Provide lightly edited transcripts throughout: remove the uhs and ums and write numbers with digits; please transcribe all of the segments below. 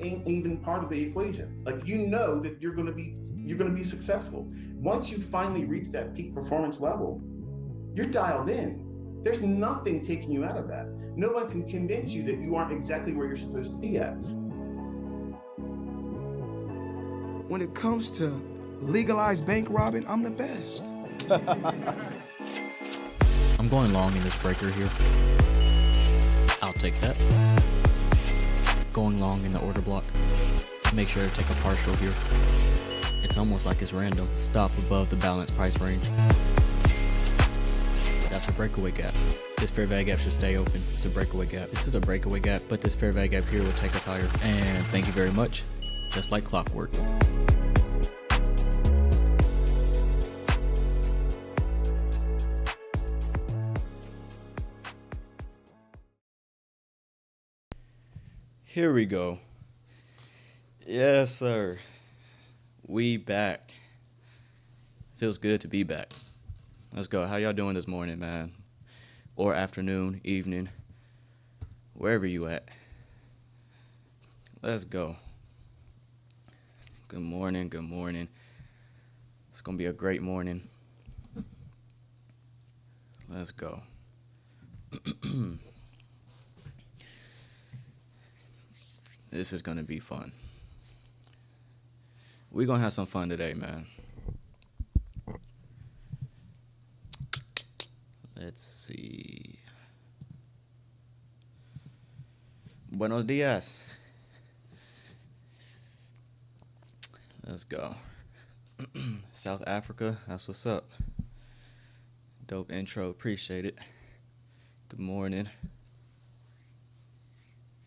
ain't even part of the equation. Like, you know that you're gonna be successful. Once you finally reach that peak performance level, you're dialed in. There's nothing taking you out of that. No one can convince you that you aren't exactly where you're supposed to be at. When it comes to legalized bank robbing, I'm the best. I'm going long in this breaker here. I'll take that. Going long in the order block. Make sure to take a partial here. It's almost like it's random. Stop above the balanced price range. That's a breakaway gap. This fair value gap should stay open. It's a breakaway gap. This is a breakaway gap, but this fair value gap here will take us higher. And thank you very much. Just like clockwork. Here we go. Yes, sir. We back. Feels good to be back. Let's go. How y'all doing this morning, man? Or afternoon, evening, wherever you at. Let's go. Good morning, good morning. It's gonna be a great morning. Let's go. This is gonna be fun. We're gonna have some fun today, man. Let's see. Buenos dias. Let's go. South Africa, that's what's up. Dope intro, appreciate it. Good morning.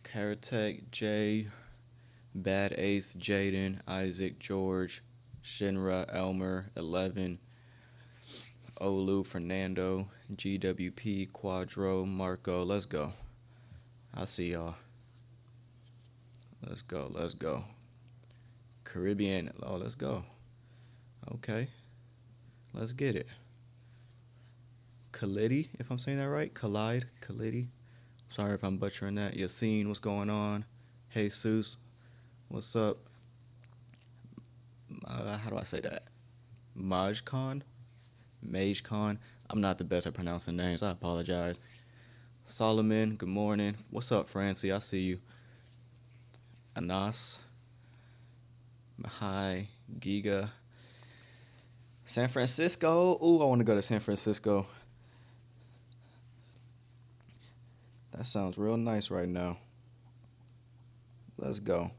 Karatek, Jay, Bad Ace, Jaden, Isaac, George, Shinra, Elmer, 11, Olu, Fernando, GWP, Quadro, Marco. Let's go. I see y'all. Let's go, let's go. Caribbean, oh, let's go. Okay. Let's get it. Khalidi, if I'm saying that right. Khalidi. Sorry if I'm butchering that. Yassine, what's going on? Jesus, what's up? How do I say that? Majkhan? I'm not the best at pronouncing names. I apologize. Solomon, good morning. What's up, Francie? I see you. Anas. Mahai. Giga. San Francisco. Ooh, I want to go to San Francisco. That sounds real nice right now. Let's go.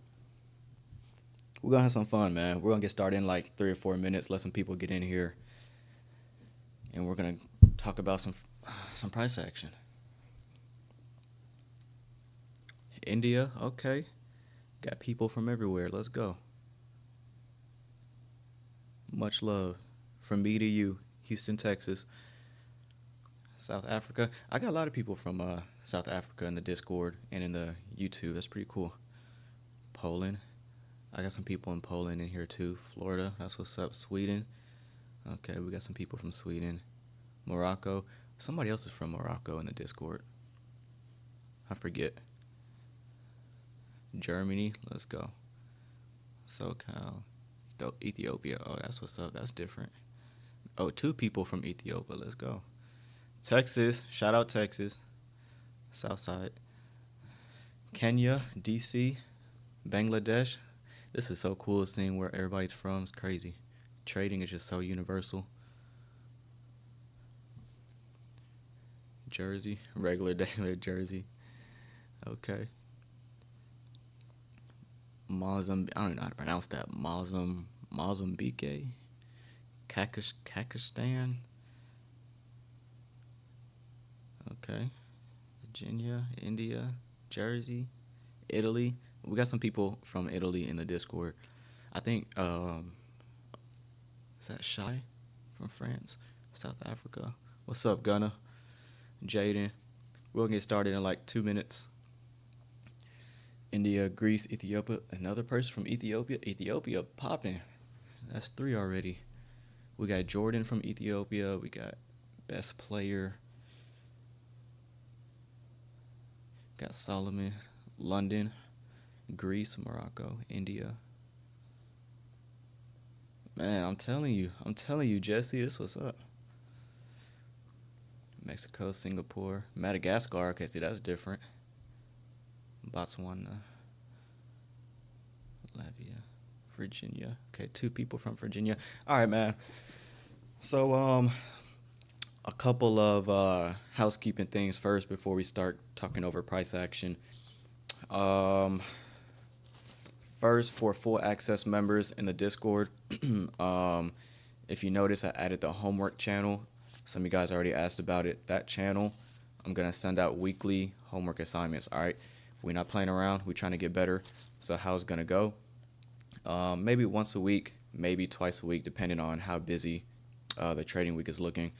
We're going to have some fun, man. We're going to get started in like 3 or 4 minutes. Let some people get in here. And we're going to talk about some price action. India, okay. Got people from everywhere. Let's go. Much love from me to you, Houston, Texas. South Africa. I got a lot of people from South Africa in the Discord and in the YouTube. That's pretty cool. Poland. I got some people in Poland in here too. Florida. That's what's up. Sweden. Okay, we got some people from Sweden. Morocco. Somebody else is from Morocco in the Discord. I forget. Germany. Let's go. SoCal. Ethiopia. Oh, that's what's up. That's different. Oh, 2 people from Ethiopia. Let's go. Texas. Shout out Texas. Southside. Kenya. DC. Bangladesh. This is so cool seeing where everybody's from. It's crazy. Trading is just so universal. Jersey. Regular Jersey. Okay. Mozambique. I don't even know how to pronounce that. Mozambique. Kakistan. Okay. Virginia, India, Jersey, Italy. We got some people from Italy in the Discord. I think, is that Shy from France? South Africa. What's up, Gunna? Jaden. We'll get started in like 2 minutes. India, Greece, Ethiopia. Another person from Ethiopia. Ethiopia popping. That's 3 already. We got Jordan from Ethiopia. We got best player. Got Solomon, London, Greece, Morocco, India. Man, I'm telling you, Jesse, this what's up. Mexico, Singapore, Madagascar. Okay, see, that's different. Botswana, Latvia, Virginia. Okay, 2 people from Virginia. All right, man. So, a couple of housekeeping things first before we start talking over price action. First, for full access members in the Discord, if you notice, I added the homework channel. Some of you guys already asked about it. That channel, I'm going to send out weekly homework assignments, all right? We're not playing around. We're trying to get better. So how it's going to go? Maybe once a week, maybe twice a week, depending on how busy the trading week is looking.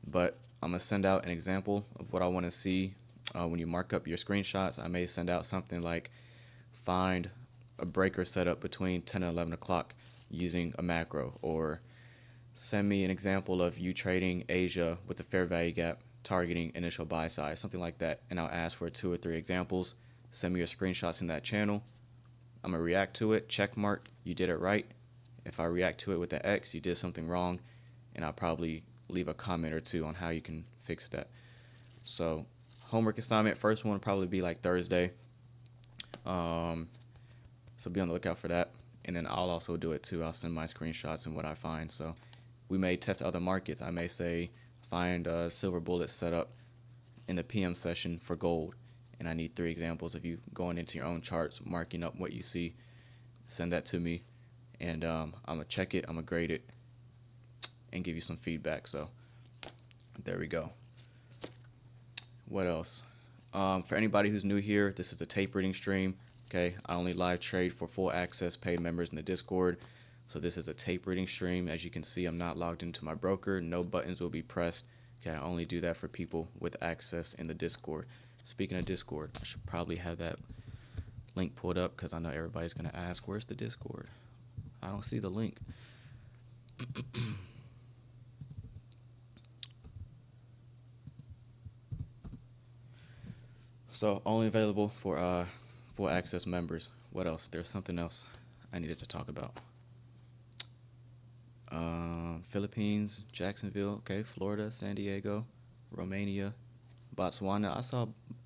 But I'm going to send out an example of what I want to see when you mark up your screenshots. I may send out something like find a breaker setup between 10 and 11 o'clock using a macro, or send me an example of you trading Asia with a fair value gap targeting initial buy size, something like that. And I'll ask for 2 or 3 examples. Send me your screenshots in that channel. I'm going to react to it, check mark, you did it right. If I react to it with an X, you did something wrong, and I'll probably leave a comment or 2 on how you can fix that. So homework assignment, first one will probably be like Thursday. So be on the lookout for that. And then I'll also do it too. I'll send my screenshots and what I find. So we may test other markets. I may say find a silver bullet setup in the PM session for gold. And I need 3 examples of you going into your own charts, marking up what you see. Send that to me. And I'm going to check it. I'm going to grade it and give you some feedback. So there we go. What else? For anybody who's new here, this is a tape reading stream. Okay, I only live trade for full access paid members in the Discord. So this is a tape reading stream. As you can see, I'm not logged into my broker. No buttons will be pressed. Okay, I only do that for people with access in the Discord. Speaking of Discord, I should probably have that link pulled up because I know everybody's going to ask, where's the Discord? I don't see the link. So only available for full access members. What else? There's something else I needed to talk about. Philippines, Jacksonville, okay, Florida, San Diego, Romania, Botswana. I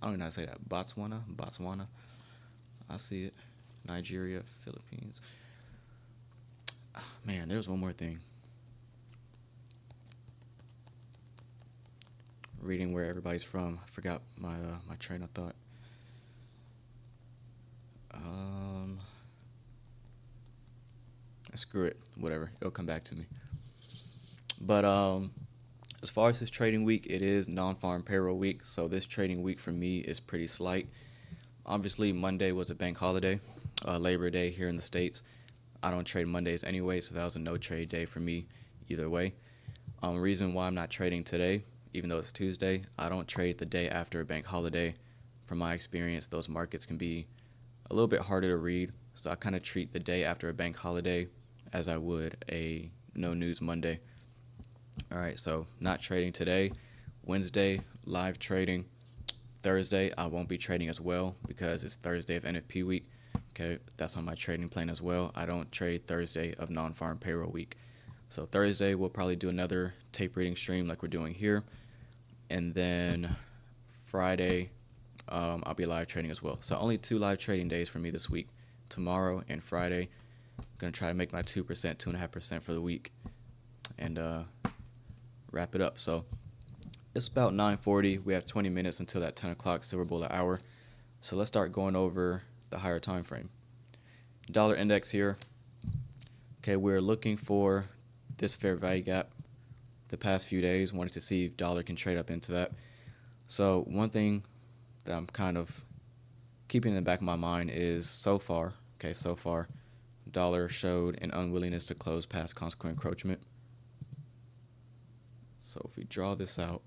don't know how to say that. Botswana. I see it. Nigeria, Philippines. Man, there's one more thing. Reading where everybody's from. I forgot my train of thought. Screw it. Whatever. It'll come back to me. But as far as this trading week, it is non-farm payroll week. So this trading week for me is pretty slight. Obviously, Monday was a bank holiday, Labor Day here in the States. I don't trade Mondays anyway, so that was a no-trade day for me either way. Reason why I'm not trading today, even though it's Tuesday, I don't trade the day after a bank holiday. From my experience, those markets can be a little bit harder to read, so I kind of treat the day after a bank holiday as I would a no-news Monday. All right, so not trading today. Wednesday, live trading. Thursday, I won't be trading as well because it's Thursday of NFP week. Okay, that's on my trading plan as well. I don't trade Thursday of non-farm payroll week. So Thursday, we'll probably do another tape reading stream like we're doing here. And then Friday, I'll be live trading as well. So only 2 live trading days for me this week, tomorrow and Friday. I'm going to try to make my 2%, 2.5% for the week and wrap it up. So it's about 9:40. We have 20 minutes until that 10 o'clock silver bullet hour. So let's start going over the higher time frame. Dollar index here. Okay, we're looking for this fair value gap the past few days. Wanted to see if dollar can trade up into that. So one thing that I'm kind of keeping in the back of my mind is so far, dollar showed an unwillingness to close past consequent encroachment. So if we draw this out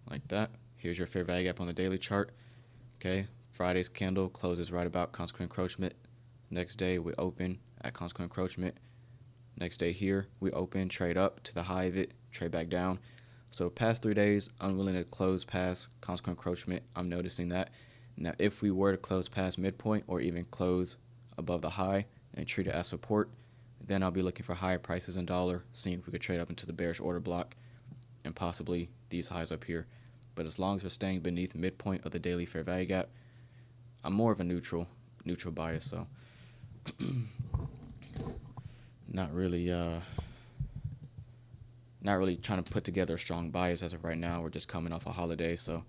like that, here's your fair value gap on the daily chart. Okay, Friday's candle closes right about consequent encroachment. Next day we open at consequent encroachment. Next day here we open, trade up to the high of it, trade back down. So past 3 days, unwilling to close past consequent encroachment. I'm noticing that. Now, if we were to close past midpoint or even close above the high and treat it as support, then I'll be looking for higher prices in dollar, seeing if we could trade up into the bearish order block and possibly these highs up here. But as long as we're staying beneath midpoint of the daily fair value gap, I'm more of a neutral bias, so not really trying to put together a strong bias as of right now. We're just coming off a holiday, so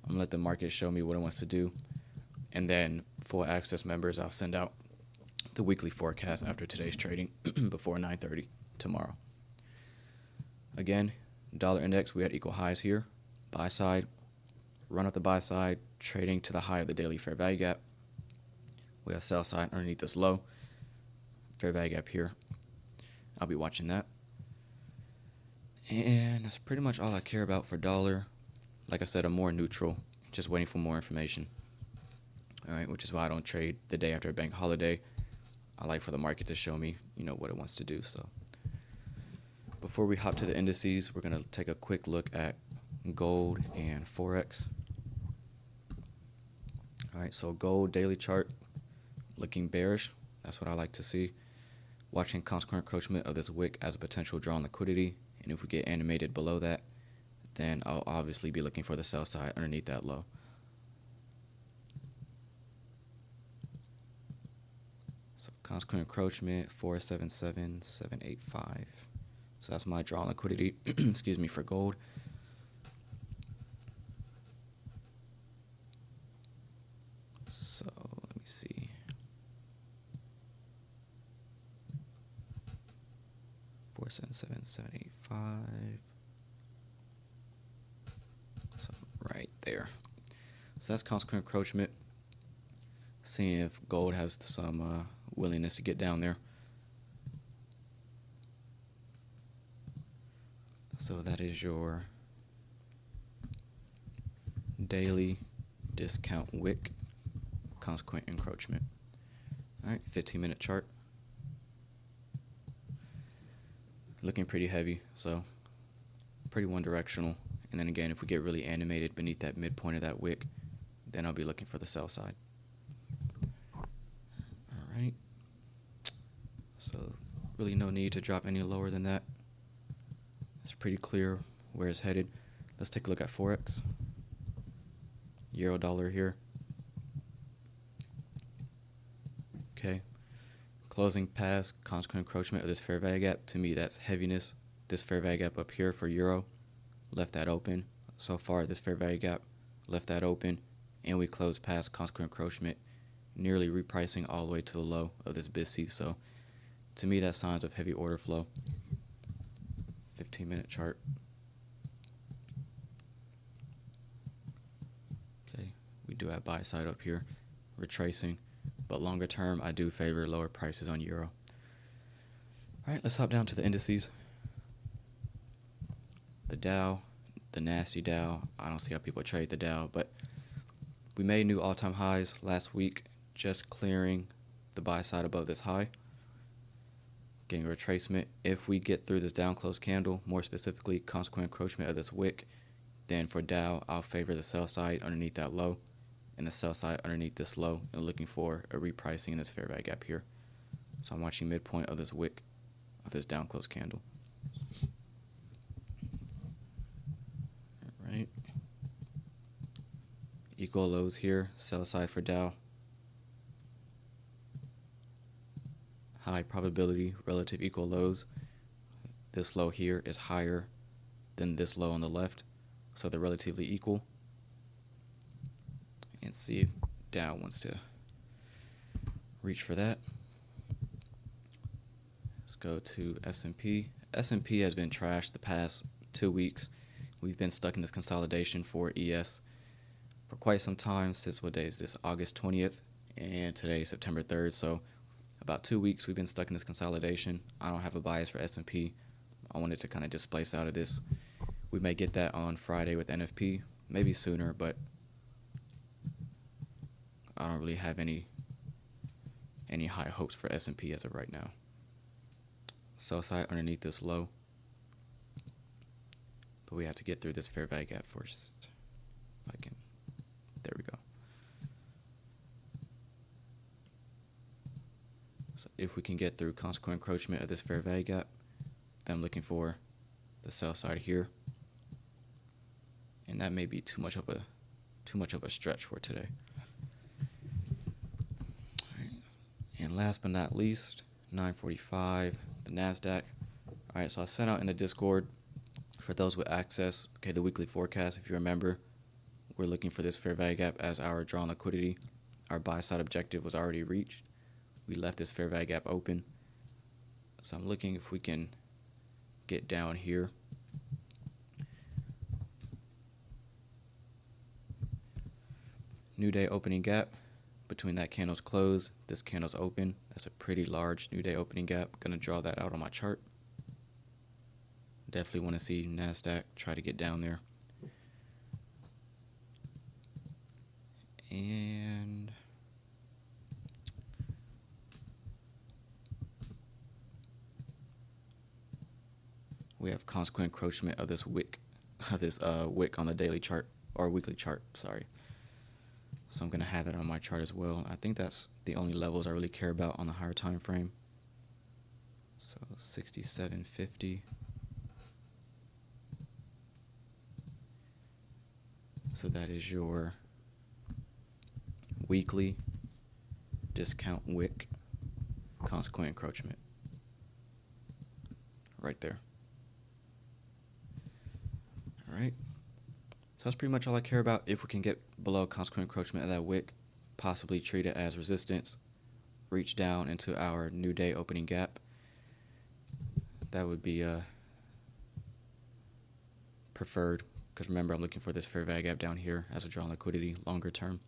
I'm gonna let the market show me what it wants to do, and then full access members, I'll send out the weekly forecast after today's trading before 9:30 tomorrow. Again, dollar index, we had equal highs here. Buy side, run up the buy side, trading to the high of the daily fair value gap. We have sell side underneath this low, fair value gap here. I'll be watching that. And that's pretty much all I care about for dollar. Like I said, I'm more neutral, just waiting for more information. All right, which is why I don't trade the day after a bank holiday. I like for the market to show me, what it wants to do. So before we hop to the indices, we're going to take a quick look at gold and Forex. All right, so gold daily chart looking bearish. That's what I like to see. Watching consequent encroachment of this wick as a potential draw on liquidity. And if we get animated below that, then I'll obviously be looking for the sell side underneath that low. So consequent encroachment 477,785. So that's my draw on liquidity. Excuse me, for gold. So let me see. Four seven seven seven eight five. So right there. So that's consequent encroachment. Seeing if gold has some willingness to get down there. So that is your daily discount wick, consequent encroachment. All right, 15-minute chart. Looking pretty heavy, so pretty one directional. And then again, if we get really animated beneath that midpoint of that wick, then I'll be looking for the sell side. All right. So really no need to drop any lower than that. It's pretty clear where it's headed. Let's take a look at Forex. Euro dollar here. Okay. Closing past consequent encroachment of this fair value gap. To me, that's heaviness. This fair value gap up here for euro, left that open. So far, this fair value gap left that open, and we closed past consequent encroachment, nearly repricing all the way to the low of this BISC. So to me, that's signs of heavy order flow. 15-minute chart. Okay, we do have buy side up here, retracing, but longer term, I do favor lower prices on euro. All right, let's hop down to the indices. The Dow, the nasty Dow. I don't see how people trade the Dow, but we made new all-time highs last week, just clearing the buy side above this high. Getting a retracement. If we get through this down close candle, more specifically consequent encroachment of this wick, then for Dow, I'll favor the sell side underneath that low and the sell side underneath this low, and looking for a repricing in this fair value gap here. So I'm watching midpoint of this wick of this down close candle. All right. Equal lows here, sell side for Dow. High probability relative equal lows. This low here is higher than this low on the left, so they're relatively equal. And see if Dow wants to reach for that. Let's go to S&P. S&P has been trashed the past 2 weeks. We've been stuck in this consolidation for ES for quite some time, since what day is this? August 20th, and today is September 3rd. So about 2 weeks we've been stuck in this consolidation. I don't have a bias for S&P. I wanted to kind of displace out of this. We may get that on Friday with NFP, maybe sooner, but I don't really have any high hopes for S&P as of right now. Sell side underneath this low, but we have to get through this fair value gap first. If I can, there we go. So if we can get through consequent encroachment of this fair value gap, then I'm looking for the sell side here. And that may be too much of a stretch for today. All right. And last but not least, 945, the Nasdaq. All right, so I sent out in the Discord for those with access, okay, the weekly forecast. If you remember, we're looking for this fair value gap as our drawn liquidity. Our buy side objective was already reached. We left this fair value gap open. So I'm looking if we can get down here. New day opening gap. Between that candle's close, this candle's open. That's a pretty large new day opening gap. Gonna draw that out on my chart. Definitely want to see Nasdaq try to get down there. And we have consequent encroachment of this wick, wick on the daily chart or weekly chart. Sorry. So I'm gonna have that on my chart as well. I think that's the only levels I really care about on the higher time frame. So 67.50. So that is your weekly discount wick consequent encroachment right there. All right. So that's pretty much all I care about. If we can get below consequent encroachment of that wick, possibly treat it as resistance, reach down into our new day opening gap, that would be preferred, because remember, I'm looking for this fair value gap down here as a drawn liquidity longer term.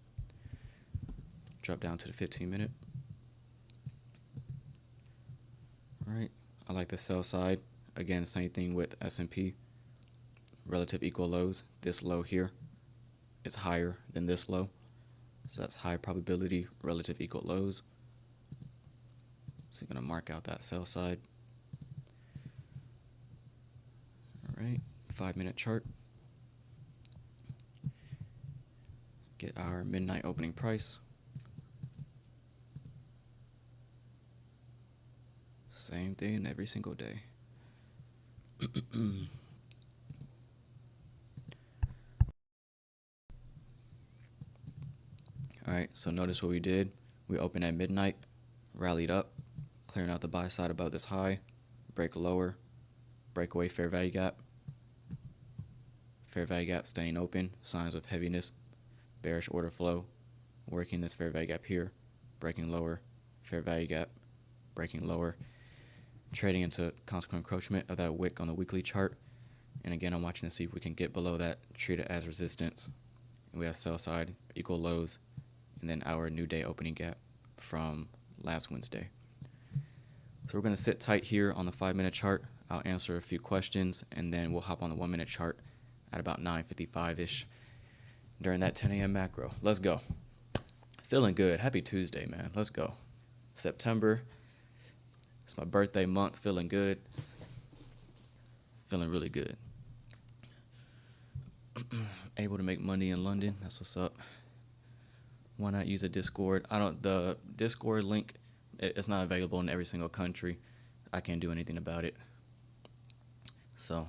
Drop down to the 15-minute. All right, I like the sell side. Again, same thing with S&P. Relative equal lows. This low here is higher than this low, so that's high probability relative equal lows. So I'm going to mark out that sell side. All right, 5-minute chart. Get our midnight opening price. Same thing every single day. All right, so notice what we did. We opened at midnight, rallied up, clearing out the buy side above this high, break lower, breakaway fair value gap. Fair value gap staying open, signs of heaviness, bearish order flow, working this fair value gap here, breaking lower, fair value gap, breaking lower, trading into consequent encroachment of that wick on the weekly chart. And again, I'm watching to see if we can get below that, treat it as resistance. And we have sell side, equal lows, and then our new day opening gap from last Wednesday. So we're going to sit tight here on the 5-minute chart. I'll answer a few questions, and then we'll hop on the 1-minute chart at about 9:55-ish during that 10 a.m. macro. Let's go. Feeling good. Happy Tuesday, man. Let's go. September. It's my birthday month. Feeling good. Feeling really good. Able to make money in London. That's what's up. Why not use a Discord? The Discord link, it's not available in every single country. I can't do anything about it. So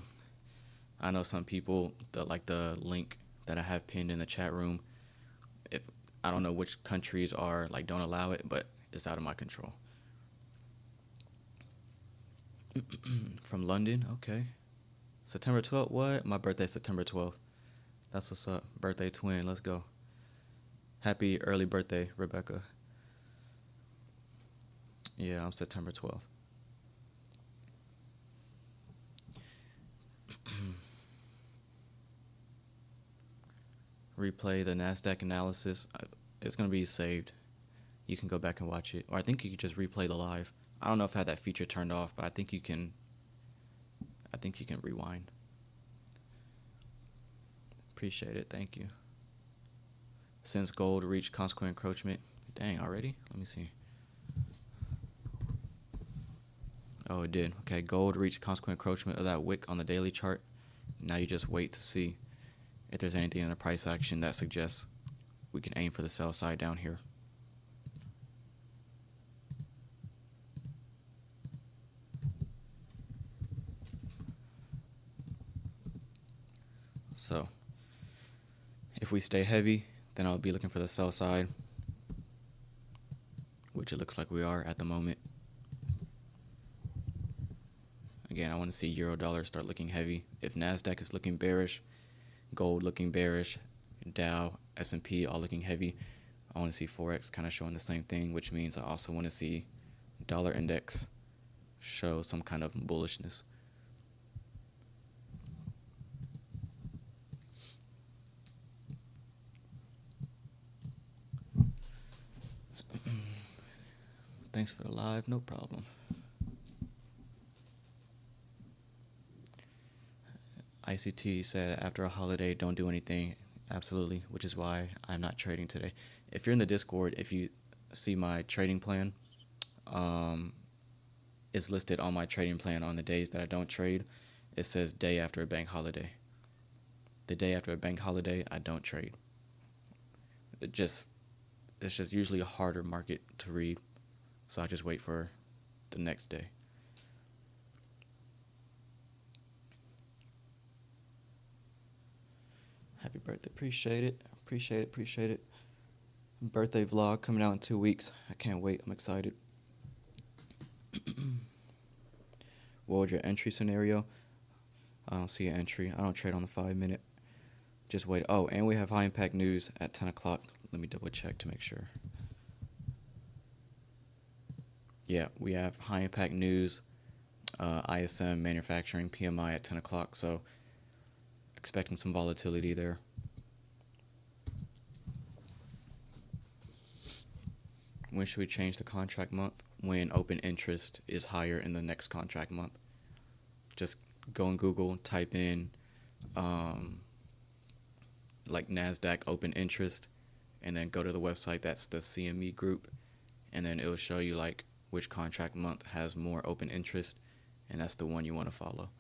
I know some people that like the link that I have pinned in the chat room. I don't know which countries don't allow it, but it's out of my control. From London, okay. September 12th, what? My birthday's September 12th. That's what's up. Birthday twin, let's go. Happy early birthday, Rebecca. Yeah, I'm September 12th. Replay the Nasdaq analysis. It's going to be saved. You can go back and watch it. Or I think you can just replay the live. I don't know if I had that feature turned off, but I think you can rewind. Appreciate it. Thank you. Since gold reached consequent encroachment. Dang, already? Let me see. Oh, it did. Okay, gold reached consequent encroachment of that wick on the daily chart. Now you just wait to see if there's anything in the price action that suggests we can aim for the sell side down here. So if we stay heavy, then I'll be looking for the sell side, which it looks like we are at the moment. Again, I want to see euro dollar start looking heavy. If Nasdaq is looking bearish, gold looking bearish, Dow, S&P all looking heavy, I want to see Forex kind of showing the same thing, which means I also want to see dollar index show some kind of bullishness. Thanks for the live, no problem. ICT said after a holiday, don't do anything. Absolutely, which is why I'm not trading today. If you're in the Discord, if you see my trading plan, it's listed on my trading plan on the days that I don't trade. It says day after a bank holiday. The day after a bank holiday, I don't trade. It's just usually a harder market to read, so I just wait for the next day. Happy birthday. Appreciate it. Appreciate it. Birthday vlog coming out in 2 weeks. I can't wait. I'm excited. What was your entry scenario? I don't see an entry. I don't trade on the 5-minute. Just wait. Oh, and we have high impact news at 10 o'clock. Let me double check to make sure. Yeah, we have high impact news, ISM manufacturing PMI at 10 o'clock. So expecting some volatility there. When should we change the contract month? When open interest is higher in the next contract month. Just go on Google, type in like Nasdaq open interest, and then go to the website. That's the CME group, and then it will show you like which contract month has more open interest, and that's the one you want to follow.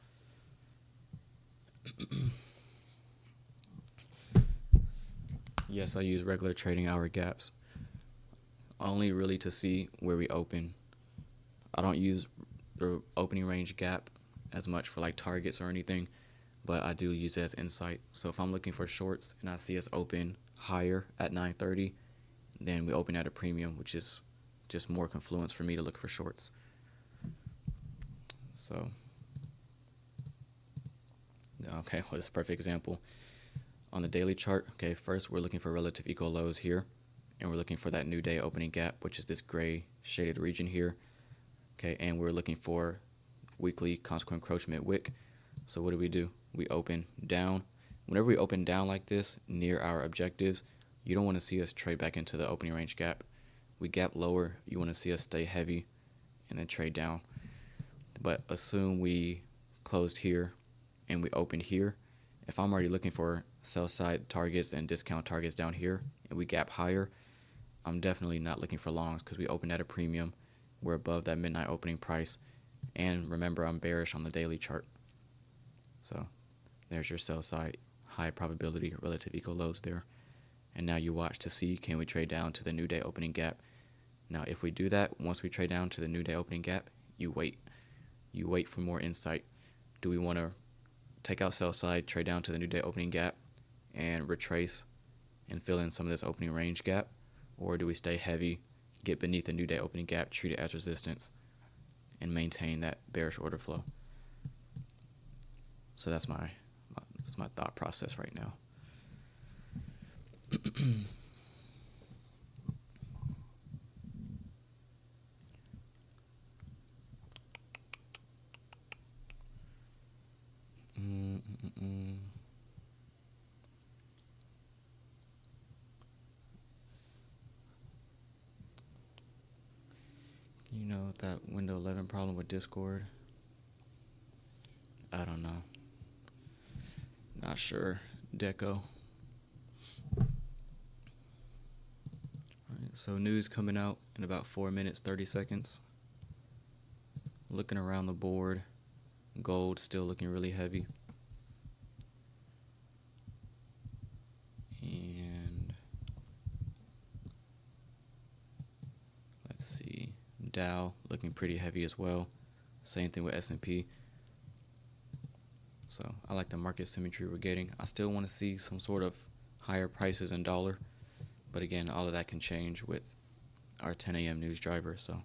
Yes, I use regular trading hour gaps, only really to see where we open. I don't use the opening range gap as much for like targets or anything, but I do use it as insight. So if I'm looking for shorts and I see us open higher at 9:30, then we open at a premium, which is just more confluence for me to look for shorts. So, okay, well, this is a perfect example. On the daily chart, okay, first we're looking for relative equal lows here, and we're looking for that new day opening gap, which is this gray shaded region here. Okay, and we're looking for weekly consequent encroachment wick. So what do? We open down. Whenever we open down like this near our objectives, you don't want to see us trade back into the opening range gap. We gap lower, you want to see us stay heavy and then trade down. But assume we closed here and we opened here. If I'm already looking for sell side targets and discount targets down here and we gap higher, I'm definitely not looking for longs because we opened at a premium. We're above that midnight opening price. And remember, I'm bearish on the daily chart. So there's your sell side, high probability relative equal lows there. And now you watch to see, can we trade down to the new day opening gap? Now, if we do that, once we trade down to the new day opening gap, you wait. You wait for more insight. Do we want to take out sell side, trade down to the new day opening gap, and retrace and fill in some of this opening range gap? Or do we stay heavy, get beneath the new day opening gap, treat it as resistance, and maintain that bearish order flow? So that's my thought process right now. You know that window 11 problem with Discord? I don't know. Not sure. Deco. Alright, so news coming out in about 4 minutes, 30 seconds. Looking around the board. Gold still looking really heavy. And let's see. Dow looking pretty heavy as well. Same thing with S&P. So I I like the market symmetry we're getting. I still want to see some sort of higher prices in dollar, but again, all of that can change with our 10 a.m. news driver. So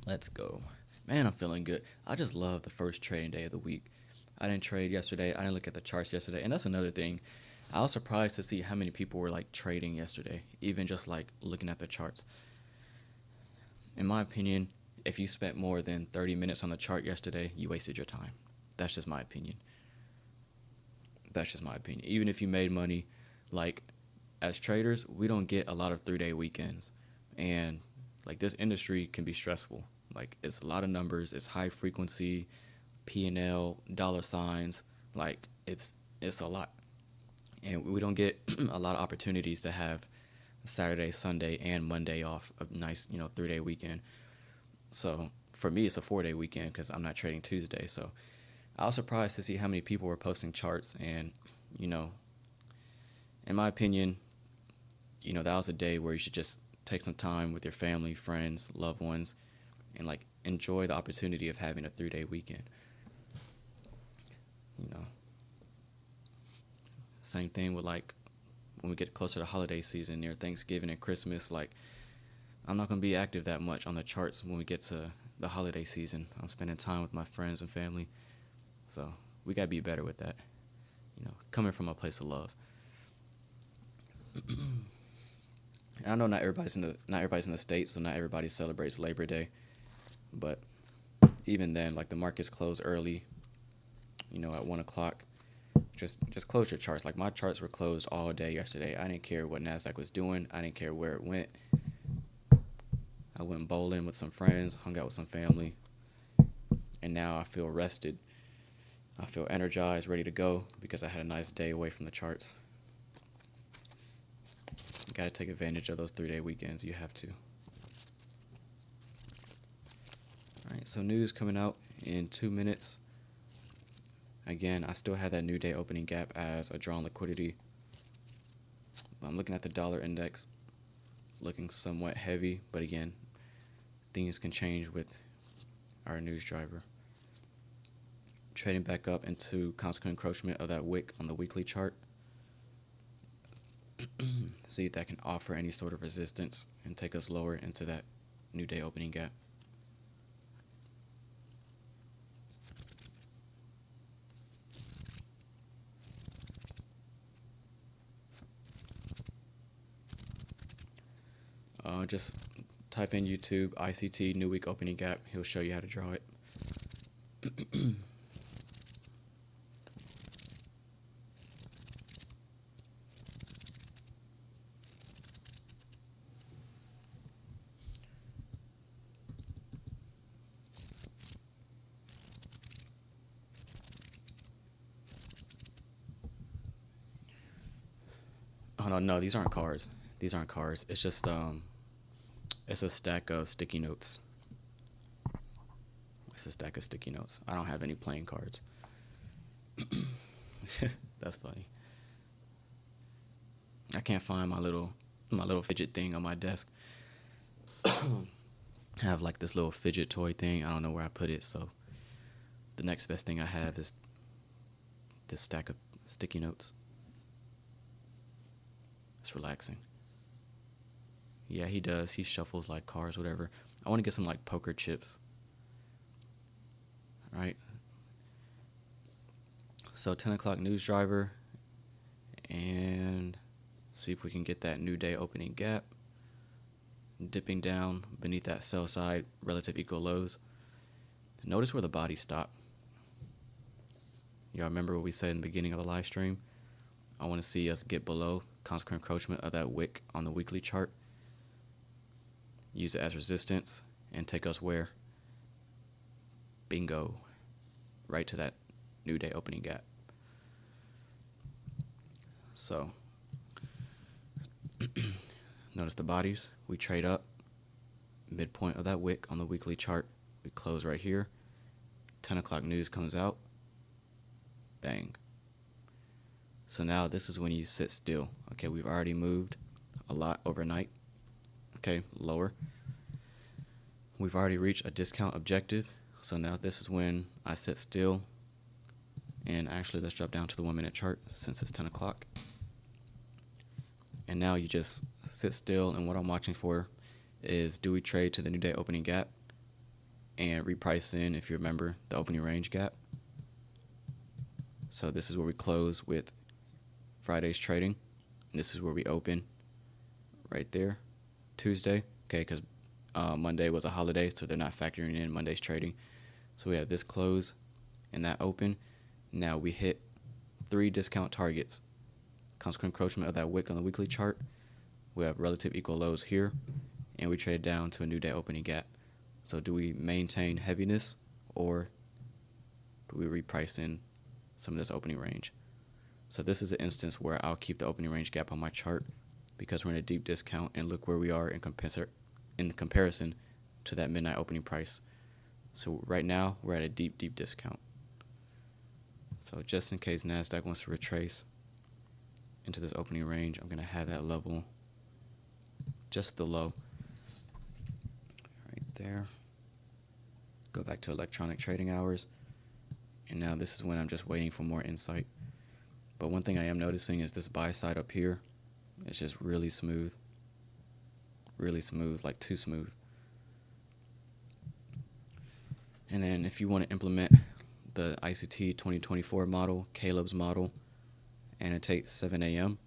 let's go. Man, I'm feeling good. I just love the first trading day of the week. I didn't trade yesterday. I didn't look at the charts yesterday. And that's another thing. I was surprised to see how many people were like trading yesterday, even just like looking at the charts. In my opinion, if you spent more than 30 minutes on the chart yesterday, you wasted your time. That's just my opinion. That's just my opinion. Even if you made money, like as traders, we don't get a lot of 3-day weekends. And like this industry can be stressful. Like it's a lot of numbers, it's high frequency, P&L, dollar signs, like it's a lot. And we don't get a lot of opportunities to have Saturday, Sunday, and Monday off, a nice, 3-day weekend. So for me, it's a 4-day weekend because I'm not trading Tuesday. So I was surprised to see how many people were posting charts. And, in my opinion, that was a day where you should just take some time with your family, friends, loved ones, and like enjoy the opportunity of having a 3-day weekend. Same thing with like when we get closer to holiday season near Thanksgiving and Christmas, like I'm not going to be active that much on the charts when we get to the holiday season. I'm spending time with my friends and family. So we got to be better with that, coming from a place of love. I know not everybody's in the States, so not everybody celebrates Labor Day. But even then, like the markets close early, at 1 o'clock. Just close your charts. Like my charts were closed all day yesterday. I didn't care what Nasdaq was doing. I didn't care where it went. I went bowling with some friends, hung out with some family, and now I feel rested. I feel energized, ready to go because I had a nice day away from the charts. You gotta take advantage of those 3-day weekends. You have to. All right, so news coming out in 2 minutes. Again, I still had that new day opening gap as a drawn liquidity. I'm looking at the dollar index, looking somewhat heavy, but again, things can change with our news driver. Trading back up into consequent encroachment of that wick on the weekly chart. See if that can offer any sort of resistance and take us lower into that new day opening gap. Just type in YouTube ICT new week opening gap. He'll show you how to draw it. Oh no, these aren't cards. These aren't cards. It's just it's a stack of sticky notes. It's a stack of sticky notes. I don't have any playing cards. That's funny. I can't find my little fidget thing on my desk. I have like this little fidget toy thing. I don't know where I put it, so the next best thing I have is this stack of sticky notes. It's relaxing. Yeah, he does. He shuffles like cards, whatever. I want to get some like poker chips. All right. So 10 o'clock news driver, and see if we can get that new day opening gap. Dipping down beneath that sell side relative equal lows. Notice where the body stopped. Y'all remember what we said in the beginning of the live stream? I want to see us get below consequent encroachment of that wick on the weekly chart. Use it as resistance and take us where? Bingo. Right to that new day opening gap. So notice the bodies. We trade up, midpoint of that wick on the weekly chart. We close right here. 10 o'clock news comes out. Bang. So now this is when you sit still. Okay, we've already moved a lot overnight. Okay, lower. We've already reached a discount objective. So now this is when I sit still. And actually, let's drop down to the 1 minute chart since it's 10 o'clock. And now you just sit still, and what I'm watching for is, do we trade to the new day opening gap and reprice in, if you remember, the opening range gap. So this is where we close with Friday's trading, and this is where we open right there, Tuesday, okay, because Monday was a holiday, so they're not factoring in Monday's trading. So we have this close and that open. Now we hit 3 discount targets. Consequent encroachment of that wick on the weekly chart. We have relative equal lows here, and we trade down to a new day opening gap. So do we maintain heaviness, or do we reprice in some of this opening range? So this is an instance where I'll keep the opening range gap on my chart because we're in a deep discount, and look where we are in comparison to that midnight opening price. So right now we're at a deep discount. So just in case Nasdaq wants to retrace into this opening range, I'm going to have that level, just the low right there. Go back to electronic trading hours, and now this is when I'm just waiting for more insight. But one thing I am noticing is this buy side up here. It's just really smooth, like too smooth. And then if you want to implement the ICT 2024 model, Caleb's model, annotate 7 a.m.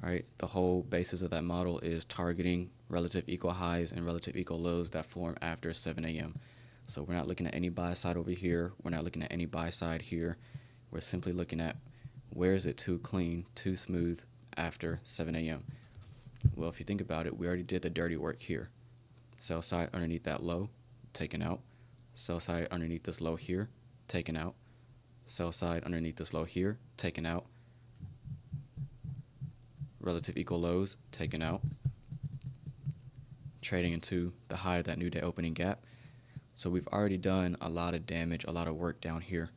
All right, the whole basis of that model is targeting relative equal highs and relative equal lows that form after 7 a.m. So we're not looking at any buy side over here. We're not looking at any buy side here. We're simply looking at where is it too clean, too smooth after 7 a.m. Well, if you think about it, we already did the dirty work here. Sell side underneath that low, taken out. Sell side underneath this low here, taken out. Sell side underneath this low here, taken out. Relative equal lows, taken out. Trading into the high of that new day opening gap. So we've already done a lot of damage, a lot of work down here.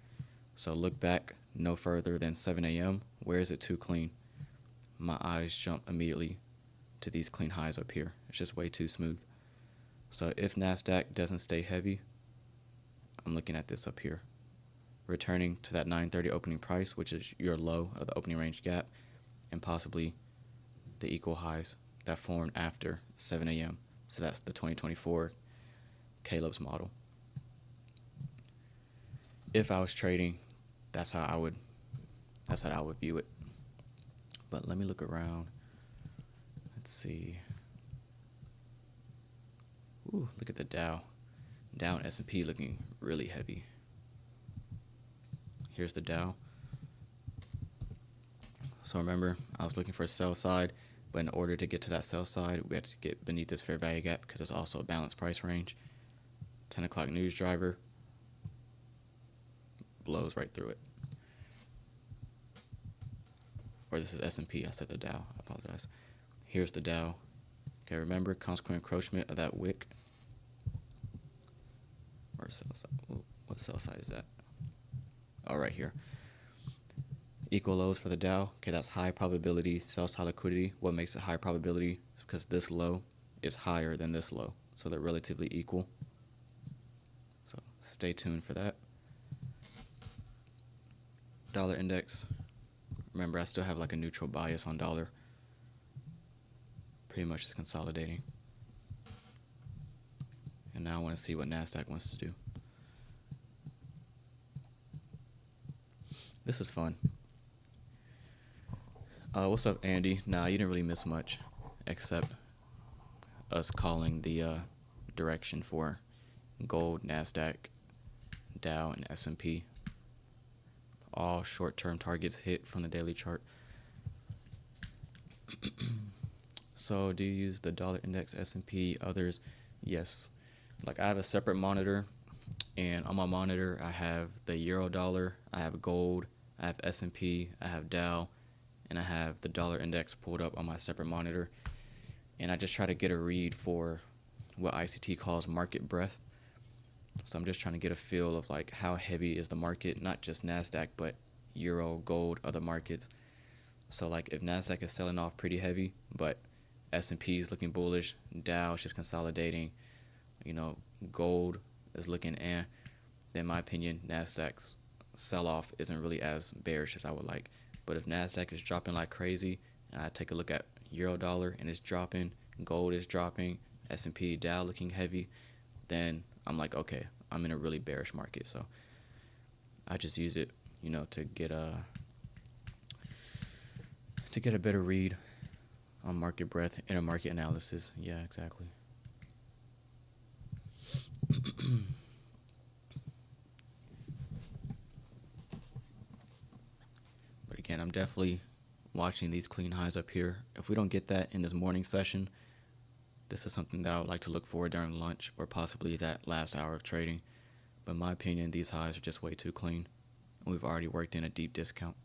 So look back no further than 7 a.m. Where is it too clean? My eyes jump immediately to these clean highs up here. It's just way too smooth. So if Nasdaq doesn't stay heavy, I'm looking at this up here, returning to that 930 opening price, which is your low of the opening range gap, and possibly the equal highs that formed after 7 a.m. So that's the 2024 Caleb's model. If I was trading, that's how I would view it. But let me look around. Let's see. Ooh, look at the Dow. Dow and S&P looking really heavy. Here's the Dow. So remember, I was looking for a sell side, but in order to get to that sell side, we have to get beneath this fair value gap because it's also a balanced price range. 10 o'clock news driver blows right through it. Or this is S&P. I said the Dow. I apologize. Here's the Dow. Okay, remember, consequent encroachment of that wick. Or sell side. What sell side is that? Oh, right here. Equal lows for the Dow. Okay, that's high probability sell side liquidity. What makes it high probability is because this low is higher than this low. So they're relatively equal. So stay tuned for that. Dollar index. Remember, I still have like a neutral bias on dollar. Pretty much just consolidating. And now I want to see what Nasdaq wants to do. This is fun. What's up, Andy? Nah, you didn't really miss much, except us calling the direction for gold, Nasdaq, Dow, and S&P. All short-term targets hit from the daily chart. So do you use the dollar index, S&P, others? Yes. Like I have a separate monitor, and on my monitor I have the euro dollar, I have gold, I have S&P, I have Dow, and I have the dollar index pulled up on my separate monitor. and I just try to get a read for what ICT calls market breadth. So I'm just trying to get a feel of like how heavy is the market, not just Nasdaq, but Euro, gold, other markets. So like if Nasdaq is selling off pretty heavy, but S&P is looking bullish, Dow is just consolidating, gold is looking then in my opinion, Nasdaq's sell-off isn't really as bearish as I would like. But if Nasdaq is dropping like crazy, and I take a look at Euro dollar and it's dropping, gold is dropping, S&P, Dow looking heavy, then I'm like, okay, I'm in a really bearish market. So I just use it, to get a better read on market breadth in a market analysis. Yeah, exactly. But again, I'm definitely watching these clean highs up here. If we don't get that in this morning session, this is something that I would like to look for during lunch or possibly that last hour of trading. But in my opinion, these highs are just way too clean. And we've already worked in a deep discount.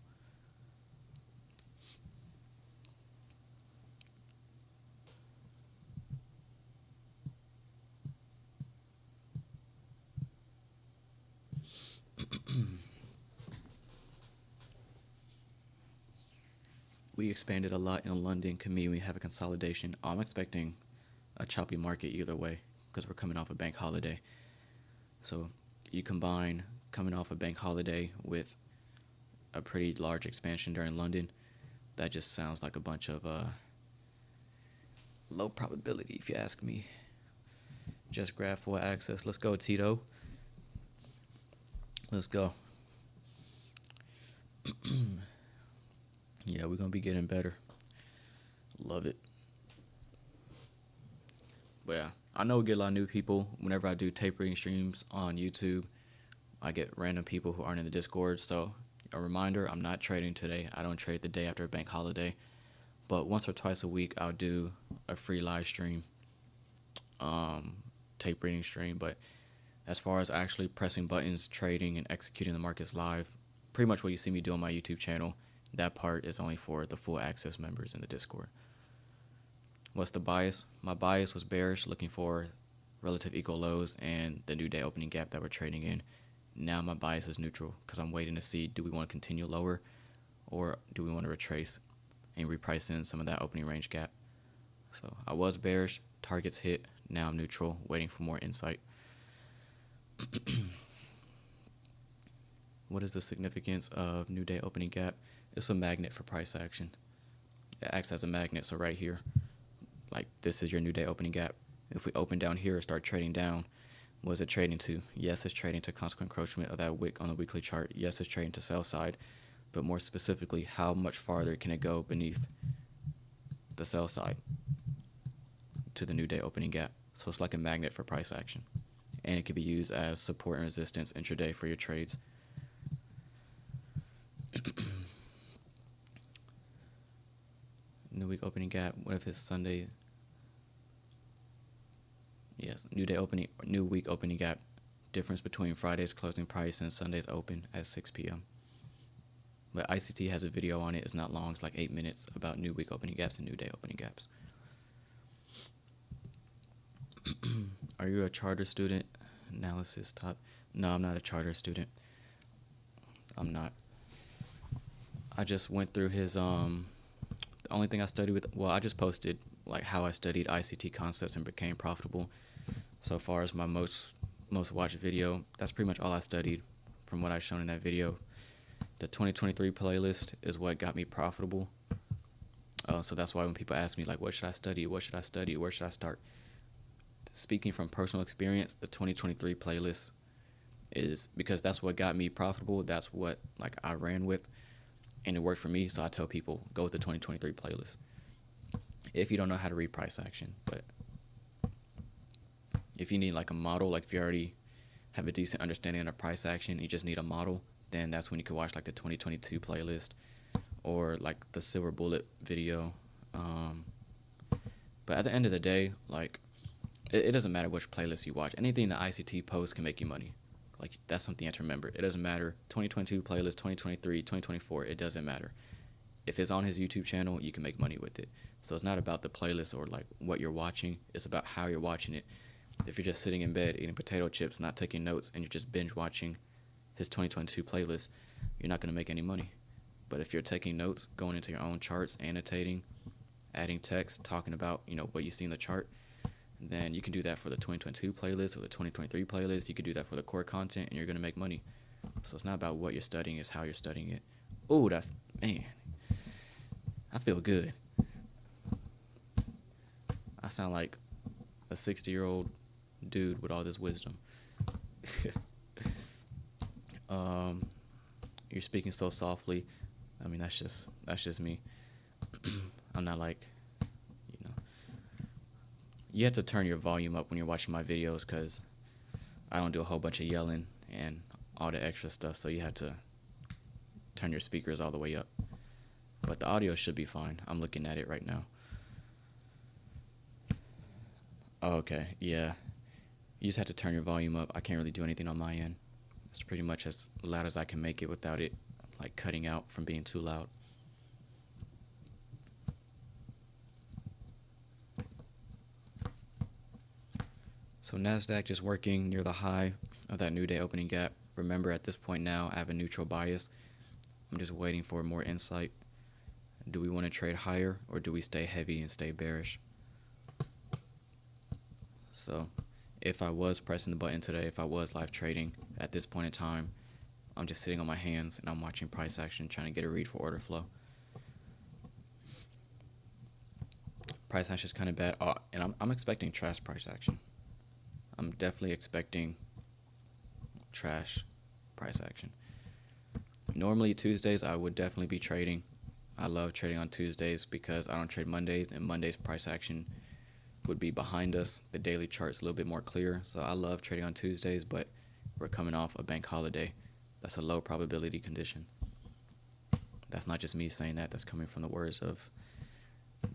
We expanded a lot in London. Camille, we have a consolidation. I'm expecting a choppy market either way because we're coming off a bank holiday. So you combine coming off a bank holiday with a pretty large expansion during London, that just sounds like a bunch of low probability, if you ask me. Just grab full access. Let's go, Tito. Let's go. Yeah, we're going to be getting better. Love it. But yeah, I know we get a lot of new people. Whenever I do tape reading streams on YouTube, I get random people who aren't in the Discord. So a reminder, I'm not trading today. I don't trade the day after a bank holiday. But once or twice a week, I'll do a free live stream, tape reading stream. But as far as actually pressing buttons, trading, and executing the markets live, pretty much what you see me do on my YouTube channel, that part is only for the full access members in the Discord. What's the bias? My bias was bearish, looking for relative equal lows and the new day opening gap that we're trading in. Now my bias is neutral because I'm waiting to see, do we want to continue lower or do we want to retrace and reprice in some of that opening range gap? So I was bearish, targets hit, now I'm neutral, waiting for more insight. What is the significance of new day opening gap? It's a magnet for price action. It acts as a magnet, so right here, like this is your new day opening gap. If we open down here or start trading down, what is it trading to? Yes, it's trading to consequent encroachment of that wick on the weekly chart. Yes, it's trading to sell side, but more specifically, how much farther can it go beneath the sell side to the new day opening gap? So it's like a magnet for price action, and it can be used as support and resistance intraday for your trades. New week opening gap. What if it's Sunday? Yes, new week opening gap. Difference between Friday's closing price and Sunday's open at 6 p.m. But ICT has a video on it. It's not long. It's like 8 minutes about new week opening gaps and new day opening gaps. Are you a charter student? Analysis top. No, I'm not a charter student. I'm not. I just went through his the only thing I studied with, well, I just posted like how I studied ICT concepts and became profitable. So far as my most watched video, that's pretty much all I studied from what I've shown in that video. The 2023 playlist is what got me profitable. So that's why when people ask me like, what should I study? What should I study? Where should I start? Speaking from personal experience, the 2023 playlist is because that's what got me profitable. That's what like I ran with. And it worked for me, so I tell people, go with the 2023 playlist. If you don't know how to read price action, but if you need like a model, like if you already have a decent understanding of price action, you just need a model, then that's when you can watch like the 2022 playlist or like the silver bullet video. But at the end of the day, like it doesn't matter which playlist you watch. Anything that ICT posts can make you money. Like, that's something you have to remember. It doesn't matter. 2022 playlist, 2023, 2024, it doesn't matter. if it's on his YouTube channel, you can make money with it. So it's not about the playlist or like what you're watching. It's about how you're watching it. If you're just sitting in bed eating potato chips, not taking notes, and you're just binge watching his 2022 playlist, you're not going to make any money. But if you're taking notes, going into your own charts, annotating, adding text, talking about, you know, what you see in the chart, then you can do that for the 2022 playlist or the 2023 playlist. You can do that for the core content, and you're going to make money. So it's not about what you're studying, it's how you're studying it. Oh, that's, man, I feel good. I sound like a 60-year-old dude with all this wisdom. You're speaking so softly. I mean, that's just me. I'm not like, you know. You have to turn your volume up when you're watching my videos because I don't do a whole bunch of yelling and all the extra stuff, so you have to turn your speakers all the way up. But the audio should be fine. I'm looking at it right now. Oh, okay, yeah. You just have to turn your volume up. I can't really do anything on my end. It's pretty much as loud as I can make it without it like cutting out from being too loud. So Nasdaq just working near the high of that new day opening gap. Remember, at this point now, I have a neutral bias. I'm just waiting for more insight. Do we want to trade higher, or do we stay heavy and stay bearish? So if I was pressing the button today, if I was live trading at this point in time, I'm just sitting on my hands and I'm watching price action, trying to get a read for order flow. Price action is kind of bad, and I'm expecting trash price action. I'm definitely expecting trash price action. Normally Tuesdays I would definitely be trading. I love trading on Tuesdays because I don't trade Mondays, and Mondays price action would be behind us. The daily chart's a little bit more clear, so I love trading on Tuesdays, but we're coming off a bank holiday. That's a low probability condition. That's not just me saying that. That's coming from the words of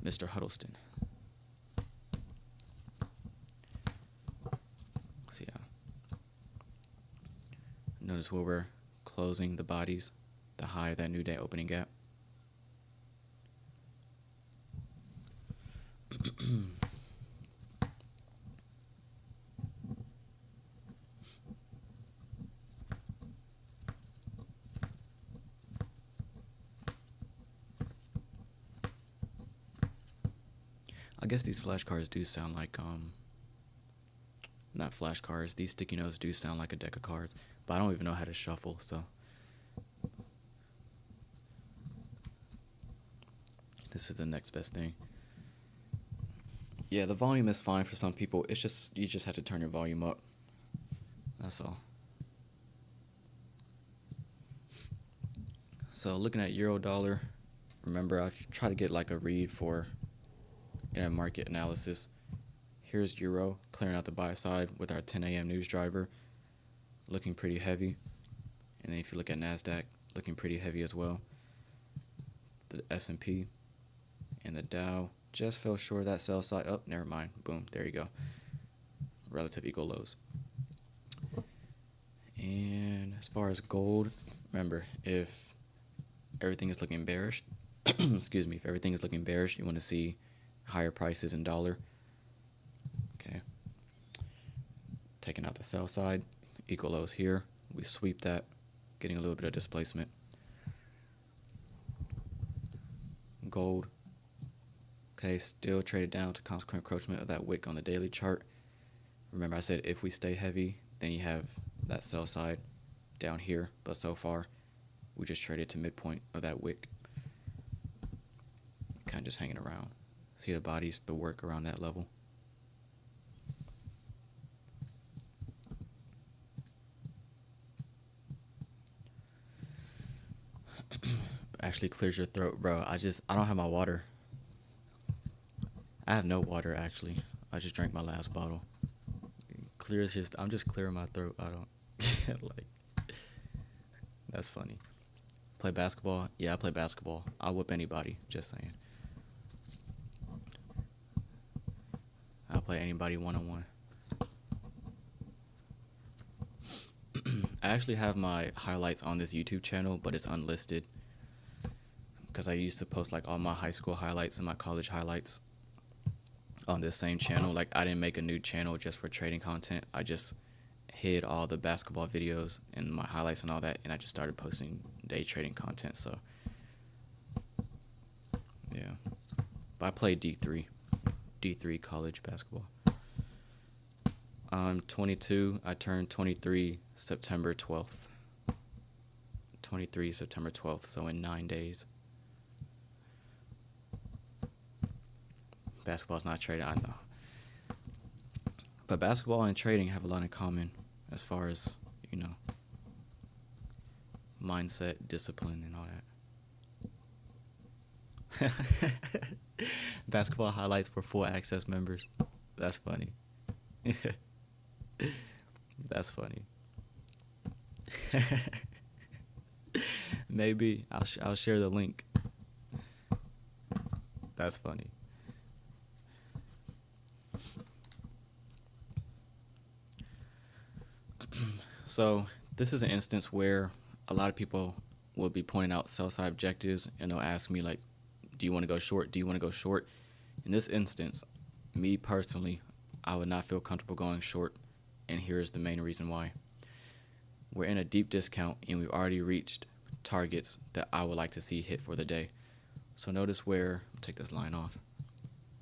Mr. Huddleston. So yeah. Notice where we're closing the bodies, the high of that new day opening gap. I guess these flashcards do sound like, not flashcards, these sticky notes do sound like a deck of cards, but I don't even know how to shuffle, so. This is the next best thing. Yeah, the volume is fine for some people. It's just, you just have to turn your volume up. That's all. So looking at euro dollar, remember I try to get like a read for market analysis. Here's euro clearing out the buy side with our 10 a.m. news driver, looking pretty heavy. And then if you look at Nasdaq, looking pretty heavy as well. The S&P and the Dow just fell short of that sell side. Oh, never mind. Boom, there you go. Relative equal lows. And as far as gold, remember, if everything is looking bearish, excuse me, if everything is looking bearish, you want to see higher prices in dollar. Okay. Taking out the sell side, equal lows here. We sweep that, getting a little bit of displacement. Gold. Okay, still traded down to consequent encroachment of that wick on the daily chart. Remember I said if we stay heavy, then you have that sell side down here, but so far we just traded to midpoint of that wick. Kind of just hanging around. See the bodies, the work around that level. Actually clears your throat, bro. I don't have my water. I have no water, actually. I just drank my last bottle. Clears just, I'm just clearing my throat. I don't, like, that's funny. Play basketball? Yeah, I play basketball. I'll whip anybody, just saying. I'll play anybody one-on-one. I actually have my highlights on this YouTube channel, but it's unlisted because I used to post like all my high school highlights and my college highlights on this same channel. Like, I didn't make a new channel just for trading content. I just hid all the basketball videos and my highlights and all that, and I just started posting day trading content. So yeah, but I played D3 college basketball. I'm 22. I turned 23 September 12th. 23 September 12th, so in 9 days. Basketball's not trading, I know. But basketball and trading have a lot in common as far as, you know, mindset, discipline, and all that. Basketball highlights for full access members. That's funny. That's funny. Maybe I'll share the link. That's funny. So this is an instance where a lot of people will be pointing out sell side objectives, and they'll ask me like, do you want to go short? Do you want to go short? In this instance, me personally, I would not feel comfortable going short, and here's the main reason why. We're in a deep discount, and we've already reached targets that I would like to see hit for the day. So notice where, I'll take this line off.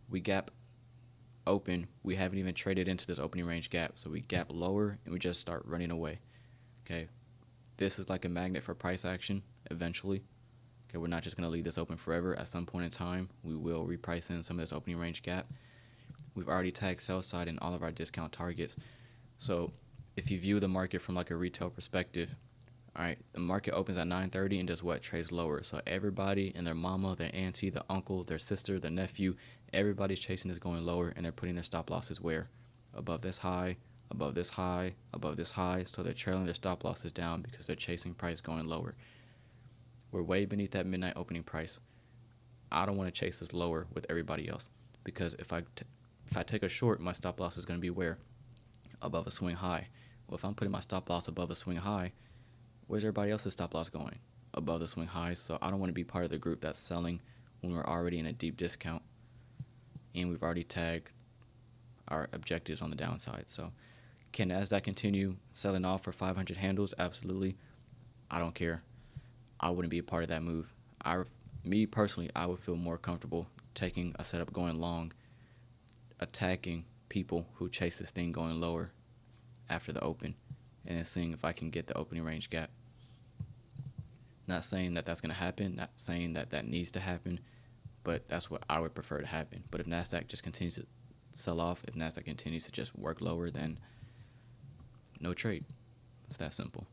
We gap open. We haven't even traded into this opening range gap. So we gap lower, and we just start running away. Okay. This is like a magnet for price action eventually. Okay. We're not just going to leave this open forever. At some point in time, we will reprice in some of this opening range gap. We've already tagged sell side in all of our discount targets. So if you view the market from like a retail perspective, all right, the market opens at 9:30 and does what? Trades lower. So everybody and their mama, their auntie, the uncle, their sister, their nephew, everybody's chasing this going lower, and they're putting their stop losses where? Above this high, above this high, above this high. So they're trailing their stop losses down because they're chasing price going lower. We're way beneath that midnight opening price. I don't want to chase this lower with everybody else, because if I take a short, my stop loss is going to be where? Above a swing high. Well, if I'm putting my stop loss above a swing high, where's everybody else's stop loss going? Above the swing highs. So I don't want to be part of the group that's selling when we're already in a deep discount and we've already tagged our objectives on the downside. So can Nasdaq continue selling off for 500 handles? Absolutely. I don't care. I wouldn't be a part of that move. Me personally, I would feel more comfortable taking a setup going long, attacking people who chase this thing going lower after the open, and then seeing if I can get the opening range gap. Not saying that that's going to happen, not saying that that needs to happen, but that's what I would prefer to happen. But if Nasdaq just continues to sell off, if Nasdaq continues to just work lower, then no trade. It's that simple.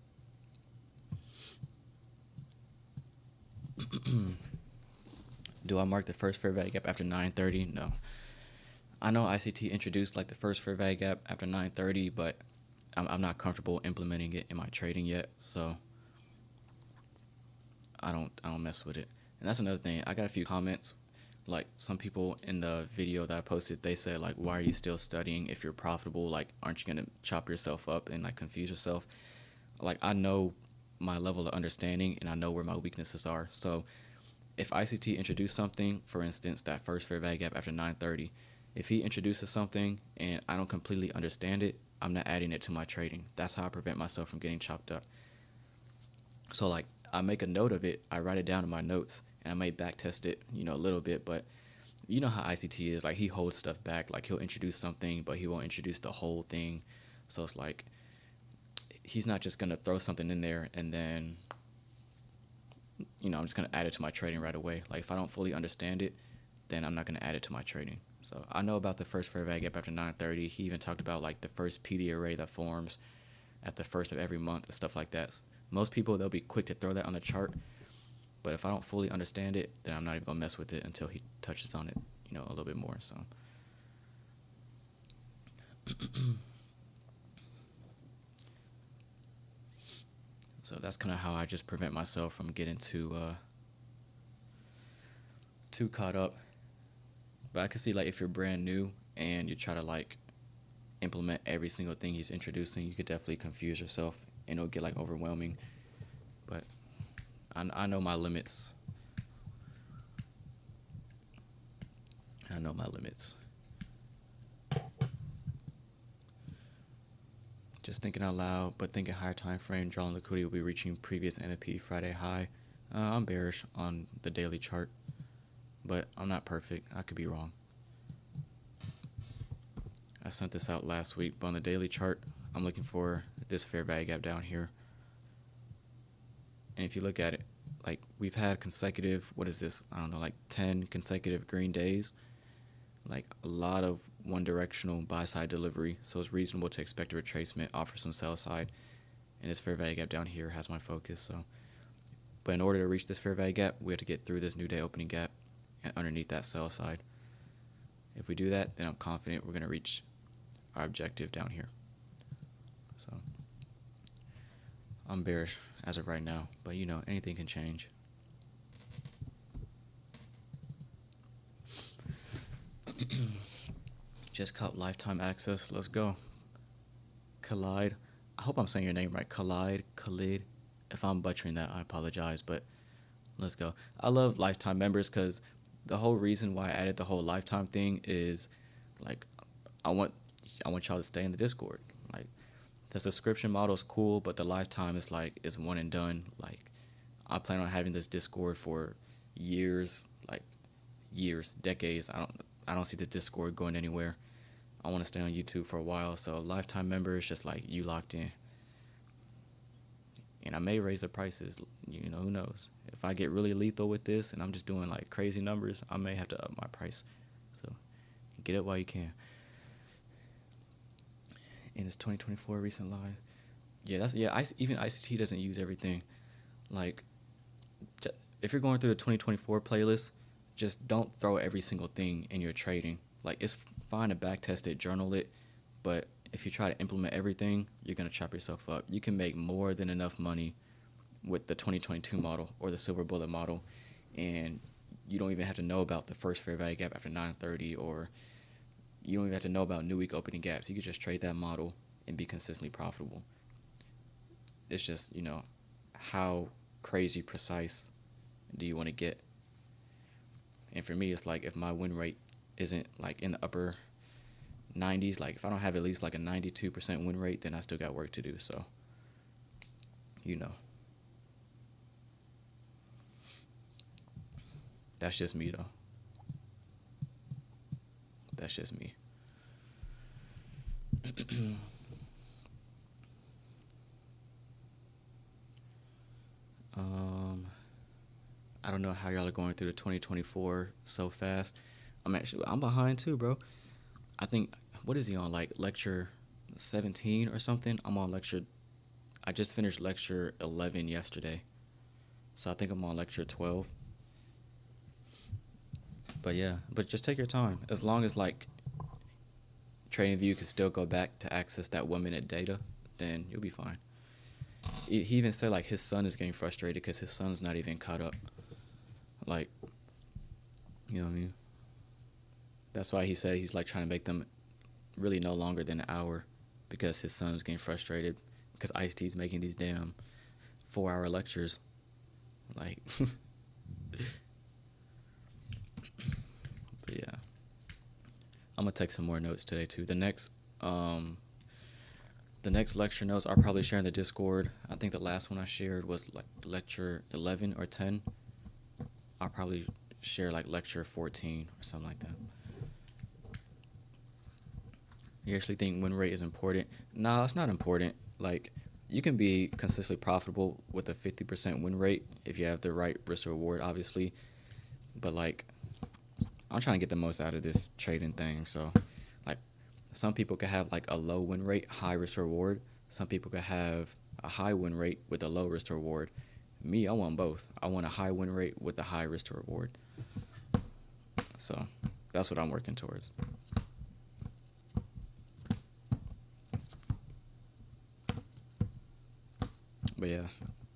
Do I mark the first fair value gap after 9:30? No. I know ICT introduced like the first fair value gap after 9:30, but I'm not comfortable implementing it in my trading yet, so I don't mess with it. And that's another thing. I got a few comments, like some people in the video that I posted, they said like, why are you still studying if you're profitable? Like, aren't you gonna chop yourself up and like confuse yourself? Like, I know my level of understanding and I know where my weaknesses are. So if ICT introduced something, for instance, that first fair value gap after 9:30, if he introduces something and I don't completely understand it, I'm not adding it to my trading. That's how I prevent myself from getting chopped up. So like, I make a note of it, I write it down in my notes, and I may back test it, you know, a little bit, but you know how ICT is, like he holds stuff back, like he'll introduce something, but he won't introduce the whole thing. So it's like, he's not just gonna throw something in there and then, you know, I'm just gonna add it to my trading right away. Like if I don't fully understand it, then I'm not gonna add it to my trading. So I know about the first fair value gap after 9:30. He even talked about like the first PD array that forms at the first of every month and stuff like that. Most people, they'll be quick to throw that on the chart, but if I don't fully understand it, then I'm not even gonna mess with it until he touches on it, you know, a little bit more. So so that's kind of how I just prevent myself from getting too caught up. But I can see like if you're brand new and you try to like implement every single thing he's introducing, you could definitely confuse yourself and it'll get like overwhelming. But I know my limits. I know my limits. Just thinking out loud, but thinking higher time frame, drawing liquidity will be reaching previous NFP Friday high. I'm bearish on the daily chart, but I'm not perfect. I could be wrong. I sent this out last week, but on the daily chart, I'm looking for this fair value gap down here. And if you look at it, like we've had consecutive, what is this? I don't know, like 10 consecutive green days. Like a lot of one directional buy side delivery. So it's reasonable to expect a retracement, offer some sell side. And this fair value gap down here has my focus. So, but in order to reach this fair value gap, we have to get through this new day opening gap and underneath that sell side. If we do that, then I'm confident we're going to reach our objective down here. So I'm bearish as of right now, but you know, anything can change. Just caught lifetime access. Let's go. Khalid. I hope I'm saying your name right. Khalid. If I'm butchering that, I apologize, but let's go. I love lifetime members because the whole reason why I added the whole lifetime thing is like I want y'all to stay in the Discord. Like the subscription model is cool, but the lifetime is like is one and done. Like I plan on having this Discord for years, like years, decades. I don't see the Discord going anywhere. I want to stay on YouTube for a while, so lifetime member is just like you locked in. And I may raise the prices, you know, who knows. If I get really lethal with this and I'm just doing like crazy numbers, I may have to up my price. So get it while you can. And it's 2024 recent live. Yeah, even ICT doesn't use everything. Like, if you're going through the 2024 playlist, just don't throw every single thing in your trading. Like, it's fine to backtest it, journal it, but if you try to implement everything, you're going to chop yourself up. You can make more than enough money with the 2022 model or the silver bullet model, and you don't even have to know about the first fair value gap after 9:30, or you don't even have to know about new week opening gaps. You could just trade that model and be consistently profitable. It's just, you know, how crazy precise do you want to get? And for me, it's like if my win rate isn't like in the upper 90s, like if I don't have at least like a 92% win rate, then I still got work to do. So, you know, that's just me though. That's just me. I don't know how y'all are going through the 2024 so fast. I'm behind too, bro. I think, what is he on, like lecture 17 or something? I just finished lecture 11 yesterday. So I think I'm on lecture 12. But yeah, but just take your time. As long as like TradingView can still go back to access that 1 minute data, then you'll be fine. He even said like his son is getting frustrated because his son's not even caught up. Like, you know what I mean? That's why he said he's like trying to make them really no longer than an hour, because his son's getting frustrated because ICT is making these damn 4-hour lectures. Like, but yeah, I'm gonna take some more notes today too. The next lecture notes I'll probably share in the Discord. I think the last one I shared was like lecture 11 or 10. I'll probably share like lecture 14 or something like that. You actually think win rate is important? No, it's not important. Like, you can be consistently profitable with a 50% win rate if you have the right risk reward, obviously. But like, I'm trying to get the most out of this trading thing. So like, some people could have like a low win rate, high risk reward. Some people could have a high win rate with a low risk reward. Me, I want both. I want a high win rate with a high risk to reward. So that's what I'm working towards. But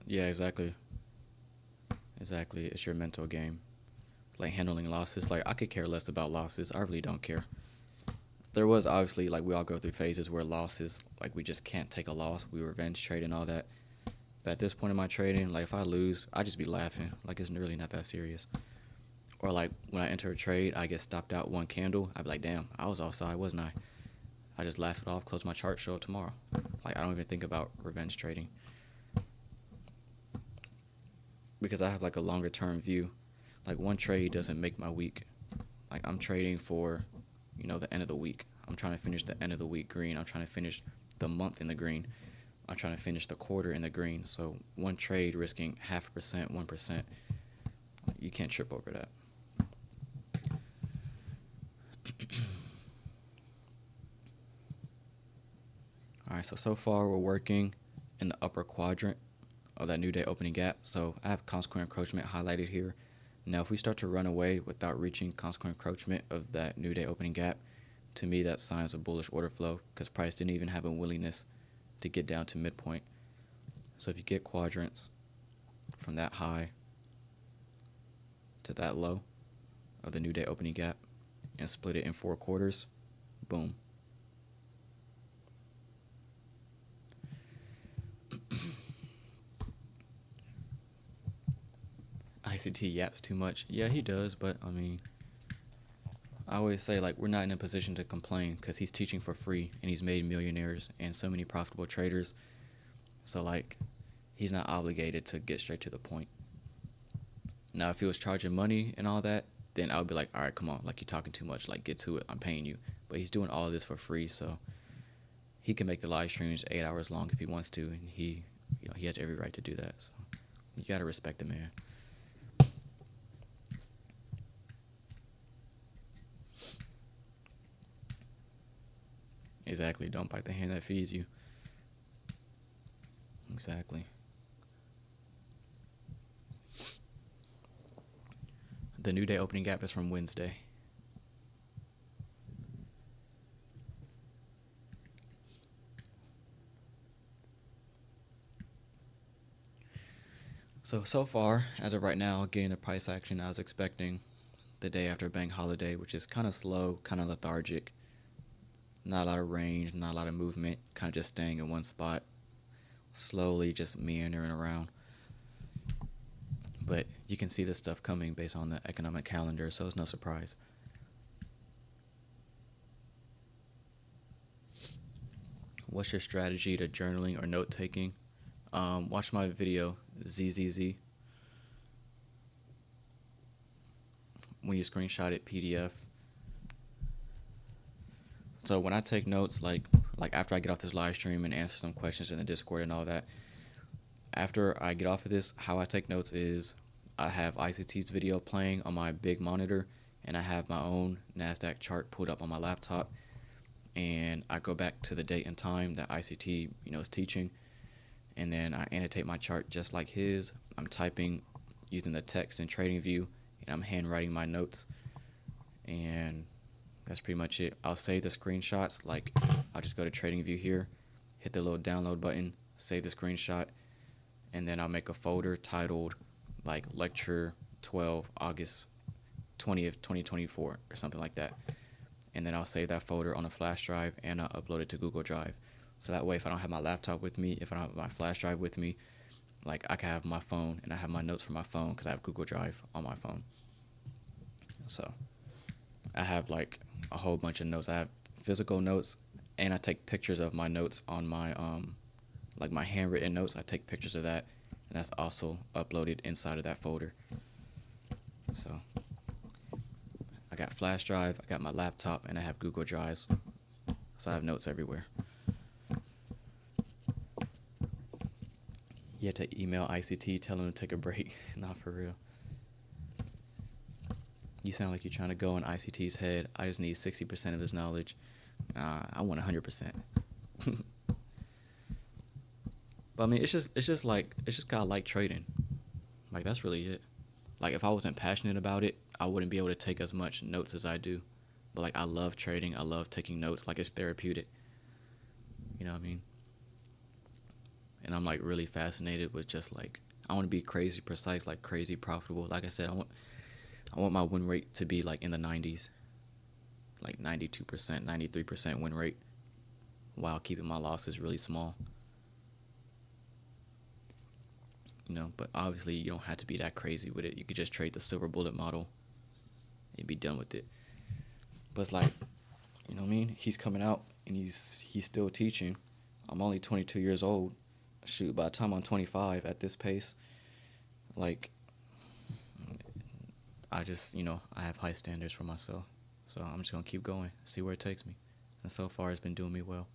yeah, exactly. It's your mental game. Like handling losses. Like, I could care less about losses. I really don't care. There was obviously, like, we all go through phases where losses, like, we just can't take a loss. We revenge trade and all that. But at this point in my trading, like, if I lose, I just be laughing. Like, it's really not that serious. Or like when I enter a trade, I get stopped out one candle. I'd be like, damn, I was offside, wasn't I? I just laugh it off, close my chart, show up tomorrow. Like, I don't even think about revenge trading. Because I have like a longer term view. Like, one trade doesn't make my week. Like, I'm trading for, you know, the end of the week. I'm trying to finish the end of the week green. I'm trying to finish the month in the green. I'm trying to finish the quarter in the green. So one trade risking 0.5%, 1%, you can't trip over that. All right, so far we're working in the upper quadrant of that new day opening gap. So I have consequent encroachment highlighted here. Now, if we start to run away without reaching consequent encroachment of that new day opening gap, to me that signs a bullish order flow, because price didn't even have a willingness to get down to midpoint. So if you get quadrants from that high to that low of the new day opening gap and split it in 4 quarters, boom. ICT yaps too much. Yeah, he does, but I mean, I always say, like, we're not in a position to complain because he's teaching for free and he's made millionaires and so many profitable traders. So, like, he's not obligated to get straight to the point. Now, if he was charging money and all that, then I would be like, all right, come on, like, you're talking too much, like, get to it, I'm paying you. But he's doing all of this for free, so he can make the live streams 8 hours long if he wants to, and he has every right to do that. So you gotta respect the man. Exactly. Don't bite the hand that feeds you. Exactly. The new day opening gap is from Wednesday. So far, as of right now, getting the price action I was expecting the day after bank holiday, which is kind of slow, kind of lethargic. Not a lot of range, not a lot of movement, kind of just staying in one spot, slowly just meandering around. But you can see this stuff coming based on the economic calendar, so it's no surprise. What's your strategy to journaling or note-taking? Watch my video, ZZZ. When you screenshot it, PDF. So when I take notes, like after I get off this live stream and answer some questions in the Discord and all that, after I get off of this, how I take notes is I have ICT's video playing on my big monitor, and I have my own Nasdaq chart pulled up on my laptop, and I go back to the date and time that ICT is teaching, and then I annotate my chart just like his. I'm typing using the text in TradingView, and I'm handwriting my notes, and that's pretty much it. I'll save the screenshots. Like, I'll just go to TradingView here, hit the little download button, save the screenshot, and then I'll make a folder titled like Lecture 12, August 20th, 2024, or something like that. And then I'll save that folder on a flash drive and I'll upload it to Google Drive. So that way, if I don't have my laptop with me, if I don't have my flash drive with me, like, I can have my phone and I have my notes from my phone because I have Google Drive on my phone. So I have like a whole bunch of notes. I have physical notes, and I take pictures of my notes on my like my handwritten notes. I take pictures of that, and that's also uploaded inside of that folder. So I got flash drive, I got my laptop, and I have Google Drives. So I have notes everywhere. You have to email ICT, tell them to take a break. Not for real. You sound like you're trying to go in ICT's head. I just need 60% of his knowledge. I want 100%. But I mean, it's just gotta like trading. Like, that's really it. Like, if I wasn't passionate about it, I wouldn't be able to take as much notes as I do. But like, I love trading. I love taking notes. Like, it's therapeutic. You know what I mean? And I'm like really fascinated with just like, I want to be crazy precise, like crazy profitable. Like I said, I want my win rate to be like in the 90s, like 92%, 93% win rate, while keeping my losses really small. But obviously you don't have to be that crazy with it. You could just trade the silver bullet model and be done with it. But it's like, you know what I mean? He's coming out and he's still teaching. I'm only 22 years old. Shoot, by the time I'm 25 at this pace, like, I just, I have high standards for myself. So I'm just going to keep going, see where it takes me. And so far, it's been doing me well.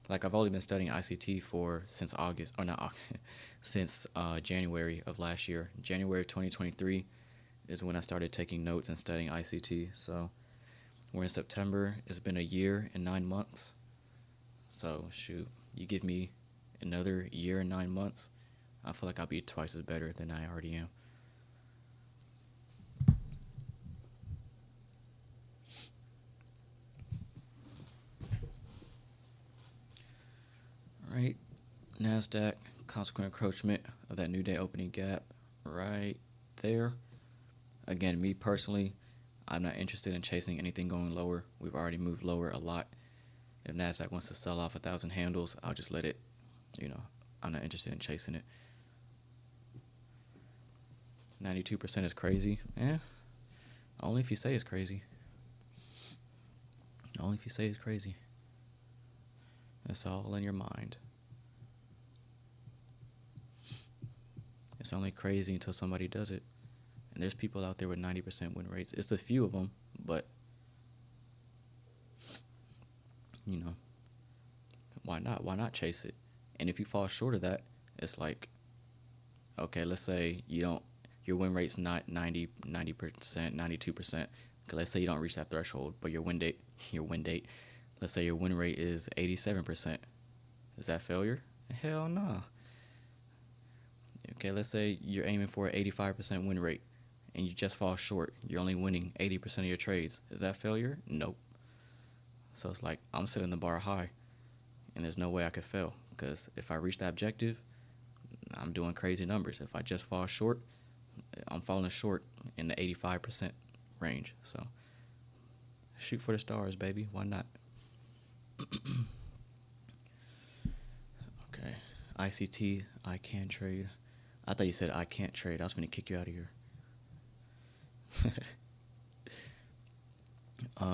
Like, I've only been studying ICT since August, or not August, since January of last year. January 2023 is when I started taking notes and studying ICT. So we're in September. It's been a year and 9 months. So, shoot, you give me another year and 9 months, I feel like I'll be twice as better than I already am. All right, Nasdaq, consequent encroachment of that new day opening gap right there. Again, me personally, I'm not interested in chasing anything going lower. We've already moved lower a lot. If Nasdaq wants to sell off 1,000 handles, I'll just let it. I'm not interested in chasing it. 92% is crazy. Only if you say it's crazy. Only if you say it's crazy. It's all in your mind. It's only crazy until somebody does it. And there's people out there with 90% win rates. It's a few of them, but, why not? Why not chase it? And if you fall short of that, it's like, okay, let's say your win rate's not 90%, 92%. Let's say you don't reach that threshold, but your win date, let's say your win rate is 87%. Is that failure? Hell no. Okay, let's say you're aiming for an 85% win rate, and you just fall short. You're only winning 80% of your trades. Is that failure? Nope. So it's like, I'm setting the bar high, and there's no way I could fail, because if I reach that objective, I'm doing crazy numbers. If I just fall short, I'm falling short in the 85% range. So shoot for the stars, baby. Why not? Okay. ICT, I can trade. I thought you said I can't trade. I was going to kick you out of here.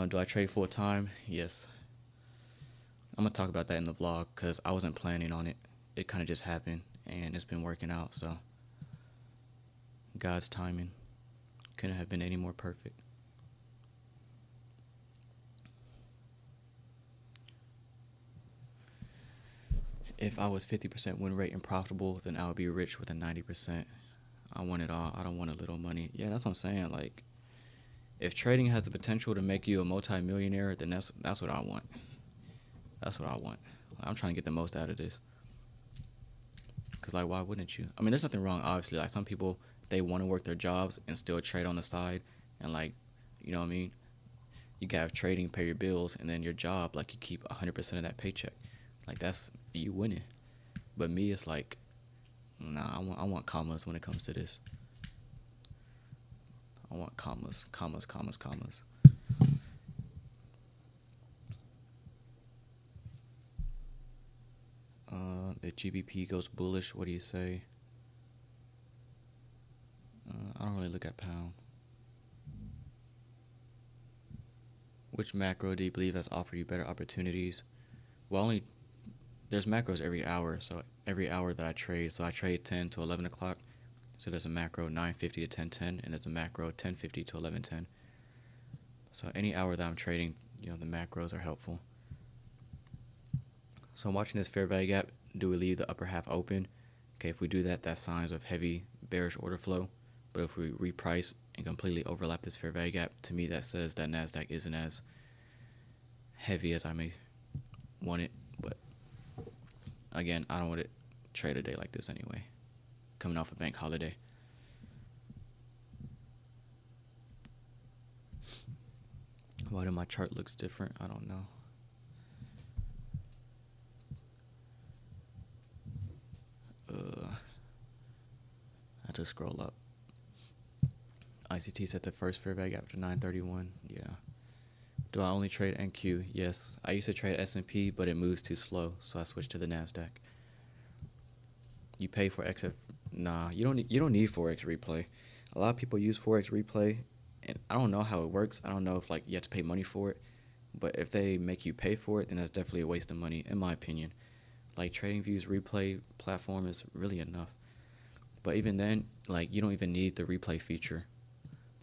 Do I trade full time? Yes. I'm going to talk about that in the vlog because I wasn't planning on it. It kind of just happened, and it's been working out. So God's timing couldn't have been any more perfect. If I was 50% win rate and profitable, then I would be rich with a 90%. I want it all. I don't want a little money. Yeah, that's what I'm saying. Like, if trading has the potential to make you a multi-millionaire, then that's what I want. That's what I want. I'm trying to get the most out of this. Because, like, why wouldn't you? I mean, there's nothing wrong, obviously. Like, some people, they want to work their jobs and still trade on the side. And, like, you know what I mean? You can have trading, pay your bills, and then your job, like, you keep 100% of that paycheck. Like, that's you winning. But me, it's like, nah, I want commas when it comes to this. I want commas. If GBP goes bullish, what do you say? I don't really look at pound. Which macro do you believe has offered you better opportunities? Well, there's macros every hour, so every hour that I trade. So I trade 10 to 11 o'clock. So there's a macro 9:50 to 10:10, and there's a macro 10:50 to 11:10. So any hour that I'm trading, the macros are helpful. So I'm watching this fair value gap. Do we leave the upper half open? Okay, if we do that, that's signs of heavy bearish order flow. But if we reprice and completely overlap this fair value gap, to me that says that Nasdaq isn't as heavy as I may want it. But again, I don't want to trade a day like this anyway, coming off a bank holiday. Why do my chart looks different? I don't know. I just scroll up. ICT set the first fair value gap after 931. Yeah. Do I only trade NQ? Yes. I used to trade S&P, but it moves too slow, so I switched to the Nasdaq. You pay for XF? Nah, you don't need Forex replay. A lot of people use Forex replay, And I don't know how it works. I don't know if like you have to pay money for it, but if they make you pay for it, then that's definitely a waste of money, in my opinion. Like TradingView's replay platform is really enough. But even then, like you don't even need the replay feature.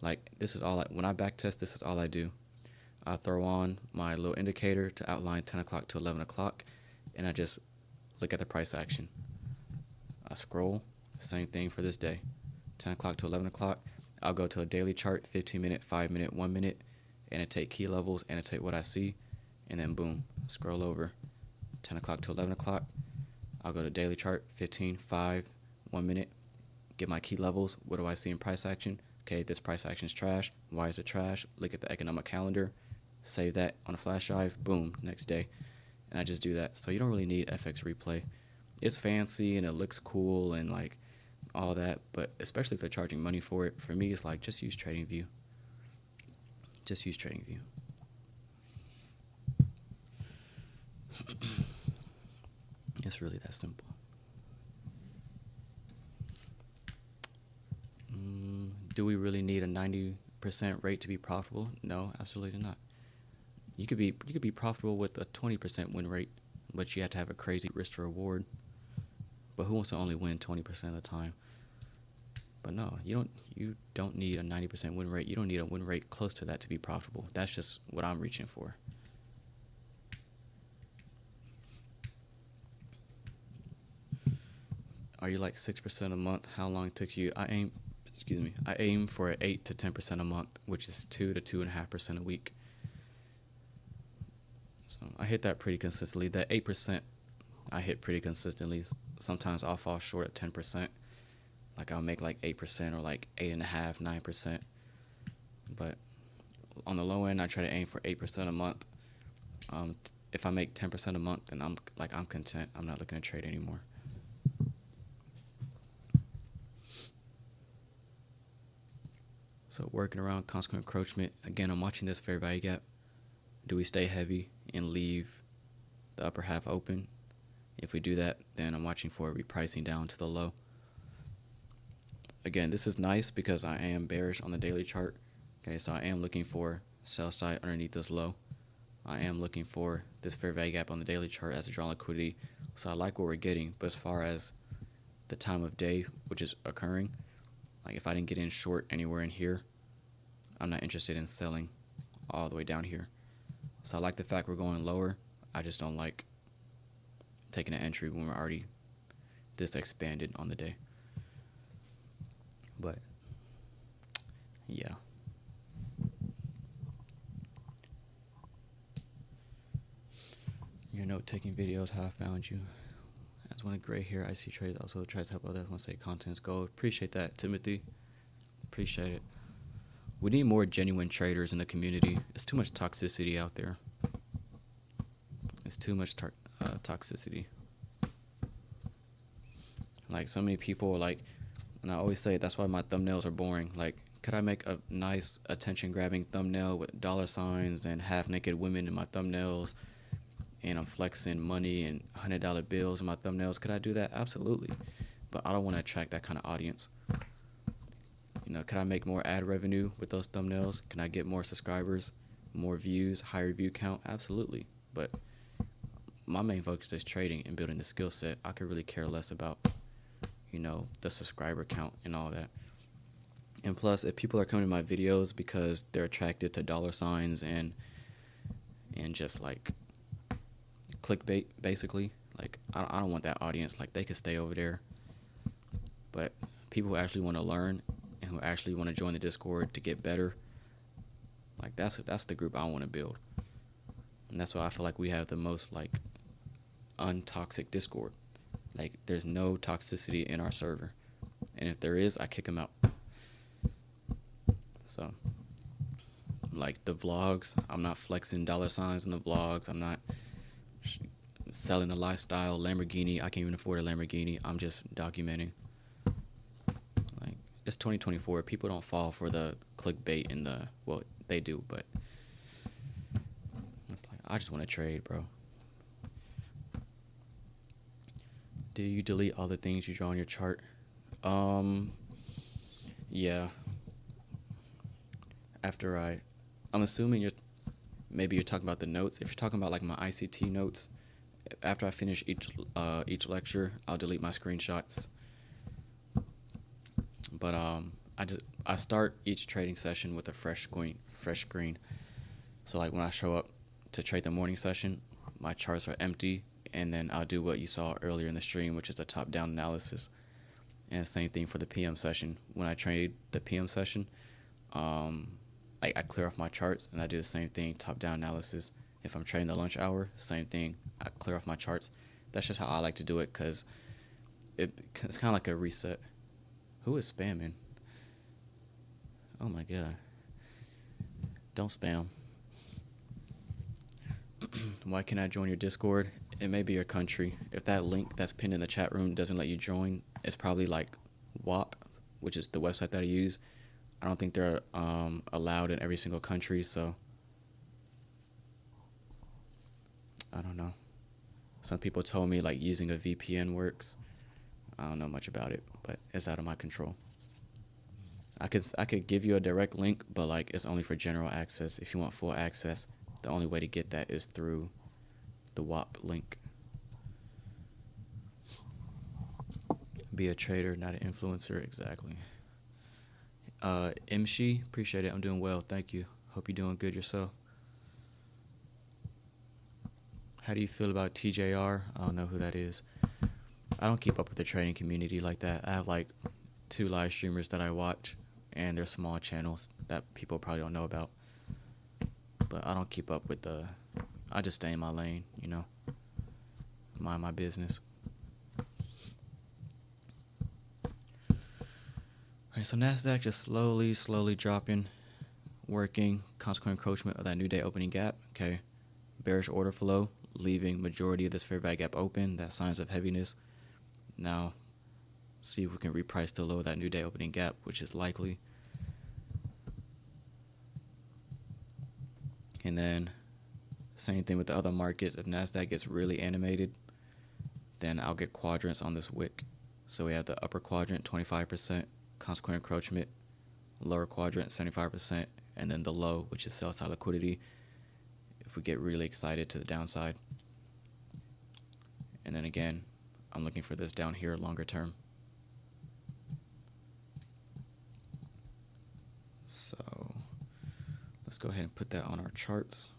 Like this is all when I backtest, this is all I do. I throw on my little indicator to outline 10 o'clock to 11 o'clock, and I just look at the price action. I scroll, same thing for this day. 10 o'clock to 11 o'clock, I'll go to a daily chart, 15 minute, 5 minute, 1 minute, and I take key levels, and I take what I see, and then boom, scroll over. 10 o'clock to 11 o'clock, I'll go to daily chart, 15, 5, 1 minute, get my key levels. What do I see in price action? Okay, this price action is trash. Why is it trash? Look at the economic calendar, save that on a flash drive, boom, next day. And I just do that. So you don't really need FX replay. It's fancy and it looks cool and like all that, but especially if they're charging money for it, for me it's like just use TradingView. Just use TradingView. It's really that simple. Do we really need a 90% rate to be profitable? No, absolutely not. You could be profitable with a 20% win rate, but you have to have a crazy risk to reward. But who wants to only win 20% of the time? But no, you don't need a 90% win rate. You don't need a win rate close to that to be profitable. That's just what I'm reaching for. Are you like 6% a month? How long it took you? I aim for 8 to 10% a month, which is 2 to 2.5% a week. So I hit that pretty consistently. That 8% I hit pretty consistently. Sometimes I'll fall short at 10%. Like I'll make like 8% or like 8.5%, 9%. But on the low end, I try to aim for 8% a month. If I make 10% a month, then I'm content. I'm not looking to trade anymore. So working around consequent encroachment, again, I'm watching this fair value gap. Do we stay heavy and leave the upper half open? If we do that, then I'm watching for repricing down to the low. Again, this is nice because I am bearish on the daily chart. Okay, so I am looking for sell side underneath this low. I am looking for this fair value gap on the daily chart as a drawn liquidity. So I like what we're getting, but as far as the time of day which is occurring, like if I didn't get in short anywhere in here, I'm not interested in selling all the way down here. So I like the fact we're going lower. I just don't like taking an entry when we're already this expanded on the day. But yeah. Your note-taking videos, how I found you. As one of gray hair IC trades, also tries to help others. Want to say content's gold. Appreciate that, Timothy. Appreciate it. We need more genuine traders in the community. It's too much toxicity out there. It's too much toxicity. Like so many people, like, and I always say that's why my thumbnails are boring. Like, could I make a nice attention-grabbing thumbnail with dollar signs and half-naked women in my thumbnails, and I'm flexing money and $100 bills in my thumbnails? Could I do that? Absolutely. But I don't want to attract that kind of audience. You know, can I make more ad revenue with those thumbnails? Can I get more subscribers, more views, higher view count? Absolutely. But my main focus is trading and building the skill set. I could really care less about, you know, the subscriber count and all that. And plus, if people are coming to my videos because they're attracted to dollar signs and just like clickbait, basically, like I don't want that audience. Like, they could stay over there. But people who actually want to learn and who actually want to join the Discord to get better, like that's the group I want to build. And that's why I feel like we have the most like untoxic Discord. Like, there's no toxicity in our server, and if there is, I kick them out. So, like the vlogs, I'm not flexing dollar signs in the vlogs. I'm not selling a lifestyle Lamborghini. I can't even afford a Lamborghini. I'm just documenting. Like, it's 2024. People don't fall for the clickbait and the, well, they do, but it's like, I just want to trade, bro. Do you delete all the things you draw on your chart? Yeah. after I'm assuming maybe you're talking about the notes. If you're talking about like my ICT notes, after I finish each lecture, I'll delete my screenshots. But I start each trading session with a fresh screen. So like when I show up to trade the morning session, my charts are empty, and then I'll do what you saw earlier in the stream, which is the top-down analysis. And the same thing for the PM session. When I trade the PM session, I clear off my charts, and I do the same thing, top-down analysis. If I'm trading the lunch hour, same thing, I clear off my charts. That's just how I like to do it, because it's kind of like a reset. Who is spamming? Oh my god. Don't spam. Why can't I join your Discord? It may be your country. If that link that's pinned in the chat room doesn't let you join, it's probably like WAP, which is the website that I use. I don't think they're allowed in every single country, so I don't know. Some people told me like using a VPN works. I don't know much about it, but it's out of my control. I could give you a direct link, but like it's only for general access. If you want full access, the only way to get that is through the WAP link. Be a trader, not an influencer. Exactly. Mshi, appreciate it. I'm doing well. Thank you. Hope you're doing good yourself. How do you feel about TJR? I don't know who that is. I don't keep up with the trading community like that. I have like 2 live streamers that I watch, and they're small channels that people probably don't know about. But I don't keep up with I just stay in my lane, you know, mind my business. Alright, so Nasdaq just slowly dropping, working, consequent encroachment of that new day opening gap. Okay, bearish order flow, leaving majority of this fair value gap open. That's signs of heaviness. Now, see if we can reprice to low that new day opening gap, which is likely. And then, same thing with the other markets. If Nasdaq gets really animated, then I'll get quadrants on this wick. So we have the upper quadrant, 25%, consequent encroachment, lower quadrant, 75%, and then the low, which is sell side liquidity, if we get really excited to the downside. And then again, I'm looking for this down here longer term. So let's go ahead and put that on our charts.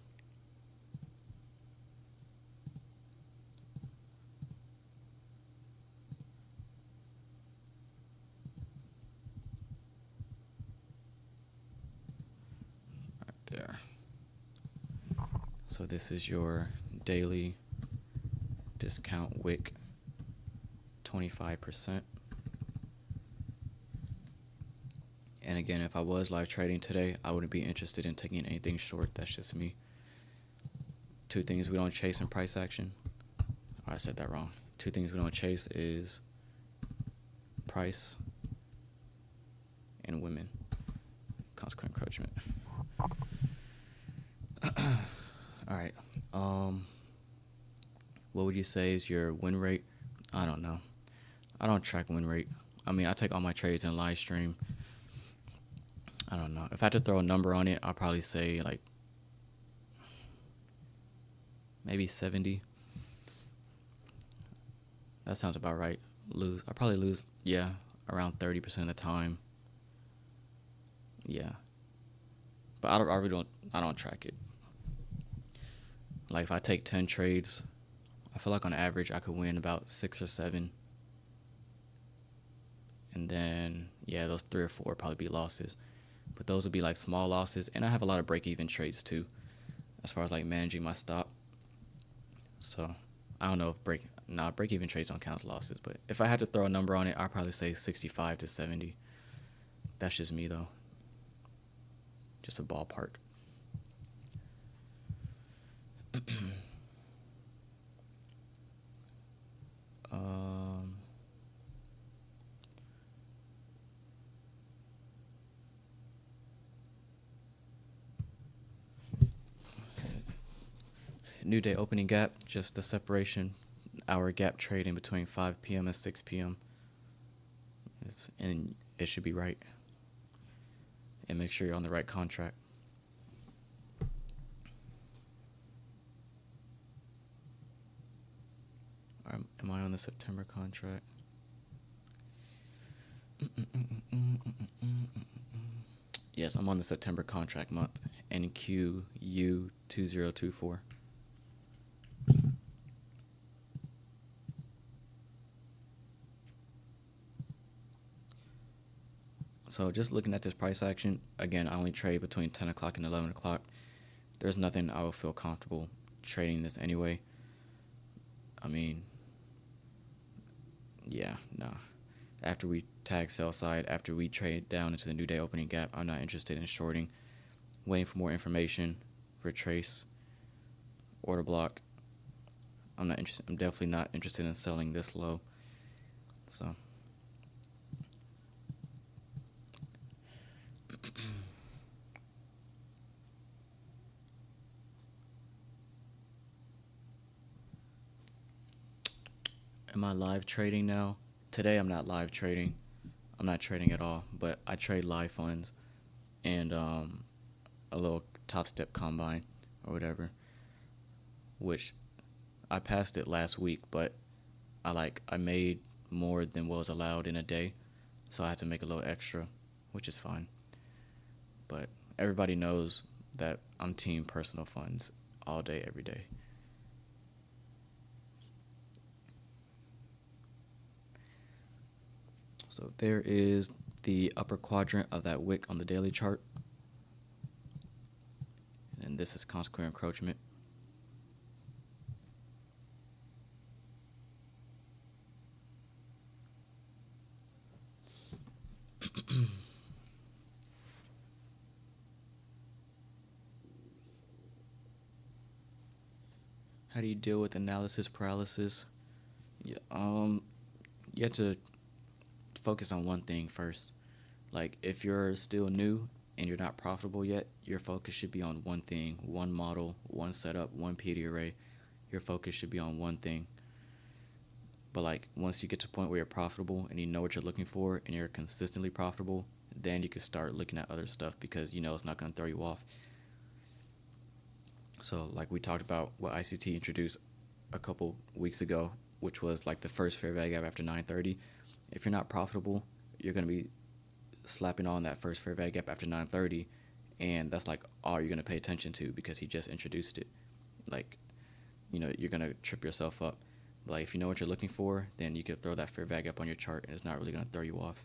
Right there. So this is your daily discount wick, 25%. And again, if I was live trading today, I wouldn't be interested in taking anything short. That's just me. 2 things we don't chase in price action. Oh, I said that wrong. 2 things we don't chase is price and women. Consequent encroachment. All right. What would you say is your win rate? I don't know. I don't track win rate. I mean, I take all my trades in live stream. I don't know. If I had to throw a number on it, I'll probably say like maybe 70. That sounds about right. I probably lose, yeah, around 30% of the time. Yeah. But I really don't track it. Like if I take 10 trades, I feel like on average I could win about 6 or 7. And then, yeah, those 3 or 4 would probably be losses. But those would be like small losses. And I have a lot of break-even trades too, as far as like managing my stop. So I don't know if break-even trades don't count as losses. But if I had to throw a number on it, I'd probably say 65 to 70. That's just me though. Just a ballpark. New day opening gap, just the separation hour gap trade in between 5 p.m. and 6 p.m. And it should be right. and make sure you're on the right contract. Am I on the September contract? Yes, I'm on the September contract month, NQU2024. So just looking at this price action, again, I only trade between 10 o'clock and 11 o'clock. There's nothing I will feel comfortable trading this anyway. I mean, yeah, nah. After we tag sell side, after we trade down into the new day opening gap, I'm not interested in shorting. Waiting for more information, retrace, order block. I'm not interested. I'm definitely not interested in selling this low. So am I live trading now? Today I'm not live trading. I'm not trading at all, but I trade live funds and a little top step combine or whatever, which I passed it last week, but I made more than what was allowed in a day, so I had to make a little extra, which is fine. But everybody knows that I'm team personal funds all day, every day. So there is the upper quadrant of that wick on the daily chart. And this is consequent encroachment. How do you deal with analysis paralysis? Yeah, you have to focus on one thing first. Like, if you're still new and you're not profitable yet, your focus should be on one thing, one model, one setup, one PD array. Your focus should be on one thing. But like, once you get to a point where you're profitable and you know what you're looking for and you're consistently profitable, then you can start looking at other stuff because you know it's not going to throw you off. So like we talked about what ICT introduced a couple weeks ago, which was like the first fair value gap after 9:30. If you're not profitable, you're going to be slapping on that first fair value gap after 9:30, and that's like all you're going to pay attention to because he just introduced it. Like, you know, you're going to trip yourself up. But like, if you know what you're looking for, then you can throw that fair value gap on your chart and it's not really going to throw you off.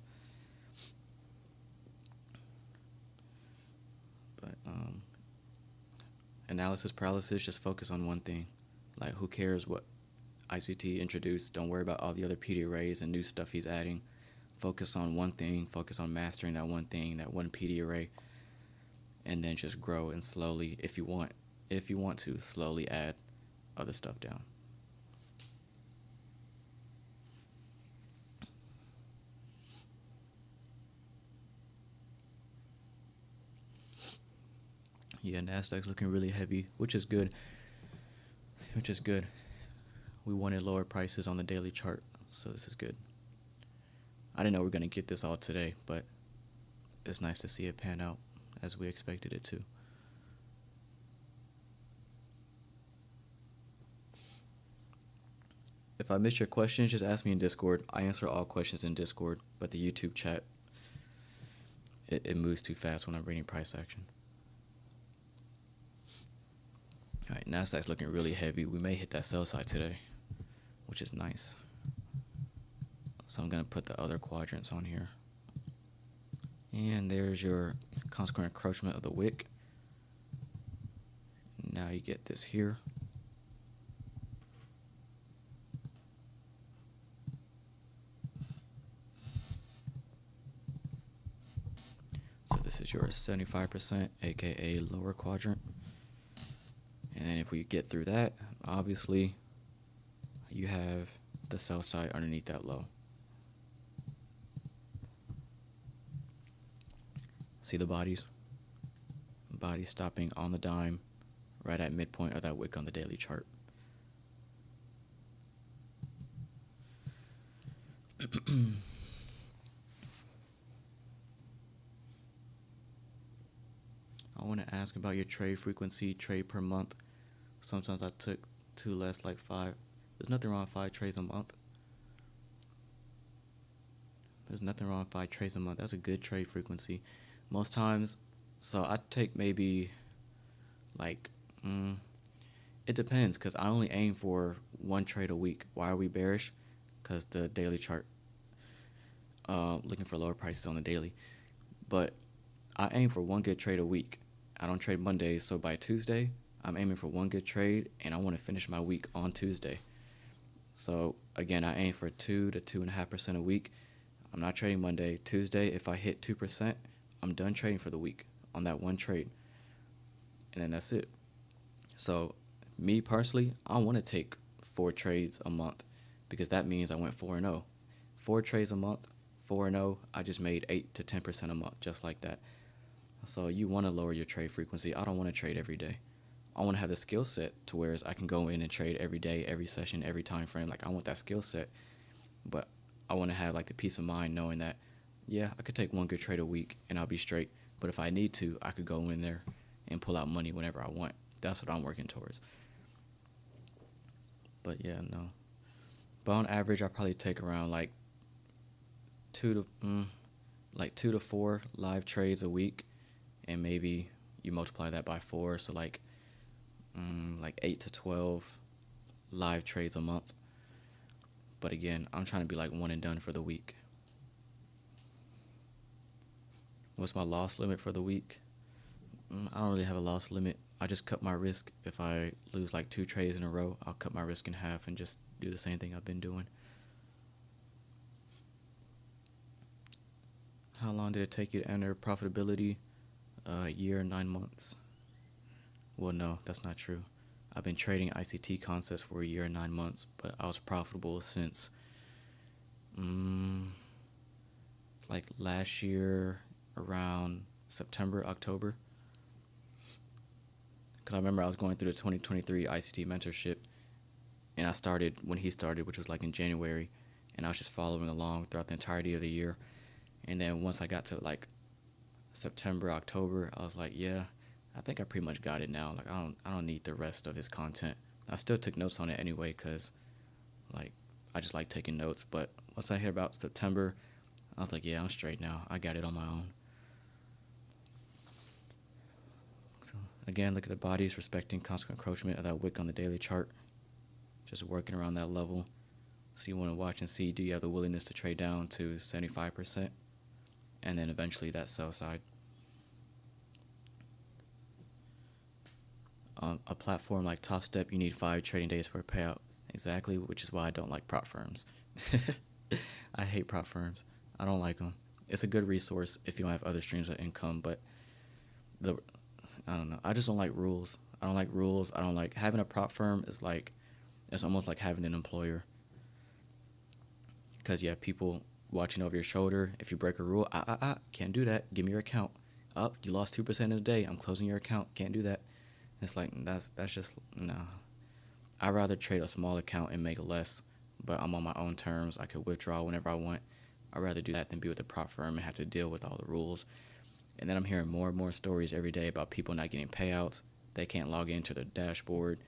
But analysis paralysis, just focus on one thing. Like, who cares what ICT introduced? Don't worry about all the other PD arrays and new stuff he's adding. Focus on one thing, focus on mastering that one thing, that one PD array, and then just grow and slowly, if you want to, slowly add other stuff down. Yeah, Nasdaq's looking really heavy, which is good. We wanted lower prices on the daily chart, so this is good. I didn't know we were going to get this all today, but it's nice to see it pan out as we expected it to. If I missed your questions, just ask me in Discord. I answer all questions in Discord, but the YouTube chat, it moves too fast when I'm reading price action. All right, Nasdaq's looking really heavy. We may hit that sell side today, which is nice. So I'm going to put the other quadrants on here. And there's your consequent encroachment of the wick. Now you get this here. So this is your 75%, aka lower quadrant. And then if we get through that, obviously you have the sell side underneath that low. See the bodies? Bodies stopping on the dime right at midpoint of that wick on the daily chart. I want to ask about your trade frequency, trade per month. Sometimes I took 2 less, like 5. There's nothing wrong with 5 trades a month. There's nothing wrong with 5 trades a month. That's a good trade frequency. Most times, so I take maybe like, it depends, because I only aim for 1 trade a week. Why are we bearish? Because the daily chart, looking for lower prices on the daily. But I aim for 1 good trade a week. I don't trade Mondays, so by Tuesday, I'm aiming for 1 good trade, and I want to finish my week on Tuesday. So again, I aim for 2 to 2.5% a week. I'm not trading Monday. Tuesday, if I hit 2%, I'm done trading for the week on that 1 trade. And then that's it. So me personally, I want to take 4 trades a month, because that means I went 4-0. 4 trades a month, 4-0, I just made 8 to 10% a month, just like that. So you want to lower your trade frequency. I don't want to trade every day. I want to have the skill set to where I can go in and trade every day, every session, every time frame. Like, I want that skill set, but I want to have like the peace of mind knowing that, yeah, I could take 1 good trade a week and I'll be straight. But if I need to, I could go in there and pull out money whenever I want. That's what I'm working towards. But yeah, no. But on average, I probably take around like 2 to 4 live trades a week, and maybe you multiply that by 4, so like 8 to 12 live trades a month. But again, I'm trying to be like 1 and done for the week. What's my loss limit for the week? I don't really have a loss limit. I just cut my risk. If I lose like 2 trades in a row, I'll cut my risk in half and just do the same thing I've been doing. How long did it take you to enter profitability? A year and 9 months. Well, no, that's not true. I've been trading ICT concepts for a year and 9 months, but I was profitable since like last year around September, October. Because I remember I was going through the 2023 ICT mentorship, and I started when he started, which was like in January, and I was just following along throughout the entirety of the year. And then once I got to like September, October, I was like, yeah, I think I pretty much got it now. Like, I don't need the rest of his content. I still took notes on it anyway, because like I just like taking notes. But once I heard about September, I was like, yeah, I'm straight now. I got it on my own. So again, look at the bodies, respecting constant encroachment of that wick on the daily chart. Just working around that level. So you want to watch and see, do you have the willingness to trade down to 75%? And then eventually that sell side. On a platform like Top Step, you need 5 trading days for a payout. Exactly, which is why I don't like prop firms. I hate prop firms. I don't like them. It's a good resource if you don't have other streams of income, but I don't know. I just don't like rules. I don't like rules. I don't like having a prop firm. Is like, it's almost like having an employer, because you have people watching over your shoulder. If you break a rule, can't do that. Give me your account. Up, you lost 2% in a day. I'm closing your account. Can't do that. It's like, that's just, no. I'd rather trade a small account and make less, but I'm on my own terms. I could withdraw whenever I want. I'd rather do that than be with a prop firm and have to deal with all the rules. And then I'm hearing more and more stories every day about people not getting payouts. They can't log into the dashboard.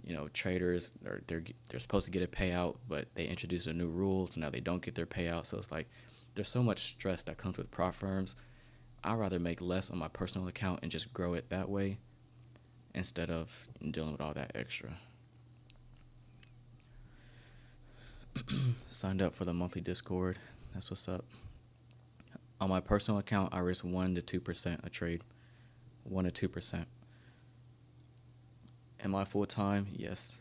You know, traders, they're supposed to get a payout, but they introduce a new rule, so now they don't get their payout. So it's like, there's so much stress that comes with prop firms. I'd rather make less on my personal account and just grow it that way, instead of dealing with all that extra. Signed up for the monthly Discord. That's what's up. On my personal account, I risk 1 to 2% a trade. 1 to 2%. Am I full time? Yes.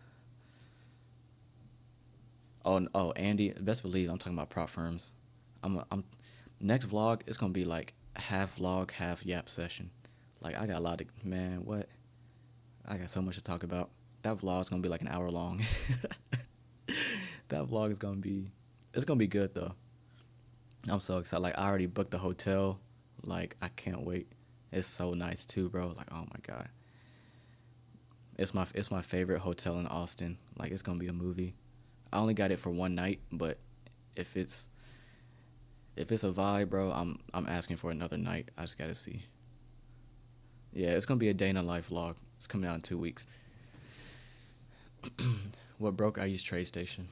Oh, Andy, best believe I'm talking about prop firms. I'm next vlog, it's gonna be like half vlog, half yap session. Like, I got a lot of, man, what? I got so much to talk about. That vlog is gonna be like an hour long. That vlog is gonna be, it's gonna be good though. I'm so excited. Like, I already booked the hotel. Like, I can't wait. It's so nice too, bro. Like, oh my god. It's my favorite hotel in Austin. Like, it's gonna be a movie. I only got it for 1 night, but if it's a vibe, bro, I'm asking for another night. I just gotta see. Yeah, it's gonna be a day in a life vlog. It's coming out in 2 weeks. What broke? I use TradeStation.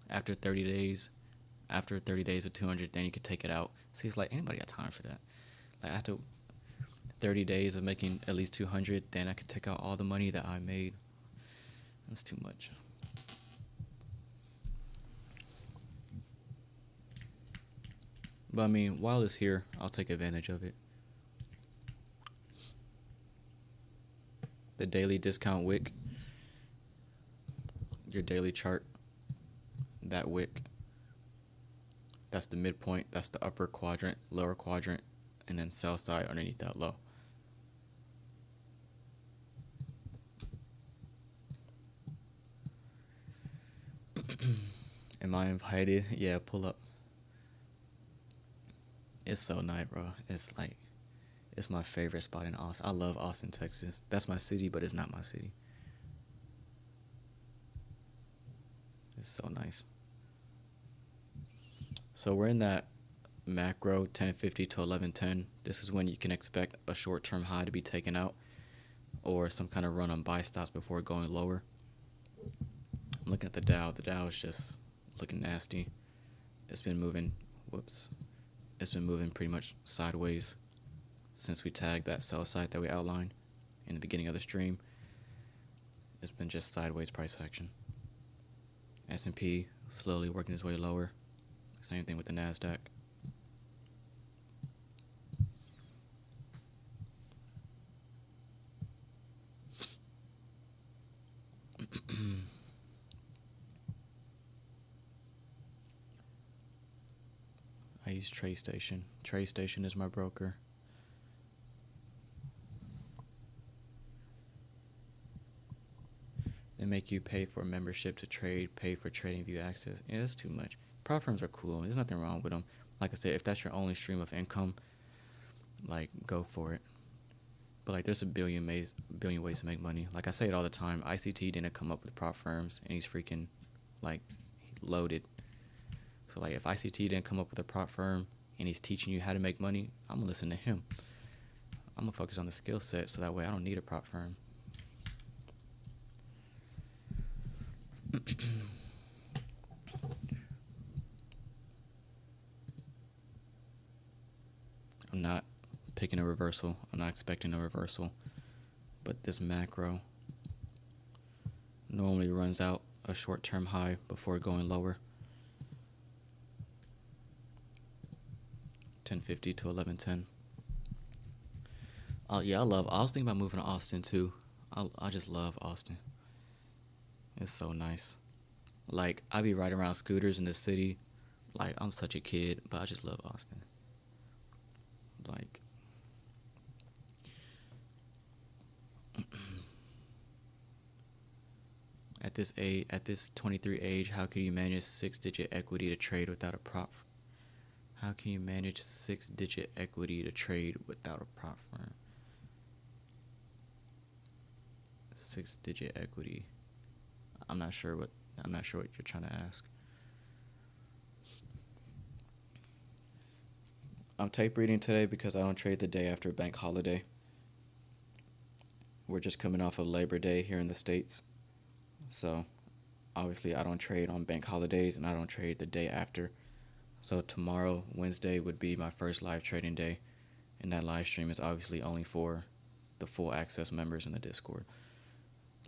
After 30 days of 200, then you could take it out. See, it's like, anybody got time for that? Like, after 30 days of making at least 200, then I could take out all the money that I made. That's too much. But I mean, while it's here, I'll take advantage of it. The daily discount wick, your daily chart, that wick, that's the midpoint, that's the upper quadrant, lower quadrant, and then sell side underneath that low. Am I invited? Yeah, pull up. It's so nice, bro. It's like, it's my favorite spot in Austin. I love Austin, Texas. That's my city, but it's not my city. It's so nice. So we're in that macro 1050 to 1110. This is when you can expect a short-term high to be taken out or some kind of run on buy stops before going lower. I'm looking at the Dow. The Dow is just looking nasty. It's been moving, it's been moving pretty much sideways since we tagged that sell side that we outlined in the beginning of the stream. It's been just sideways price action. S&P slowly working its way lower. Same thing with the Nasdaq. I use TradeStation. TradeStation is my broker. They make you pay for membership to trade, pay for trading view access. Yeah, that's too much. Prop firms are cool. There's nothing wrong with them. Like I said, if that's your only stream of income, like, go for it. But like, there's a billion ways to make money. Like I say it all the time. ICT didn't come up with prop firms, and he's freaking like loaded. So like, if ICT didn't come up with a prop firm and he's teaching you how to make money, I'm gonna listen to him. I'm gonna focus on the skill set, so that way I don't need a prop firm. I'm not picking a reversal. I'm not expecting a reversal. But this macro normally runs out a short-term high before going lower. 1050 to 1110. Yeah, I was thinking about moving to Austin too. I just love Austin. It's so nice. Like, I be riding around scooters in the city. Like, I'm such a kid, but I just love Austin. Like, at this 23 age, how can you manage 6-digit equity to trade without a prop? How can you manage 6-digit equity to trade without a prop firm? 6-digit equity. I'm not sure what you're trying to ask. I'm tape reading today because I don't trade the day after a bank holiday. We're just coming off of Labor Day here in the States. So obviously I don't trade on bank holidays, and I don't trade the day after. So tomorrow, Wednesday, would be my first live trading day, and that live stream is obviously only for the full access members in the Discord.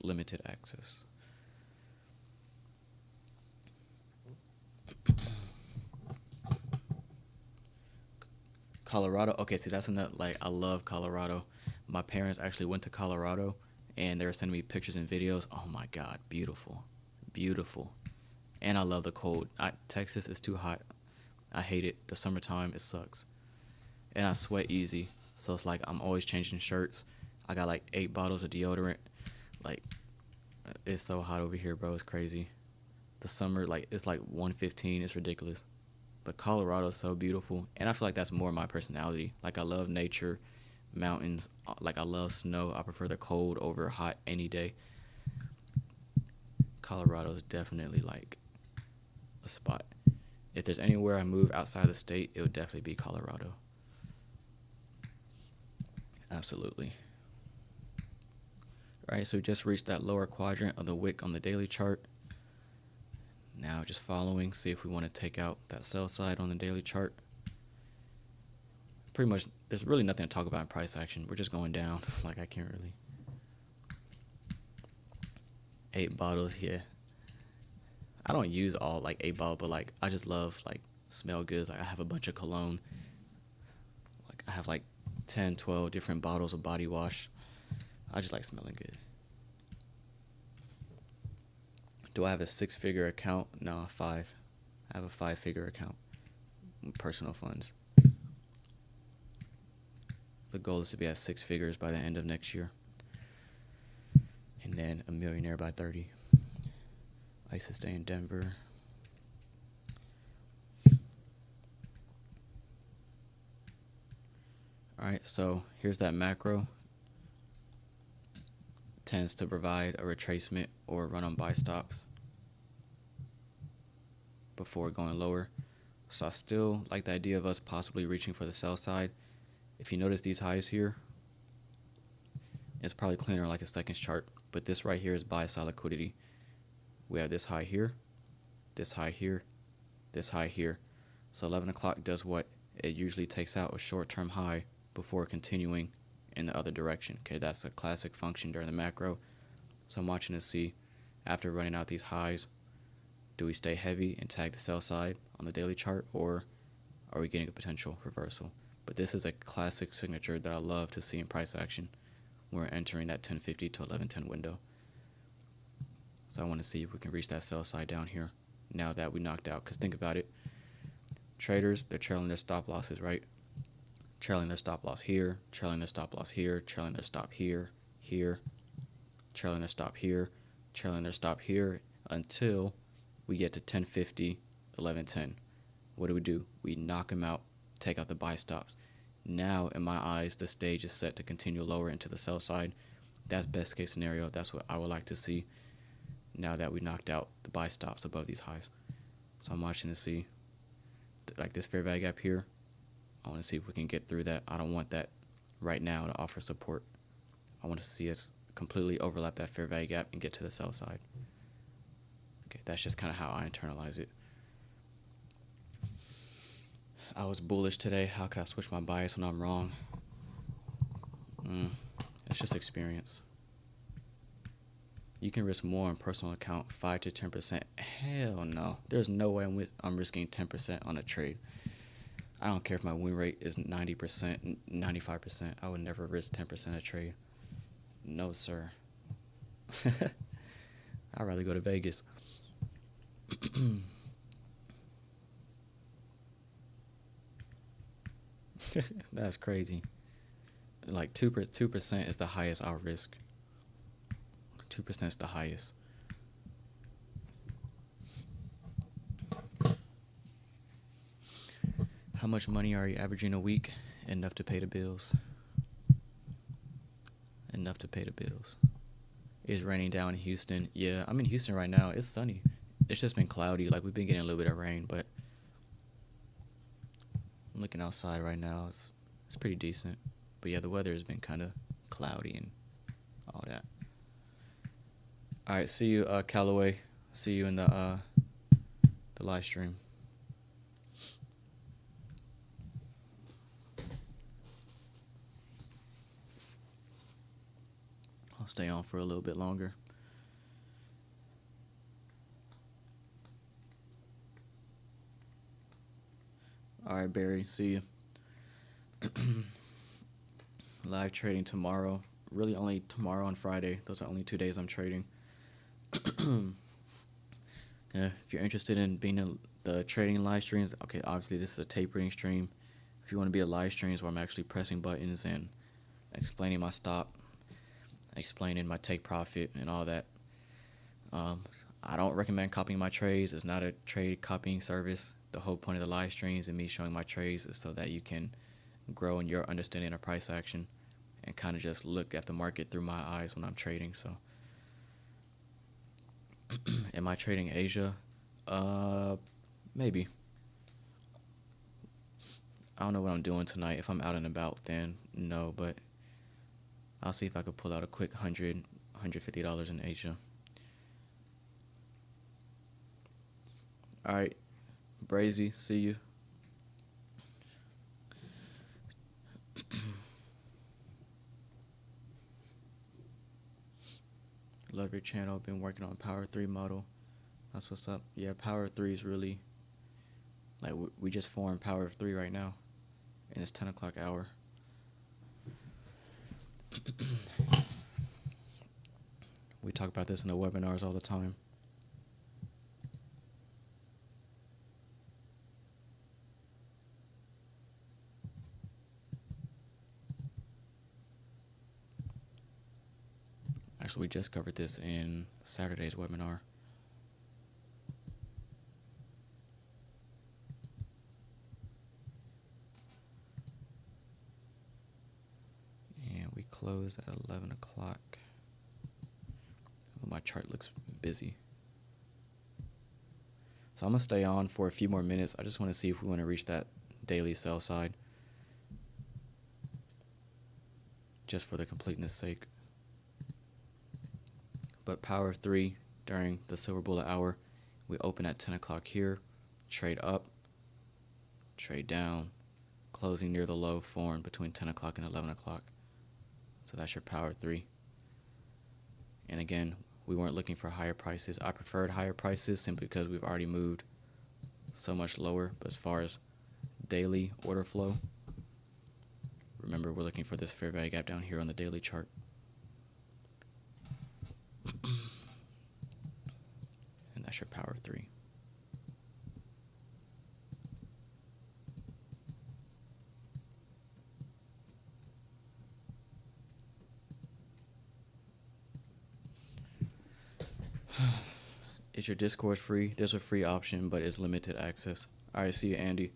Limited access. Colorado. Okay, see, that's another, like, I love Colorado. My parents actually went to Colorado, and they were sending me pictures and videos. Oh my God, beautiful, beautiful. And I love the cold. Texas is too hot. I hate it. The summertime, it sucks. And I sweat easy, so it's like I'm always changing shirts. I got like 8 bottles of deodorant. Like, it's so hot over here, bro. It's crazy. The summer, like, it's like 115. It's ridiculous. But Colorado's so beautiful, and I feel like that's more my personality. Like, I love nature, mountains. Like, I love snow. I prefer the cold over hot any day. Colorado's definitely like a spot. If there's anywhere I move outside the state, it would definitely be Colorado. Absolutely. All right, so we just reached that lower quadrant of the wick on the daily chart. Now just following, see if we want to take out that sell side on the daily chart. Pretty much, there's really nothing to talk about in price action. We're just going down. Like, I can't really. 8 bottles, yeah. I don't use all like 8 bottles, but like I just love like smell goods. Like I have a bunch of cologne. Like I have like 10, 12 different bottles of body wash. I just like smelling good. Do I have a 6-figure account? No, 5. I have a 5-figure account. Personal funds. The goal is to be at 6 figures by the end of next year. And then a millionaire by 30. I used to stay in Denver. All right, so here's that macro. Tends to provide a retracement or run on buy stops before going lower. So I still like the idea of us possibly reaching for the sell side. If you notice these highs here, it's probably cleaner like a seconds chart, but this right here is buy side liquidity. We have this high here, this high here, this high here. So 11 o'clock does what? It usually takes out a short-term high before continuing in the other direction. Okay, that's a classic function during the macro. So I'm watching to see, after running out these highs, do we stay heavy and tag the sell side on the daily chart, or are we getting a potential reversal? But this is a classic signature that I love to see in price action. We're entering that 1050 to 1110 window. So I want to see if we can reach that sell side down here now that we knocked out. Because think about it. Traders, they're trailing their stop losses, right? Trailing their stop loss here, trailing their stop loss here, trailing their stop here, here, trailing their stop here, trailing their stop here until we get to 1050, 1110. What do? We knock them out, take out the buy stops. Now, in my eyes, the stage is set to continue lower into the sell side. That's best case scenario. That's what I would like to see now that we knocked out the buy stops above these highs. So I'm watching to see, like this fair value gap here. I want to see if we can get through that. I don't want that right now to offer support. I want to see us completely overlap that fair value gap and get to the sell side. Okay, that's just kind of how I internalize it. I was bullish today. How could I switch my bias when I'm wrong? It's just experience. You can risk more on personal account, 5 to 10%. Hell no. There's no way I'm risking 10% on a trade. I don't care if my win rate is 90%, 95%. I would never risk 10% a trade. No, sir. I'd rather go to Vegas. That's crazy. Like 2% is the highest I'll risk. 2% is the highest. How much money are you averaging a week? Enough to pay the bills. Enough to pay the bills. It's raining down in Houston. Yeah, I'm in Houston right now. It's sunny. It's just been cloudy. Like, we've been getting a little bit of rain, but I'm looking outside right now. It's pretty decent. But yeah, the weather has been kind of cloudy and all that. All right, see you, Callaway. See you in the live stream. I'll stay on for a little bit longer. All right, Barry, see you. Live trading tomorrow. Really only tomorrow and Friday. Those are only 2 days I'm trading. Yeah, if you're interested in being in the trading live streams, okay, obviously this is a tape reading stream. If you want to be a live streams where I'm actually pressing buttons and explaining my stop, explaining my take profit and all that, I don't recommend copying my trades. It's not a trade copying service. The whole point of the live streams and me showing my trades is so that you can grow in your understanding of price action and kind of just look at the market through my eyes when I'm trading. So am I trading Asia? Maybe. I don't know what I'm doing tonight. If I'm out and about, then no, but I'll see if I could pull out a quick $150 in Asia. All right, Brazy, see you. Love your channel. Been working on Power 3 model. That's what's up. Yeah, Power 3 is really, like, we just formed Power 3 right now, and it's 10 o'clock hour. We talk about this in the webinars all the time. Actually, we just covered this in Saturday's webinar. And we closed at 11 o'clock. Oh, my chart looks busy. So I'm going to stay on for a few more minutes. I just want to see if we want to reach that daily sell side, just for the completeness sake. But Power 3 during the silver bullet hour, we open at 10 o'clock here, trade up, trade down, closing near the low formed between 10 o'clock and 11 o'clock. So that's your Power 3. And again, we weren't looking for higher prices. I preferred higher prices simply because we've already moved so much lower. But as far as daily order flow, remember we're looking for this fair value gap down here on the daily chart. And that's your Power 3. Is your Discord free? There's a free option, but it's limited access. All right, see you, Andy.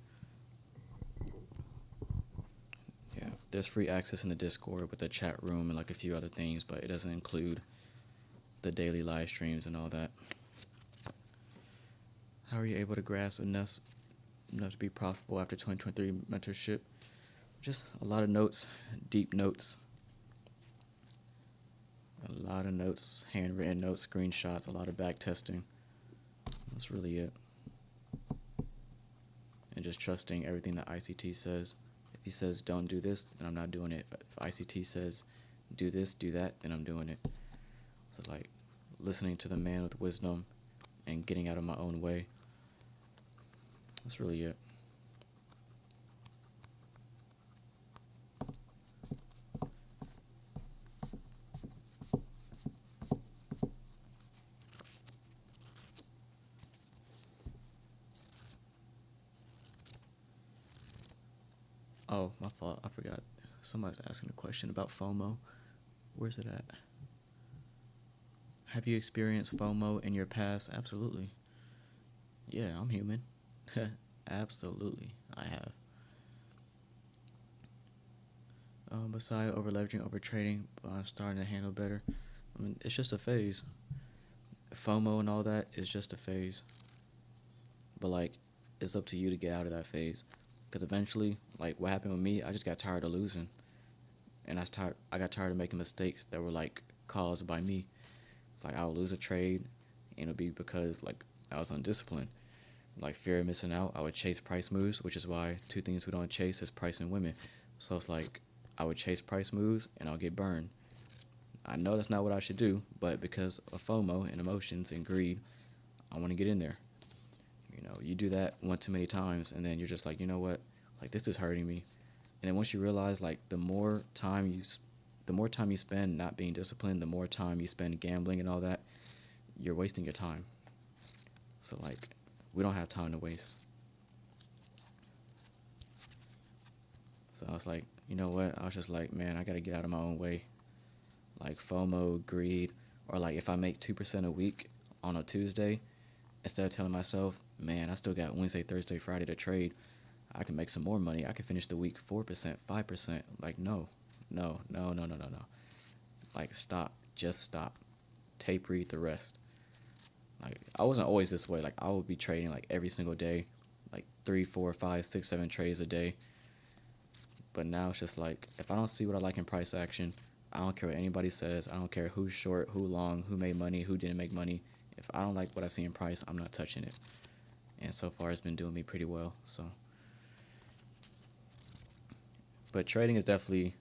Yeah, there's free access in the Discord with the chat room and like a few other things, but it doesn't include the daily live streams and all that. How are you able to grasp enough to be profitable after 2023 mentorship? Just a lot of notes, deep notes. A lot of notes, handwritten notes, screenshots, a lot of back testing. That's really it. And just trusting everything that ICT says. If he says don't do this, then I'm not doing it. If ICT says do this, do that, then I'm doing it. So like listening to the man with wisdom and getting out of my own way. That's really it. Oh, my fault. I forgot. Somebody's asking a question about FOMO. Where's it at? Have you experienced FOMO in your past? Absolutely. Yeah, I'm human. Absolutely, I have. Beside over leveraging, over trading, I'm starting to handle better. I mean, it's just a phase. FOMO and all that is just a phase. But like, it's up to you to get out of that phase. Because eventually, like what happened with me, I just got tired of losing. And I got tired of making mistakes that were like caused by me. It's like I'll lose a trade and it'll be because like I was undisciplined. Like fear of missing out, I would chase price moves, which is why two things we don't chase is price and women. So it's like I would chase price moves and I'll get burned. I know that's not what I should do, but because of FOMO and emotions and greed, I want to get in there. You know, you do that one too many times, and then you're just like, you know what? Like, this is hurting me. And then once you realize, like, the more time you spend not being disciplined, the more time you spend gambling and all that, you're wasting your time. So, like, we don't have time to waste. So I was like, you know what? I was just like, man, I got to get out of my own way. Like, FOMO, greed, or, like, if I make 2% a week on a Tuesday, instead of telling myself, man, I still got Wednesday, Thursday, Friday to trade, I can make some more money. I can finish the week 4%, 5%. Like, no. Like, stop. Just stop. Tape read the rest. Like, I wasn't always this way. Like, I would be trading, like, every single day. Like, 3, 4, 5, 6, 7 trades a day. But now it's just like, if I don't see what I like in price action, I don't care what anybody says. I don't care who's short, who long, who made money, who didn't make money. If I don't like what I see in price, I'm not touching it. And so far, it's been doing me pretty well. So, but trading is definitely.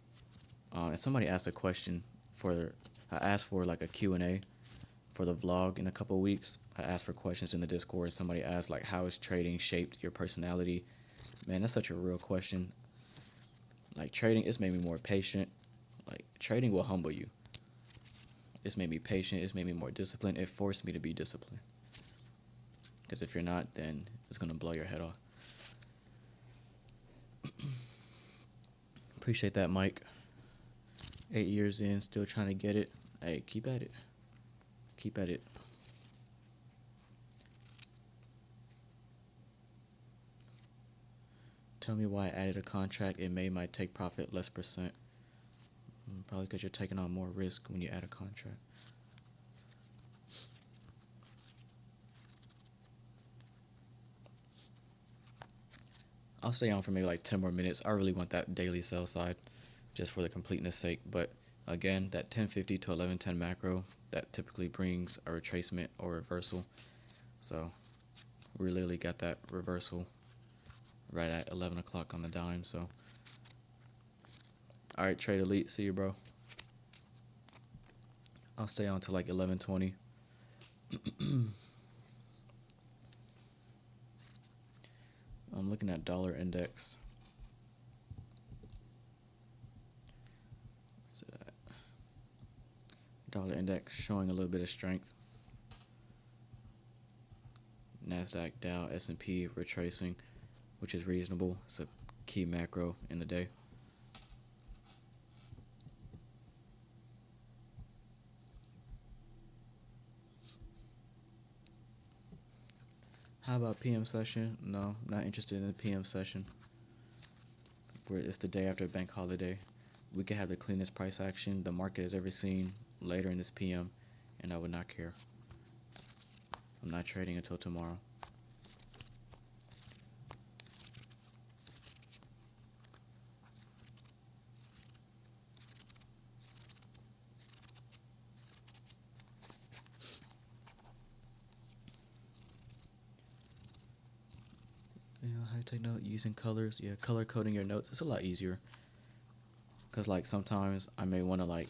And somebody asked a question I asked for like a Q&A for the vlog in a couple of weeks. I asked for questions in the Discord. Somebody asked like, how has trading shaped your personality? Man, that's such a real question. Like, trading, it's made me more patient. Like, trading will humble you. It's made me patient. It's made me more disciplined. It forced me to be disciplined. Because if you're not, then it's going to blow your head off. Appreciate that, Mike. 8 years in, still trying to get it. Hey, keep at it. Keep at it. Tell me why I added a contract. It made my take profit less percent. Probably because you're taking on more risk when you add a contract. I'll stay on for maybe like 10 more minutes. I really want that daily sell side just for the completeness sake. But again, that 1050 to 1110 macro, that typically brings a retracement or reversal. So we literally got that reversal right at 11 o'clock on the dime. So, all right, Trade Elite, see you, bro. I'll stay on to like 11:20. I'm looking at dollar index. Where's it at? Dollar index showing a little bit of strength. Nasdaq, Dow, S&P retracing, which is reasonable. It's a key macro in the day. How about PM session? No, I'm not interested in the PM session. Where it's the day after a bank holiday. We could have the cleanest price action the market has ever seen later in this PM, and I would not care. I'm not trading until tomorrow. You know how to take note using colors. Yeah, color coding your notes. It's a lot easier. Because like sometimes I may want to like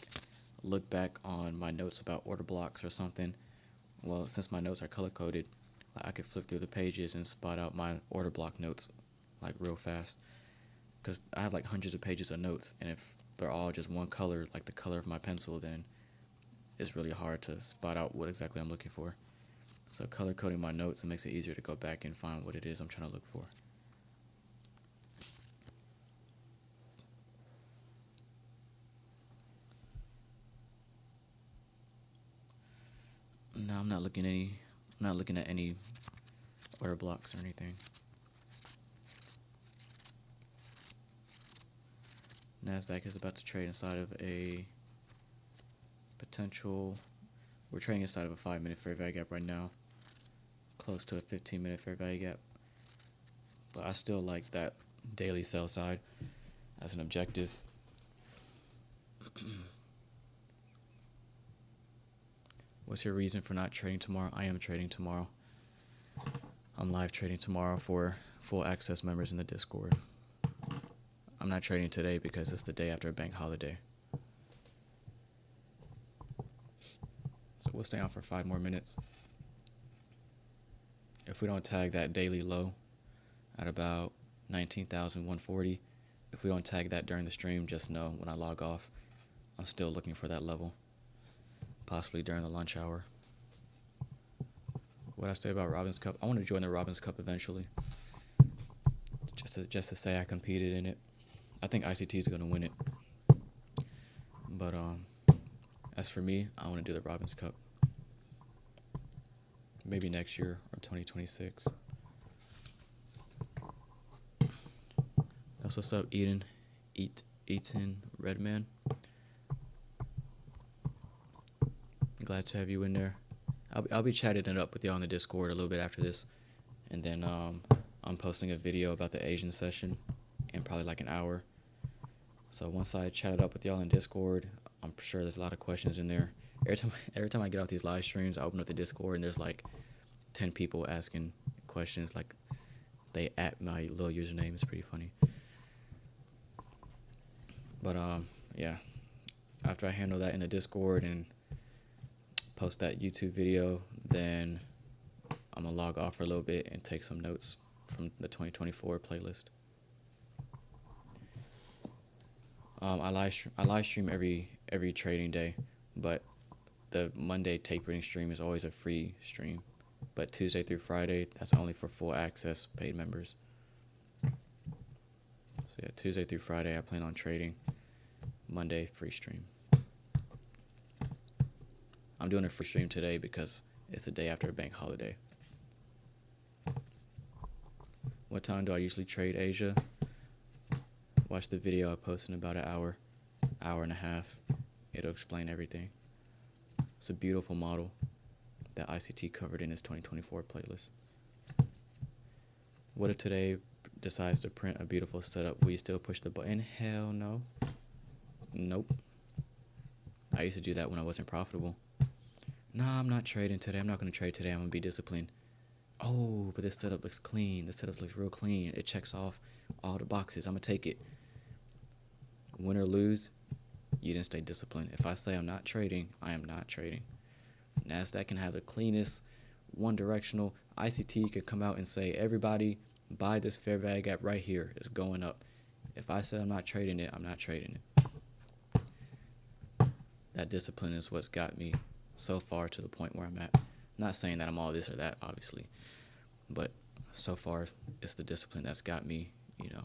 look back on my notes about order blocks or something. Well, since my notes are color coded, I could flip through the pages and spot out my order block notes like real fast. Because I have like hundreds of pages of notes, and if they're all just one color, like the color of my pencil, then it's really hard to spot out what exactly I'm looking for. So color coding my notes, it makes it easier to go back and find what it is I'm trying to look for. No, I'm not looking at any order blocks or anything. Nasdaq is about to trade inside of a potential. We're trading inside of a 5-minute fair value gap right now, close to a 15-minute fair value gap. But I still like that daily sell side as an objective. What's your reason for not trading tomorrow? I am trading tomorrow. I'm live trading tomorrow for full access members in the Discord. I'm not trading today because it's the day after a bank holiday. So we'll stay on for 5 more minutes. If we don't tag that daily low at about 19,140, if we don't tag that during the stream, just know when I log off, I'm still looking for that level. Possibly during the lunch hour. What I say about Robin's Cup? I want to join the Robin's Cup eventually. Just to say I competed in it. I think ICT is going to win it. But as for me, I want to do the Robin's Cup. Maybe next year or 2026. That's what's up, Eaton Redman. Glad to have you in there. I'll be chatting it up with y'all on the Discord a little bit after this, and then I'm posting a video about the Asian session in probably like an hour. So once I chat it up with y'all in Discord, I'm sure there's a lot of questions in there. Every time I get off these live streams, I open up the Discord and there's like 10 people asking questions. Like they at my little username. It's pretty funny. But yeah. After I handle that in the Discord and post that YouTube video, then I'm gonna log off for a little bit and take some notes from the 2024 playlist. I live stream every trading day, but the Monday tape reading stream is always a free stream. But Tuesday through Friday, that's only for full access paid members. So yeah, Tuesday through Friday I plan on trading. Monday free stream. I'm doing a free stream today because it's the day after a bank holiday. What time do I usually trade Asia? Watch the video I post in about an hour and a half. It'll explain everything. It's a beautiful model that ICT covered in his 2024 playlist. What if today decides to print a beautiful setup? Will you still push the button? Hell no. Nope. I used to do that when I wasn't profitable. Nah, I'm not trading today. I'm not going to trade today. I'm going to be disciplined. Oh, but this setup looks clean. This setup looks real clean. It checks off all the boxes. I'm going to take it. Win or lose, you didn't stay disciplined. If I say I'm not trading, I am not trading. Nasdaq can have the cleanest, one-directional. ICT could come out and say, everybody, buy this fair value gap right here. It's going up. If I said I'm not trading it, I'm not trading it. That discipline is what's got me so far to the point where I'm at. Not saying that I'm all this or that, obviously, but so far it's the discipline that's got me, you know,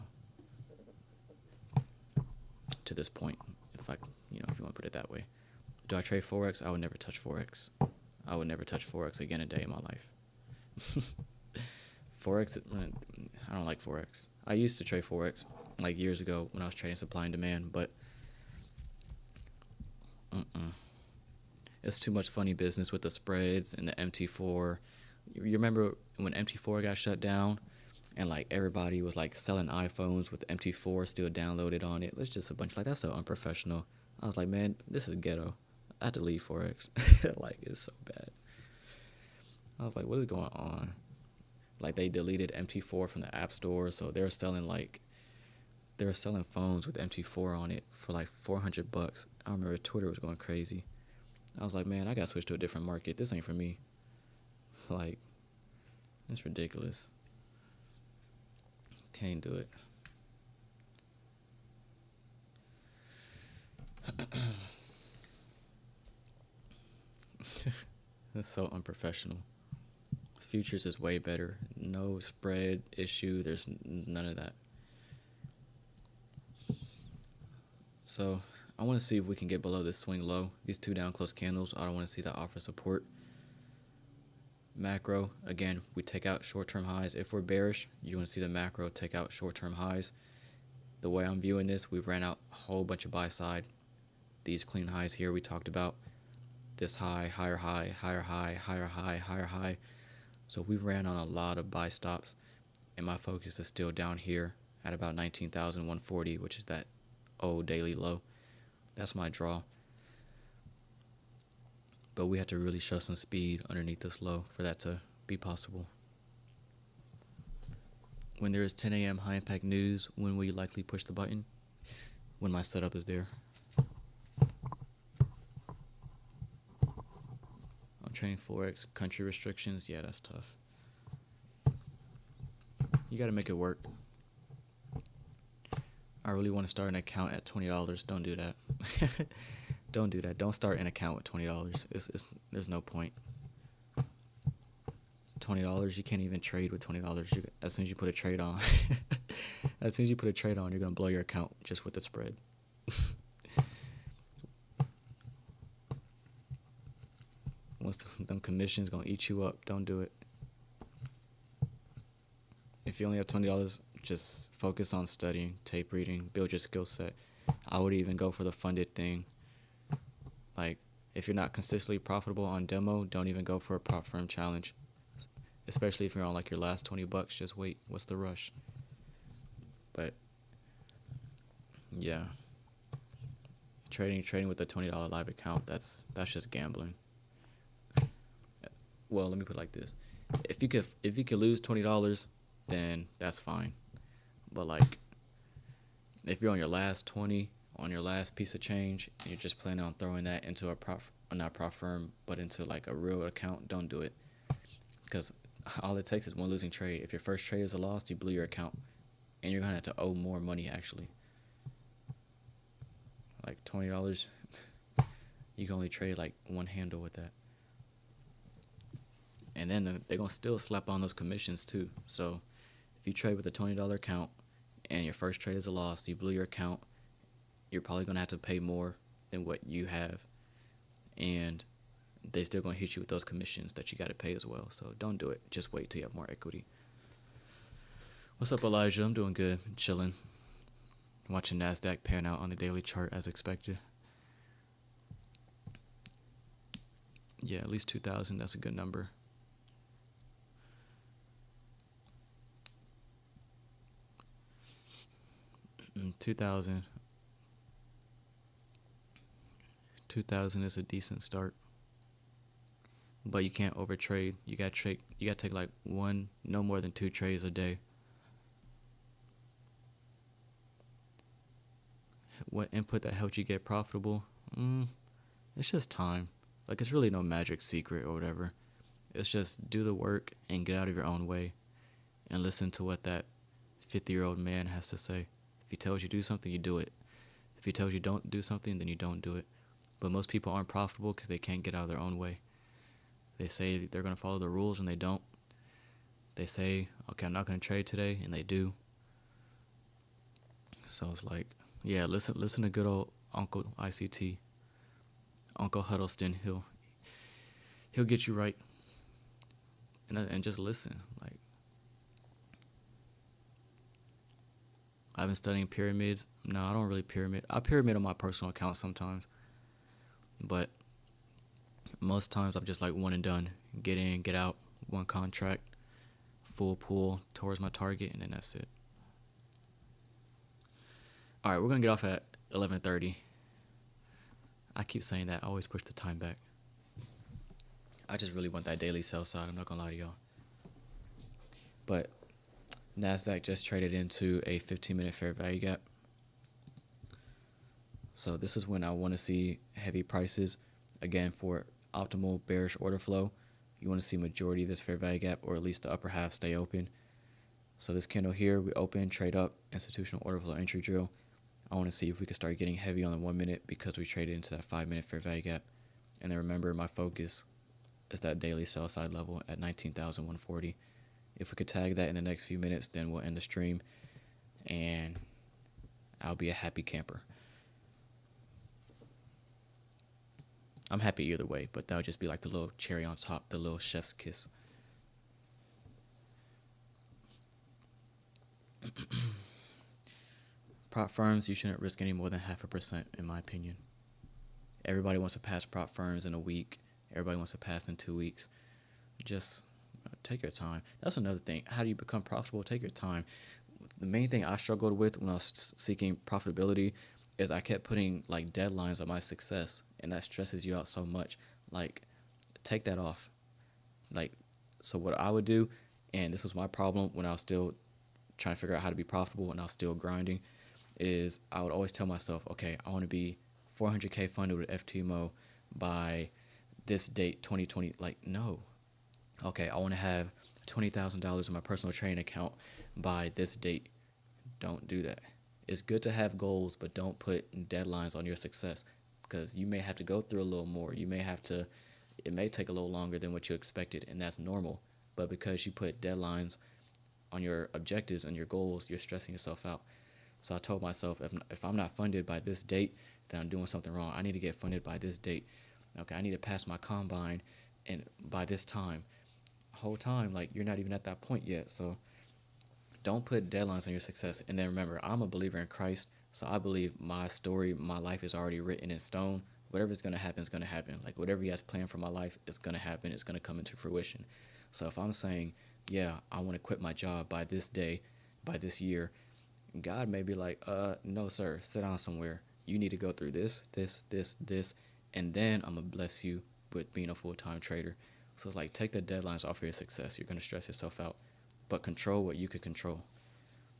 to this point. If I, you know, if you want to put it that way. Do I trade Forex? I would never touch Forex. I would never touch Forex again a day in my life. Forex, I don't like Forex. I used to trade Forex like years ago when I was trading supply and demand, but it's too much funny business with the spreads and the MT4. You remember when MT4 got shut down and like everybody was like selling iPhones with the MT4 still downloaded on it? It's just a bunch like, that's so unprofessional. I was like, man, this is ghetto. I had to leave Forex. Like, it's so bad. I was like, what is going on? Like, they deleted MT4 from the app store, so they were selling phones with MT4 on it for like $400. I remember Twitter was going crazy. I was like, man, I gotta switch to a different market. This ain't for me. Like, it's ridiculous. Can't do it. That's so unprofessional. Futures is way better. No spread issue. There's none of that. So I want to see if we can get below this swing low. These two down close candles, I don't want to see that offer support. Macro, again, we take out short-term highs. If we're bearish, you want to see the macro take out short-term highs. The way I'm viewing this, we've ran out a whole bunch of buy side. These clean highs here we talked about. This high, higher high, higher high, higher high, higher high. So we've ran on a lot of buy stops, and my focus is still down here at about 19,140, which is that old daily low. That's my draw. But we have to really show some speed underneath this low for that to be possible. When there is 10 a.m. high impact news, when will you likely push the button? When my setup is there. I'm trading Forex, country restrictions. Yeah, that's tough. You got to make it work. I really want to start an account at $20. Don't do that. Don't do that. Don't start an account with $20. There's no point. $20, you can't even trade with $20. As soon as you put a trade on, as soon as you put a trade on, you're gonna blow your account just with the spread. Once them commissions gonna eat you up, don't do it. If you only have $20, just focus on studying, tape reading, build your skill set. I would even go for the funded thing. Like, if you're not consistently profitable on demo, don't even go for a prop firm challenge. Especially if you're on like your last $20, just wait. What's the rush? But yeah, Trading with a $20 live account, that's just gambling. Well, let me put it like this: if you could lose $20, then that's fine. But like, if you're on your last 20, on your last piece of change, and you're just planning on throwing that into not prop firm, but into like a real account, don't do it. Because all it takes is one losing trade. If your first trade is a loss, you blew your account, and you're gonna have to owe more money actually. Like $20, you can only trade like one handle with that. And then they're gonna still slap on those commissions too. So if you trade with a $20 account and your first trade is a loss, you blew your account, you're probably gonna have to pay more than what you have, and they still gonna hit you with those commissions that you gotta pay as well. So don't do it. Just wait till you have more equity. What's up, Elijah? I'm doing good. Chilling. Watching Nasdaq pan out on the daily chart as expected. Yeah, at least 2,000. That's a good number. Mm, 2,000 is a decent start, but you can't overtrade. You gotta take like no more than 2 trades a day. What input that helped you get profitable? It's just time. Like, it's really no magic secret or whatever. It's just do the work and get out of your own way and listen to what that 50-year-old man has to say. If he tells you do something, you do it. If he tells you don't do something, then you don't do it. But most people aren't profitable because they can't get out of their own way. They say they're going to follow the rules and they don't. They say, okay, I'm not going to trade today, and they do. So it's like, yeah, listen to good old Uncle ICT, Uncle Huddleston. He'll get you right, and just listen. Like, I've been studying pyramids. No, I don't really pyramid. I pyramid on my personal account sometimes, but most times I'm just like one and done. Get in, get out, one contract, full pull towards my target, and then that's it. All right, we're going to get off at 11:30. I keep saying that. I always push the time back. I just really want that daily sell side. I'm not going to lie to y'all. But Nasdaq just traded into a 15-minute fair value gap. So this is when I want to see heavy prices. Again, for optimal bearish order flow, you want to see majority of this fair value gap, or at least the upper half, stay open. So this candle here, we open, trade up, institutional order flow entry drill. I want to see if we can start getting heavy on the 1 minute because we traded into that 5-minute fair value gap. And then remember, my focus is that daily sell side level at 19,140. If we could tag that in the next few minutes, then we'll end the stream and I'll be a happy camper. I'm happy either way, but that'll just be like the little cherry on top, the little chef's kiss. Prop firms, you shouldn't risk any more than 0.5%, in my opinion. Everybody wants to pass prop firms in a week. Everybody wants to pass in 2 weeks. Just take your time. That's another thing. How do you become profitable? Take your time. The main thing I struggled with when I was seeking profitability is I kept putting like deadlines on my success, and that stresses you out so much. Like, take that off. Like, so what I would do, and this was my problem when I was still trying to figure out how to be profitable and I was still grinding, is I would always tell myself, okay, I want to be 400K funded with FTMO by this date, 2020. Like, no. Okay, I want to have $20,000 in my personal trading account by this date. Don't do that. It's good to have goals, but don't put deadlines on your success, because you may have to go through a little more. You may have to, it may take a little longer than what you expected, and that's normal. But because you put deadlines on your objectives and your goals, you're stressing yourself out. So I told myself, if I'm not funded by this date, then I'm doing something wrong. I need to get funded by this date. Okay, I need to pass my combine and by this time. Whole time, like, you're not even at that point yet. So don't put deadlines on your success. And then remember, I'm a believer in Christ, so I believe my story, my life is already written in stone. Whatever's going to happen is going to happen. Like, whatever he has planned for my life is going to happen. It's going to come into fruition. So if I'm saying, yeah, I want to quit my job by this day, by this year, God may be like, no, sir, sit down somewhere. You need to go through this, and then I'm gonna bless you with being a full-time trader. So it's like, take the deadlines off of your success. You're gonna stress yourself out, but control what you can control.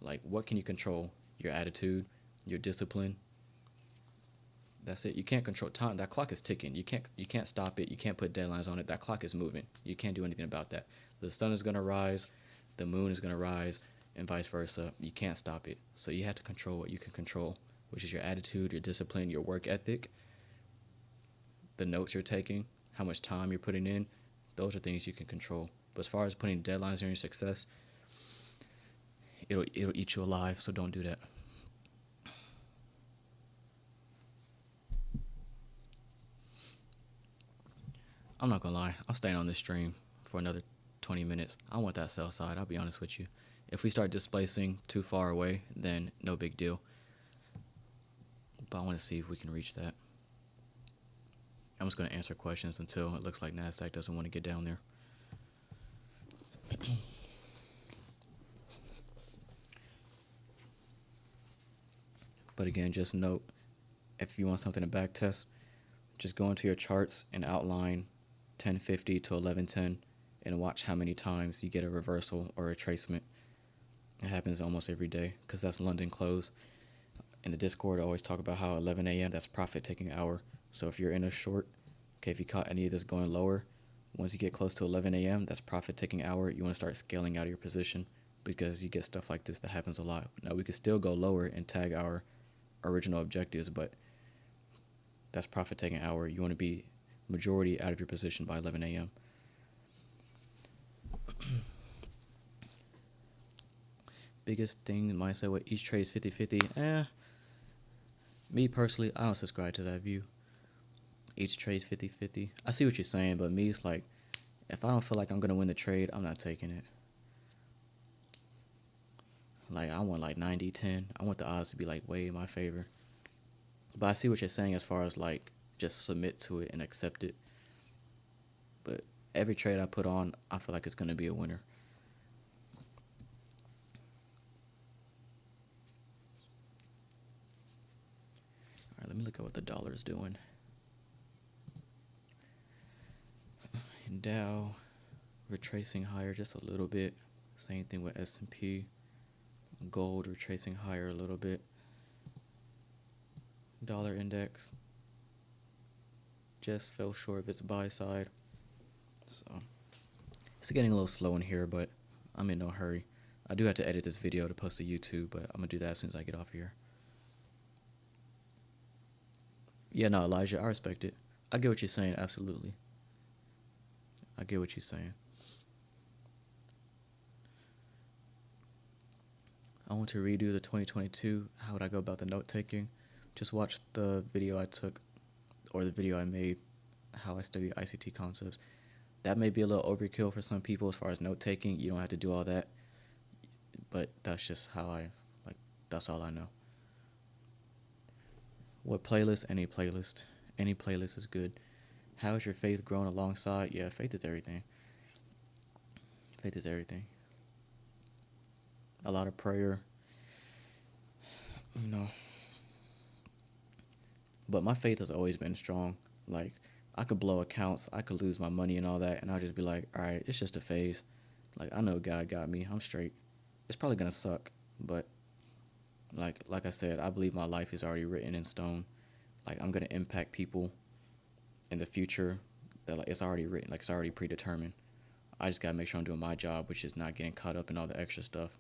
Like, what can you control? Your attitude, your discipline. That's it. You can't control time. That clock is ticking. You can't stop it. You can't put deadlines on it. That clock is moving. You can't do anything about that. The sun is gonna rise, the moon is gonna rise, and vice versa. You can't stop it. So you have to control what you can control, which is your attitude, your discipline, your work ethic, the notes you're taking, how much time you're putting in. Those are things you can control. But as far as putting deadlines on your success, it'll eat you alive, so don't do that. I'm not gonna lie, I'm staying on this stream for another 20 minutes. I want that sell side, I'll be honest with you. If we start displacing too far away, then no big deal. But I want to see if we can reach that. I'm just going to answer questions until it looks like Nasdaq doesn't want to get down there. But again, just note, if you want something to back test, just go into your charts and outline 1050 to 1110 and watch how many times you get a reversal or a retracement. It happens almost every day because that's London close. In the Discord, I always talk about how 11 a.m. that's profit taking hour. So if you're in a short, okay, if you caught any of this going lower, once you get close to 11 a.m., that's profit taking hour. You want to start scaling out of your position because you get stuff like this that happens a lot. Now, we could still go lower and tag our original objectives, but that's profit taking hour. You want to be majority out of your position by 11 a.m. Biggest thing, mindset, what each trade is 50-50. Me personally, I don't subscribe to that view. Each trade is 50-50. I see what you're saying, but me, it's like, if I don't feel like I'm going to win the trade, I'm not taking it. Like, I want like 90-10. I want the odds to be like way in my favor. But I see what you're saying as far as like, just submit to it and accept it. But every trade I put on, I feel like it's going to be a winner. All right, let me look at what the dollar is doing. Dow retracing higher just a little bit. Same thing with S&P. Gold retracing higher a little bit. Dollar index just fell short of its buy side. So it's getting a little slow in here, but I'm in no hurry. I do have to edit this video to post to YouTube, but I'm gonna do that as soon as I get off here. Yeah, no, Elijah, I respect it. I get what you're saying, absolutely. I get what you're saying. I want to redo the 2022. How would I go about the note taking? Just watch the video I took, or the video I made, how I study ICT concepts. That may be a little overkill for some people as far as note taking. You don't have to do all that, but that's just how that's all I know. What playlist? Any playlist. Any playlist is good. How has your faith grown alongside? Yeah, faith is everything. Faith is everything. A lot of prayer, you know. But my faith has always been strong. Like, I could blow accounts, I could lose my money and all that, and I'll just be like, all right, it's just a phase. Like, I know God got me. I'm straight. It's probably going to suck, but like I said, I believe my life is already written in stone. Like, I'm going to impact people in the future that, like, it's already written, like, it's already predetermined. I just got to make sure I'm doing my job, which is not getting caught up in all the extra stuff.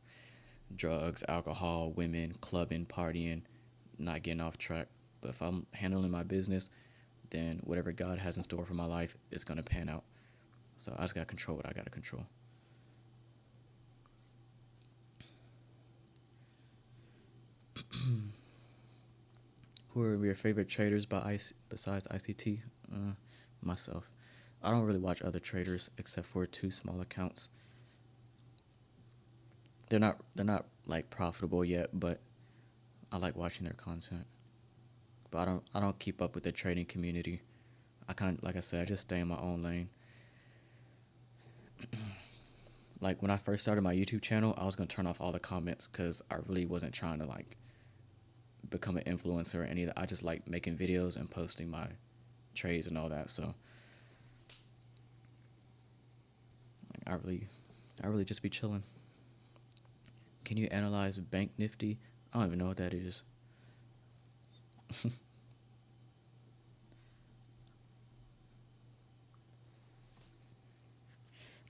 Drugs, alcohol, women, clubbing, partying, not getting off track. But if I'm handling my business, then whatever God has in store for my life is going to pan out. So I just got to control what I got to control. Who are your favorite traders besides ICT? Myself. I don't really watch other traders except for 2 small accounts. They're not like profitable yet, but I like watching their content. But I don't keep up with the trading community. Like I said, I just stay in my own lane. Like, when I first started my YouTube channel, I was gonna turn off all the comments because I really wasn't trying to like become an influencer or any of that. I just like making videos and posting my trades and all that. So I really just be chilling. Can you analyze Bank Nifty? I don't even know what that is.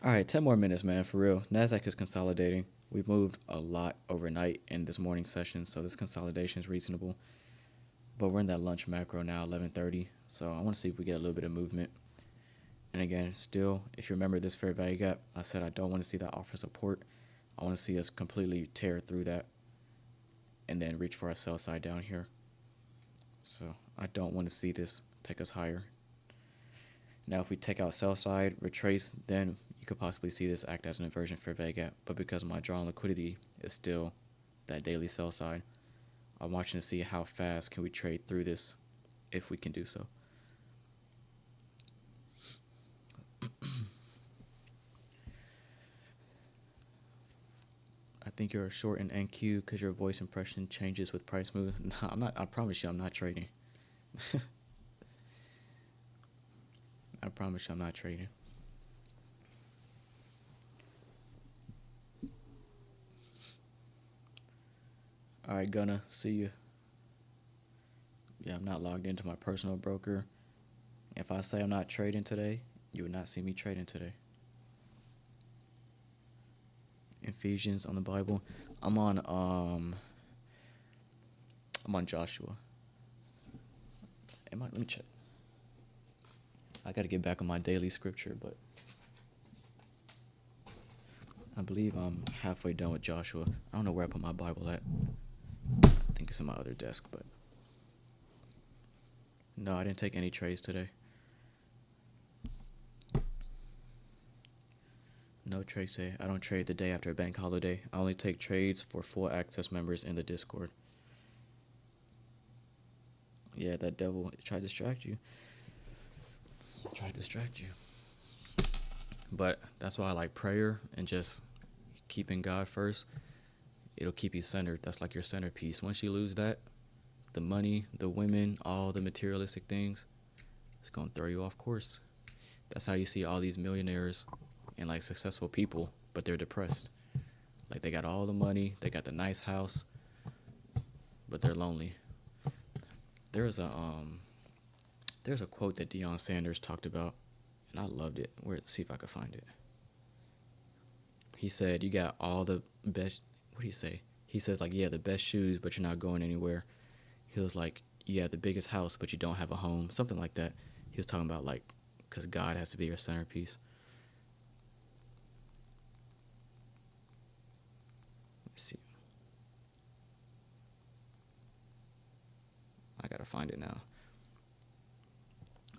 All right, 10 more minutes, man, for real. Nasdaq is consolidating. We've moved a lot overnight in this morning session, so this consolidation is reasonable. But we're in that lunch macro now, 11:30. So I want to see if we get a little bit of movement. And again, still, if you remember this fair value gap, I said I don't want to see that offer support. I want to see us completely tear through that and then reach for our sell side down here. So I don't want to see this take us higher. Now, if we take out sell side, retrace, then you could possibly see this act as an inversion fair value gap. But because my drawn liquidity is still that daily sell side, I'm watching to see how fast can we trade through this, if we can do so. I think you're short in NQ because your voice impression changes with price move. No, I'm not. I promise you, I'm not trading. I promise you, I'm not trading. All right, gonna see you. Yeah, I'm not logged into my personal broker. If I say I'm not trading today, you would not see me trading today. Ephesians on the Bible. I'm on Joshua. Let me check. I got to get back on my daily scripture, but I believe I'm halfway done with Joshua. I don't know where I put my Bible at. I think it's in my other desk, but no, I didn't take any trades today. No trades today. I don't trade the day after a bank holiday. I only take trades for full access members in the Discord. Yeah, that devil tried to distract you. But that's why I like prayer and just keeping God first. It'll keep you centered. That's like your centerpiece. Once you lose that, the money, the women, all the materialistic things, it's going to throw you off course. That's how you see all these millionaires and like successful people, but they're depressed. Like they got all the money, they got the nice house, but they're lonely. There's a quote that Deion Sanders talked about, and I loved it. Let's see if I can find it. He said, you got all the best, what did he say? He says like, yeah, the best shoes, but you're not going anywhere. He was like, you have the biggest house, but you don't have a home. Something like that. He was talking about like, because God has to be your centerpiece. Let's see. I gotta find it now.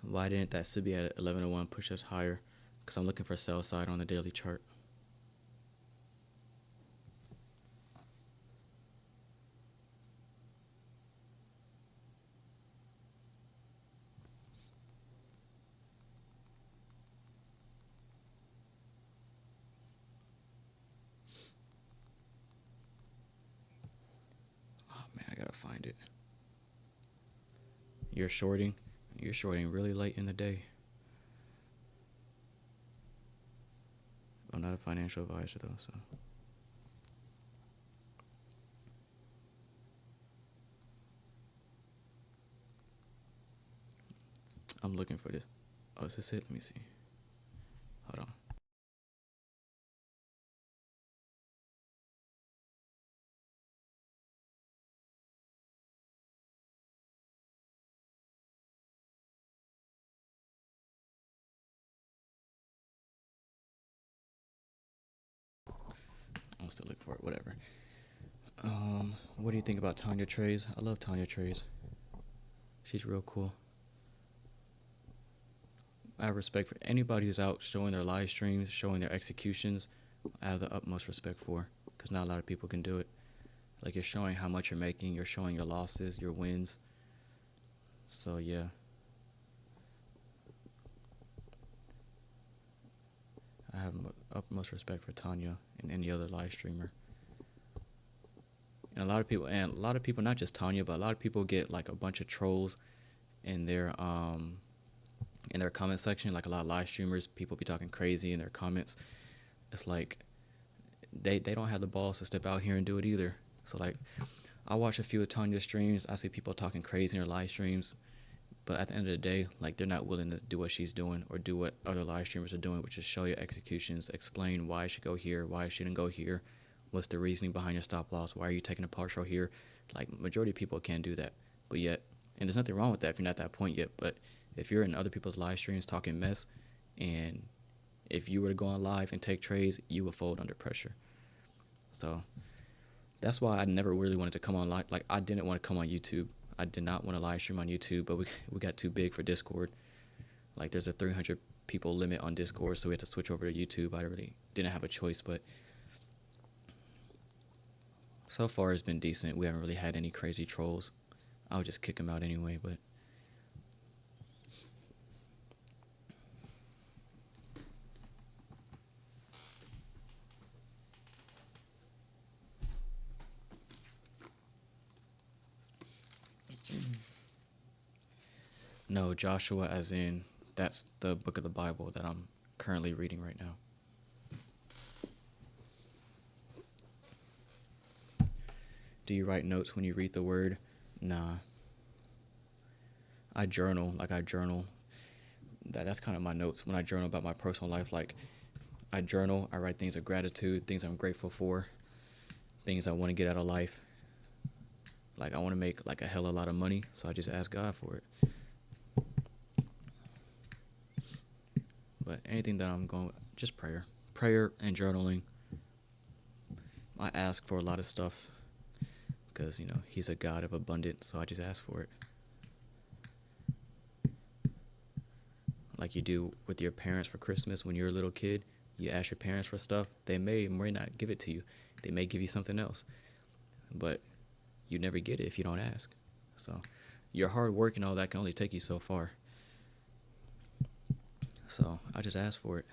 Why didn't that SIBI at 1101 push us higher? Because I'm looking for sell side on the daily chart. Oh man, I gotta find it. You're shorting really late in the day. I'm not a financial advisor though, so. I'm looking for this. Oh, is this it? Let me see. Hold on. I'll still look for it, whatever. What do you think about Tanya Trays? I love Tanya Trays. She's real cool. I have respect for anybody who's out showing their live streams, showing their executions. I have the utmost respect for, because not a lot of people can do it. Like, you're showing how much you're making, you're showing your losses, your wins. So yeah. I have utmost respect for Tanya and any other live streamer. And a lot of people, not just Tanya, but a lot of people get like a bunch of trolls in their comment section. Like a lot of live streamers, people be talking crazy in their comments. It's like they don't have the balls to step out here and do it either. So like, I watch a few of Tanya's streams. I see people talking crazy in her live streams, but at the end of the day, like, they're not willing to do what she's doing or do what other live streamers are doing, which is show you executions, explain why it should go here, why it shouldn't go here, what's the reasoning behind your stop loss, why are you taking a partial here. Like, majority of people can't do that. But yet, and there's nothing wrong with that if you're not at that point yet, but if you're in other people's live streams talking mess, and if you were to go on live and take trades, you would fold under pressure. So that's why I never really wanted to come on live. Like, I didn't want to come on YouTube. I did not want to live stream on YouTube, but we got too big for Discord. Like, there's a 300 people limit on Discord, so we had to switch over to YouTube. I really didn't have a choice, but so far it's been decent. We haven't really had any crazy trolls. I would just kick them out anyway, but no, Joshua as in that's the book of the Bible that I'm currently reading right now. Do you write notes when you read the word? Nah. I journal. That's kind of my notes when I journal about my personal life. Like, I journal, I write things of gratitude, things I'm grateful for, things I want to get out of life. Like, I want to make like a hell of a lot of money, so I just ask God for it. But anything that I'm going, just prayer and journaling. I ask for a lot of stuff because, you know, he's a God of abundance, so I just ask for it. Like you do with your parents for Christmas when you're a little kid. You ask your parents for stuff. They may or may not give it to you. They may give you something else. But you never get it if you don't ask. So your hard work and all that can only take you so far. So I just ask for it.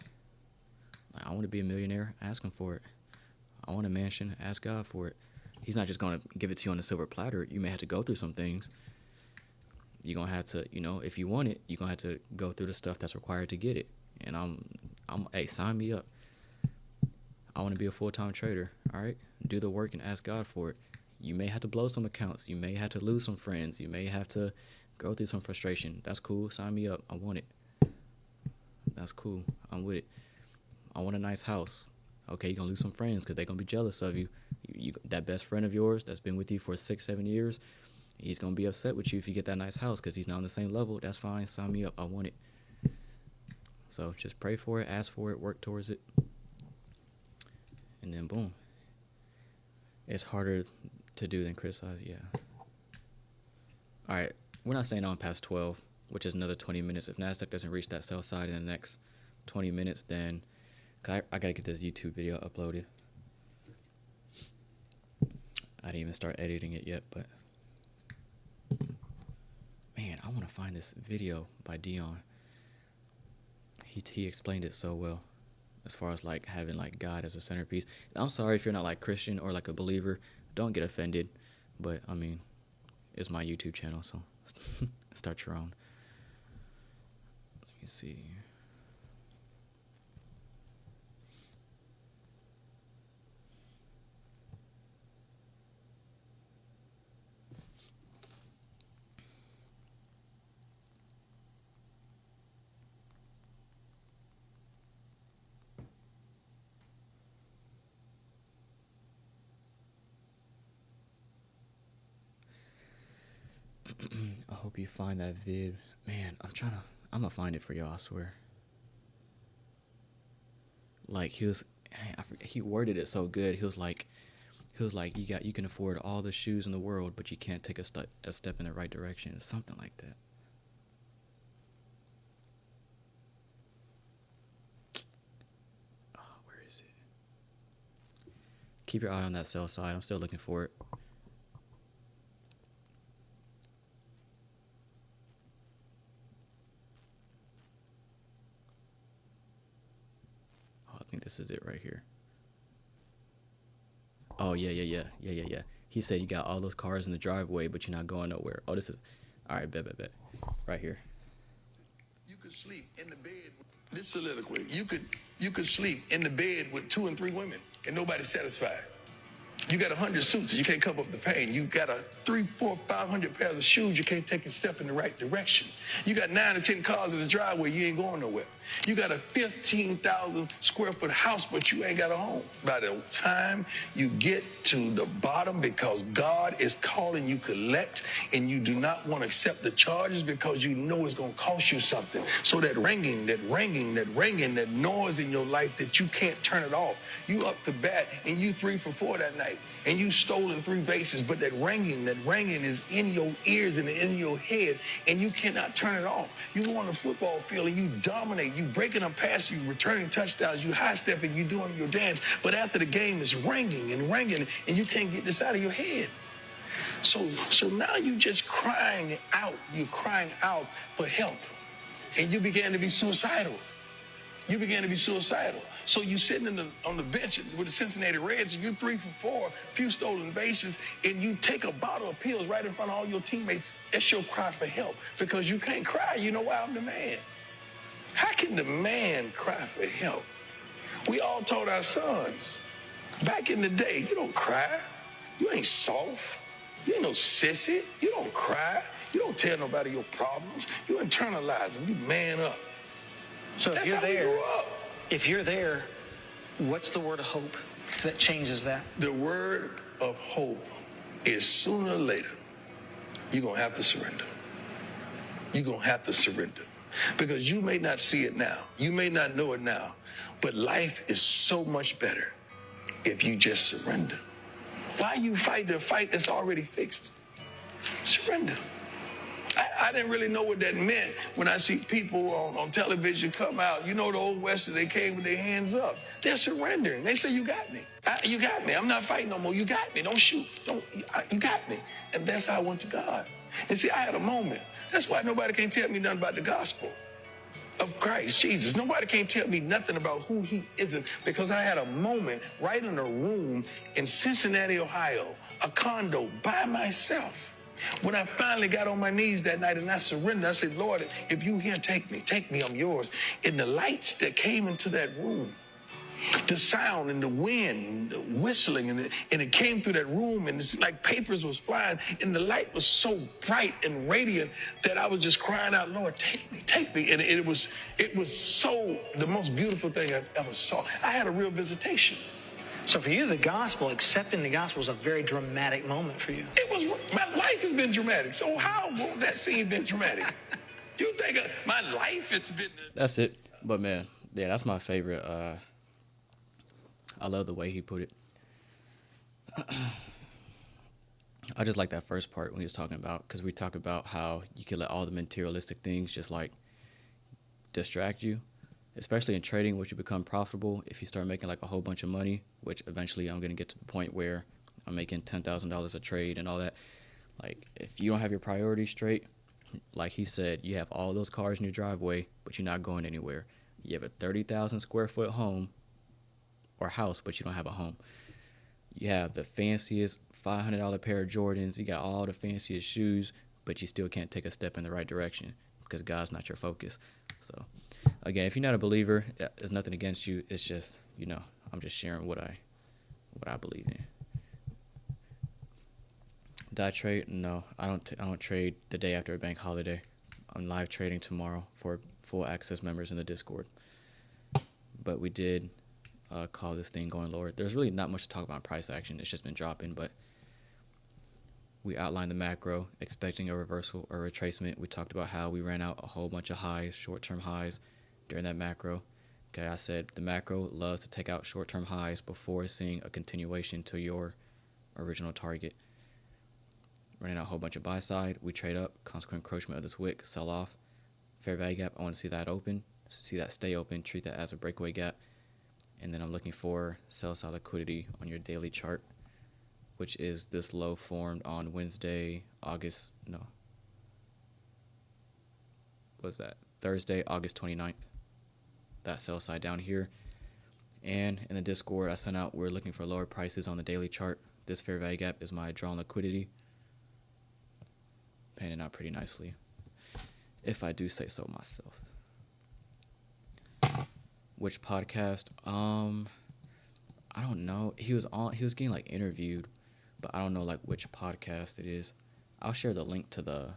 Like, I want to be a millionaire. Ask him for it. I want a mansion. Ask God for it. He's not just going to give it to you on a silver platter. You may have to go through some things. You're going to have to, you know, if you want it, you're going to have to go through the stuff that's required to get it. And hey, sign me up. I want to be a full-time trader, all right? Do the work and ask God for it. You may have to blow some accounts. You may have to lose some friends. You may have to go through some frustration. That's cool. Sign me up. I want it. That's cool. I'm with it. I want a nice house. Okay, you're going to lose some friends because they're going to be jealous of you. That best friend of yours that's been with you for 6-7 years, he's going to be upset with you if you get that nice house because he's not on the same level. That's fine. Sign me up. I want it. So just pray for it, ask for it, work towards it. And then boom. It's harder to do than criticize, yeah. All right, we're not staying on past 12, which is another 20 minutes. If Nasdaq doesn't reach that sell side in the next 20 minutes, then I got to get this YouTube video uploaded. I didn't even start editing it yet, but man, I want to find this video by Dion. He explained it so well as far as like having like God as a centerpiece. I'm sorry if you're not like Christian or like a believer, don't get offended, but I mean, it's my YouTube channel, so start your own. Let me see. I hope you find that vid. Man, I'm gonna find it for y'all, I swear. Like, he worded it so good. He was like, you can afford all the shoes in the world, but you can't take a step in the right direction. Something like that. Oh, where is it? Keep your eye on that sell side. I'm still looking for it. I think this is it right here. Oh, yeah. He said you got all those cars in the driveway, but you're not going nowhere. Oh, this is, all right, bet. Right here. You could sleep in the bed. This soliloquy. You could sleep in the bed with 2 and 3 women, and nobody's satisfied. You got 100 suits, you can't cover up the pain. You got 300, 400, 500 pairs of shoes, you can't take a step in the right direction. You got 9 or 10 cars in the driveway, you ain't going nowhere. You got a 15,000 square foot house, but you ain't got a home. By the time you get to the bottom, because God is calling you collect, and you do not want to accept the charges because you know it's going to cost you something. So that ringing, that noise in your life that you can't turn it off. You up to bat, and you 3 for 4 that night, and you stolen 3 bases, but that ringing is in your ears and in your head, and you cannot turn it off. You go on the football field and you dominate. You breaking up passes, you returning touchdowns, you high stepping, you doing your dance. But after the game, it's ringing, and you can't get this out of your head. So now you just crying out. You're crying out for help, and you began to be suicidal. So you sitting on the bench with the Cincinnati Reds, and you 3 for 4, few stolen bases, and you take a bottle of pills right in front of all your teammates. That's your cry for help, because you can't cry. You know why? I'm the man. How can the man cry for help? We all told our sons, back in the day, you don't cry. You ain't soft. You ain't no sissy. You don't cry. You don't tell nobody your problems. You internalize them. You man up. So That's how we grew up. if you're there, what's the word of hope that changes that? The word of hope is sooner or later, you're going to have to surrender. You're going to have to surrender. Because you may not see it now. You may not know it now. But life is so much better if you just surrender. Why you fight the fight that's already fixed? Surrender. I didn't really know what that meant when I see people on television come out. You know, the old Western, they came with their hands up. They're surrendering. They say, you got me. You got me. I'm not fighting no more. You got me. Don't shoot. You got me. And that's how I went to God. And see, I had a moment. That's why nobody can tell me nothing about the gospel of Christ Jesus. Nobody can tell me nothing about who he isn't, because I had a moment right in a room in Cincinnati, Ohio, a condo by myself. When I finally got on my knees that night and I surrendered, I said, Lord, if you here, take me, I'm yours. And the lights that came into that room, the sound and the wind, the whistling, and it came through that room, and it's like papers was flying, and the light was so bright and radiant that I was just crying out, Lord, take me. And it was so the most beautiful thing I've ever saw. I had a real visitation. So for you, the gospel, accepting the gospel, was a very dramatic moment for you. It was. My life has been dramatic. So how won't that scene been dramatic? You think my life has been? That's it. But man, yeah, that's my favorite. I love the way he put it. I just like that first part when he was talking about, because we talk about how you can let all the materialistic things just like distract you, especially in trading, which you become profitable if you start making like a whole bunch of money, which eventually I'm going to get to the point where I'm making $10,000 a trade and all that. Like, if you don't have your priorities straight, like he said, you have all those cars in your driveway, but you're not going anywhere. You have a 30,000 square foot home or house, but you don't have a home. You have the fanciest $500 pair of Jordans. You got all the fanciest shoes, but you still can't take a step in the right direction because God's not your focus. So, again, if you're not a believer, there's nothing against you. It's just, you know, I'm just sharing what I believe in. Do I trade? No, I don't trade the day after a bank holiday. I'm live trading tomorrow for full access members in the Discord. But we did call this thing going lower. There's really not much to talk about price action. It's just been dropping, but we outlined the macro, expecting a reversal or retracement. We talked about how we ran out a whole bunch of highs, short-term highs, during that macro. Okay, I said the macro loves to take out short-term highs before seeing a continuation to your original target. Running out a whole bunch of buy side. We trade up, consequent encroachment of this wick, sell off. Fair value gap, I want to see that open, see that stay open, treat that as a breakaway gap. And then I'm looking for sell side liquidity on your daily chart, which is this low formed on Thursday, August 29th. That sell side down here. And in the Discord I sent out, we're looking for lower prices on the daily chart. this fair value gap is my drawn liquidity. Panning out pretty nicely, if I do say so myself. Which podcast? I don't know. He was getting like interviewed, but I don't know like which podcast it is. I'll share the link to the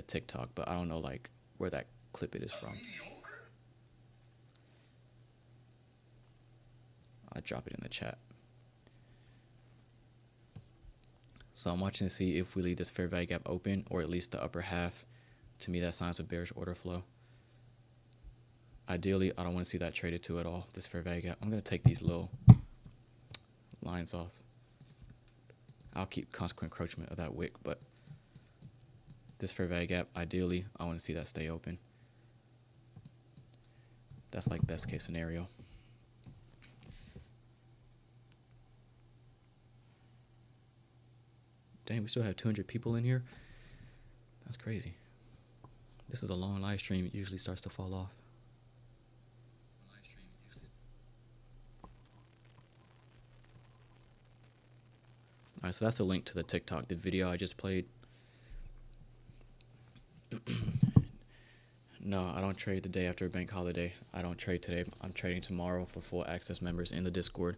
TikTok, but I don't know like where that clip it is from. I'll drop it in the chat. So I'm watching to see if we leave this fair value gap open, or at least the upper half. To me, that signs a bearish order flow. Ideally, I don't want to see that traded to at all, this fair value gap. I'm going to take these little lines off. I'll keep consequent encroachment of that wick, but this fair value gap, ideally, I want to see that stay open. That's like best case scenario. Dang, we still have 200 people in here. That's crazy. This is a long live stream. It usually starts to fall off. Alright, so that's the link to the TikTok, the video I just played. No, I don't trade the day after a bank holiday. I don't trade today. I'm trading tomorrow for full access members in the Discord.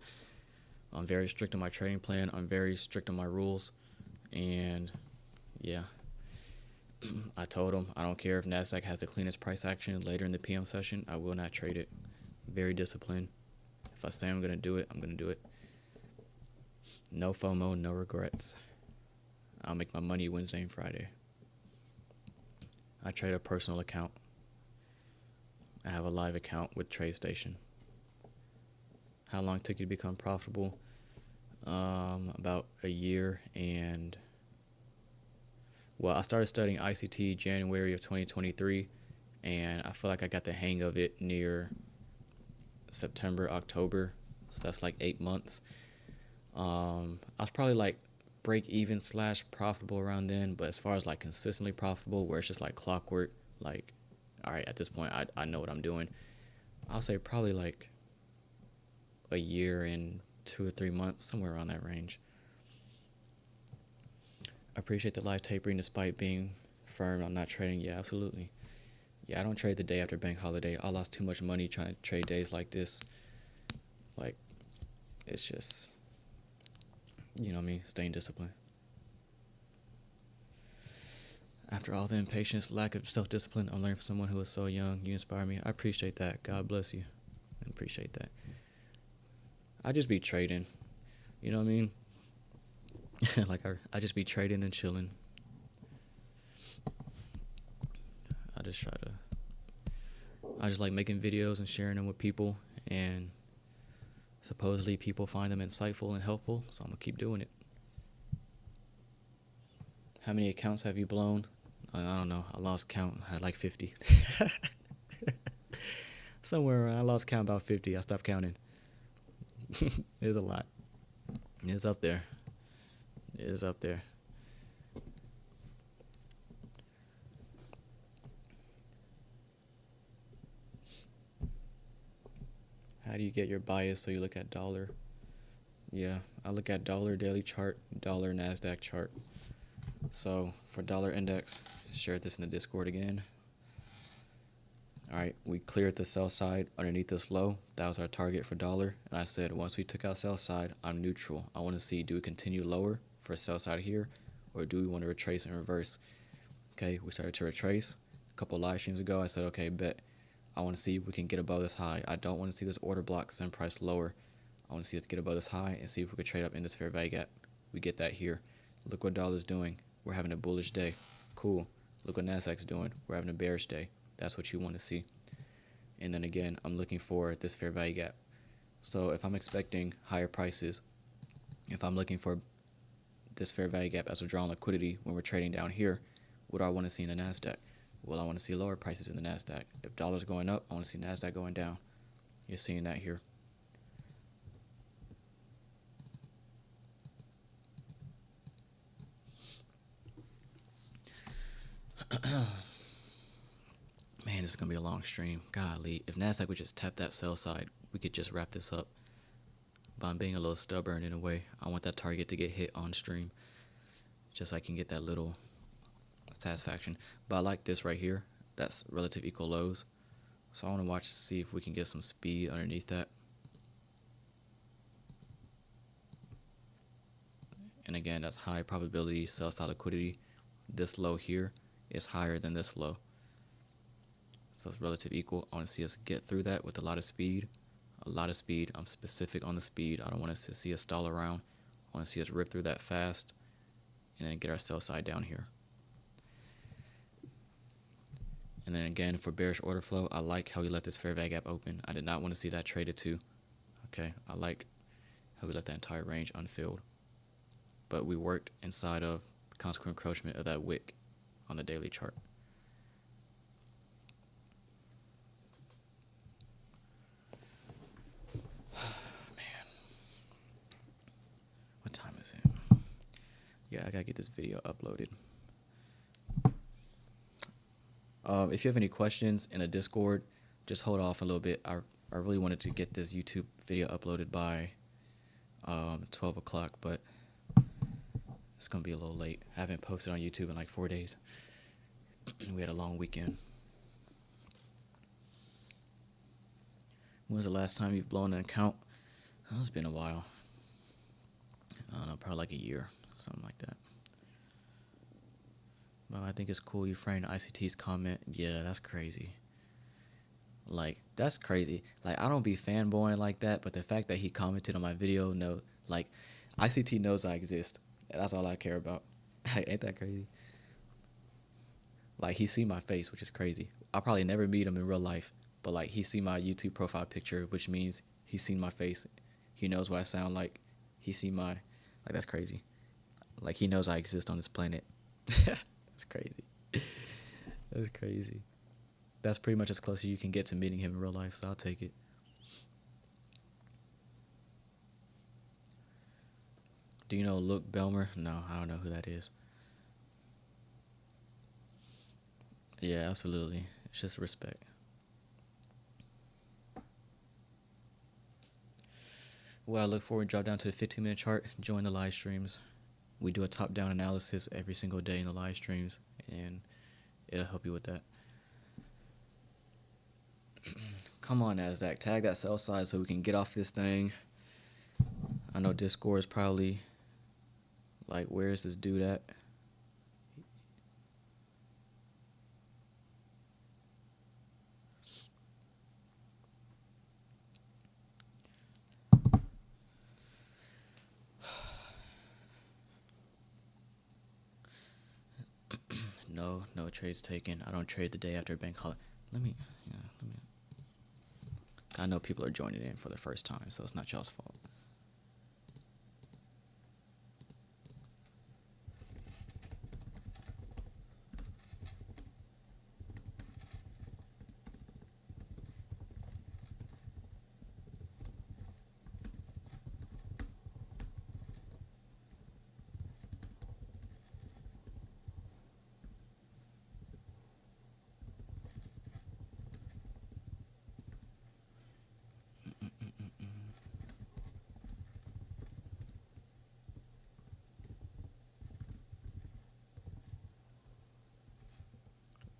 I'm very strict on my trading plan. I'm very strict on my rules. And yeah, I told them I don't care if Nasdaq has the cleanest price action later in the PM session. I will not trade it. Very disciplined. If I say I'm going to do it, I'm going to do it. No FOMO, no regrets. I'll make my money Wednesday and Friday. I trade a personal account. I have a live account with TradeStation. How long took you to become profitable? About a year, and well, I started studying ICT January of 2023, and I feel like I got the hang of it near September, October, so that's like 8 months. I was probably like break even / profitable around then, but as far as like consistently profitable, where it's just like clockwork, like, all right, at this point I know what I'm doing, I'll say probably like a year and 2 or 3 months, somewhere around that range. I appreciate the live tapering despite being firm on not trading. Yeah, absolutely. Yeah, I don't trade the day after bank holiday. I lost too much money trying to trade days like this. Like, it's just, you know me, staying disciplined. After all the impatience, lack of self-discipline, I'm learning from someone who is so young. You inspire me. I appreciate that. God bless you. I appreciate that. I just be trading, you know what I mean? Like I just be trading and chilling. I just like making videos and sharing them with people, and supposedly people find them insightful and helpful, so I'm gonna keep doing it. How many accounts have you blown? I don't know. I lost count. I had like 50. Somewhere around, I lost count about 50. I stopped counting. It's a lot. It's up there. It is up there. How do you get your bias so you look at dollar? Yeah, I look at dollar daily chart, dollar Nasdaq chart. So for dollar index, share this in the Discord again. All right, we cleared the sell side underneath this low. That was our target for dollar. And I said, once we took out sell side, I'm neutral. I want to see, do we continue lower for sell side here, or do we want to retrace and reverse? Okay, we started to retrace. A couple live streams ago, I said, okay, bet. I want to see if we can get above this high. I don't want to see this order block send price lower. I want to see us get above this high and see if we could trade up in this fair value gap. We get that here. Look what dollar's doing. We're having a bullish day. Cool. Look what Nasdaq's doing. We're having a bearish day. That's what you want to see. And then again, I'm looking for this fair value gap. So if I'm expecting higher prices, if I'm looking for this fair value gap as a drawn liquidity when we're trading down here, what do I want to see in the Nasdaq? Well, I want to see lower prices in the Nasdaq. If dollar's going up, I want to see Nasdaq going down. You're seeing that here. Man, this is going to be a long stream. Golly, if Nasdaq would just tap that sell side, we could just wrap this up. but I'm being a little stubborn in a way. I want that target to get hit on stream, just so I can get that little satisfaction. But I like this right here. That's relative equal lows. So I want to watch to see if we can get some speed underneath that. And again, that's high probability sell side liquidity. This low here is higher than this low. So it's relative equal. I want to see us get through that with a lot of speed. A lot of speed. I'm specific on the speed. I don't want to see us stall around. I want to see us rip through that fast and then get our sell side down here. And then again, for bearish order flow, I like how we left this fair value gap open. I did not want to see that traded too. Okay, I like how we left that entire range unfilled. But we worked inside of the consequent encroachment of that wick on the daily chart. Man, what time is it? Yeah, I gotta get this video uploaded. If you have any questions in a Discord, just hold off a little bit. I really wanted to get this YouTube video uploaded by 12 o'clock, but it's going to be a little late. I haven't posted on YouTube in like 4 days. We had a long weekend. When was the last time you've blown an account? Oh, it's been a while. I don't know, probably like a year, something like that. Well, I think it's cool you framed ICT's comment. Yeah, that's crazy. Like, that's crazy. Like, I don't be fanboying like that, but the fact that he commented on my video, no, like, ICT knows I exist. That's all I care about. Ain't that crazy? Like, he see my face, which is crazy. I'll probably never meet him in real life, but, like, he see my YouTube profile picture, which means he's seen my face. He knows what I sound like. He see my, like, that's crazy. Like, he knows I exist on this planet. That's crazy. That's crazy. That's pretty much as close as you can get to meeting him in real life, so I'll take it. Do you know Luke Belmer? No, I don't know who that is. Yeah, absolutely. It's just respect. What I look for, drop down to the 15-minute chart, join the live streams. We do a top-down analysis every single day in the live streams, and it'll help you with that. Come on, Nasdaq, tag that sell side so we can get off this thing. I know Discord is probably like, where is this dude at? No trades taken. I don't trade the day after bank holiday. Let me. I know people are joining in for the first time, so it's not y'all's fault.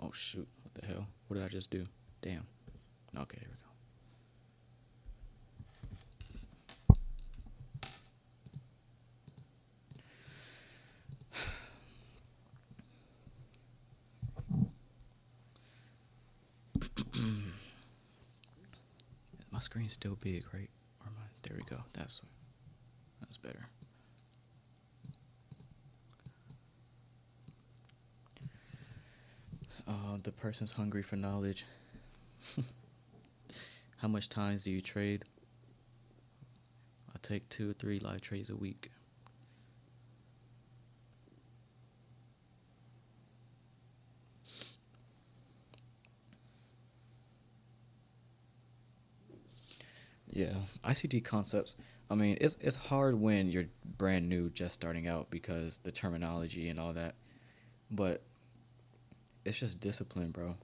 Oh shoot, what the hell? What did I just do? Damn. Okay, there we go. My screen's still big, right? Or am I? There we go. That's better. The person's hungry for knowledge. How much times do you trade? I take 2 or 3 live trades a week. Yeah, ICT concepts. I mean, it's hard when you're brand new, just starting out, because the terminology and all that. But it's just discipline, bro.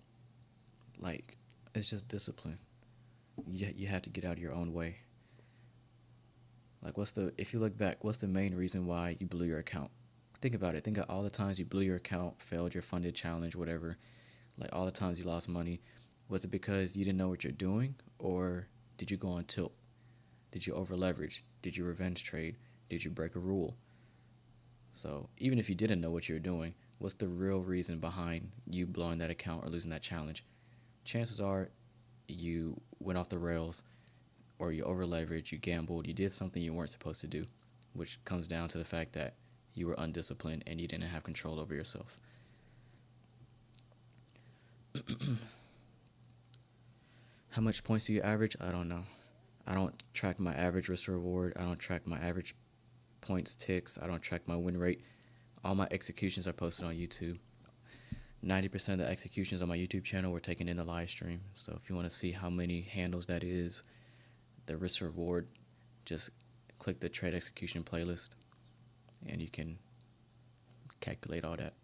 Like, it's just discipline. You have to get out of your own way. Like, if you look back, what's the main reason why you blew your account? Think about it. Think of all the times you blew your account, failed your funded challenge, whatever. Like, all the times you lost money. Was it because you didn't know what you're doing? Or did you go on tilt? Did you over leverage? Did you revenge trade? Did you break a rule? So even if you didn't know what you were doing, what's the real reason behind you blowing that account or losing that challenge? Chances are you went off the rails, or you over leveraged, you gambled, you did something you weren't supposed to do, which comes down to the fact that you were undisciplined and you didn't have control over yourself. How much points do you average? I don't know. I don't track my average risk reward. I don't track my average points ticks. I don't track my win rate. All my executions are posted on YouTube. 90% of the executions on my YouTube channel were taken in the live stream. So if you want to see how many handles that is, the risk reward, just click the trade execution playlist and you can calculate all that.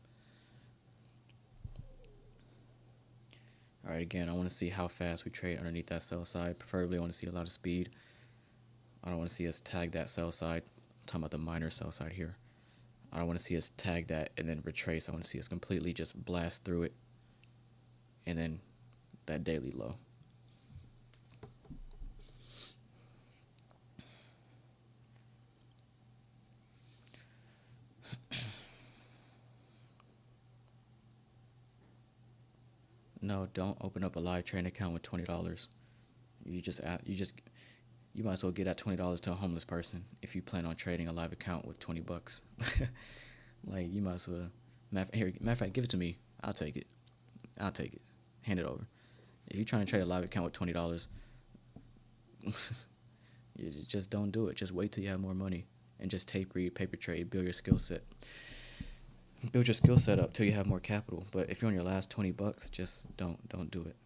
All right, again, I want to see how fast we trade underneath that sell side. Preferably, I want to see a lot of speed. I don't want to see us tag that sell side. I'm talking about the minor sell side here. I don't want to see us tag that and then retrace. I want to see us completely just blast through it and then that daily low. No, don't open up a live trading account with $20. You might as well get that $20 to a homeless person if you plan on trading a live account with $20. Like, you might as well. Matter of fact, give it to me. I'll take it. Hand it over. If you're trying to trade a live account with $20, you just don't do it. Just wait till you have more money and just tape read, paper trade, build your skill set. Build your skill set up till you have more capital. But if you're on your last $20, just don't do it.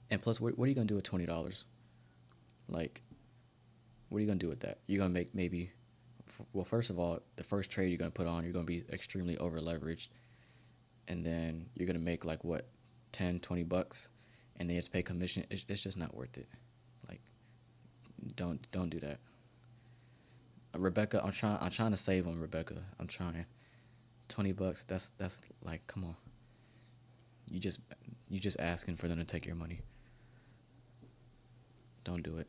And plus, what are you gonna do with $20? Like, what are you gonna do with that? You're gonna make maybe, well, first of all, the first trade you're gonna put on, you're gonna be extremely over leveraged, and then you're gonna make like what, $10-20, and then you have to pay commission. It's just not worth it. Like, don't do that. Rebecca, I'm trying to save on Rebecca. I'm trying. $20, that's like, come on. You just asking for them to take your money. Don't do it.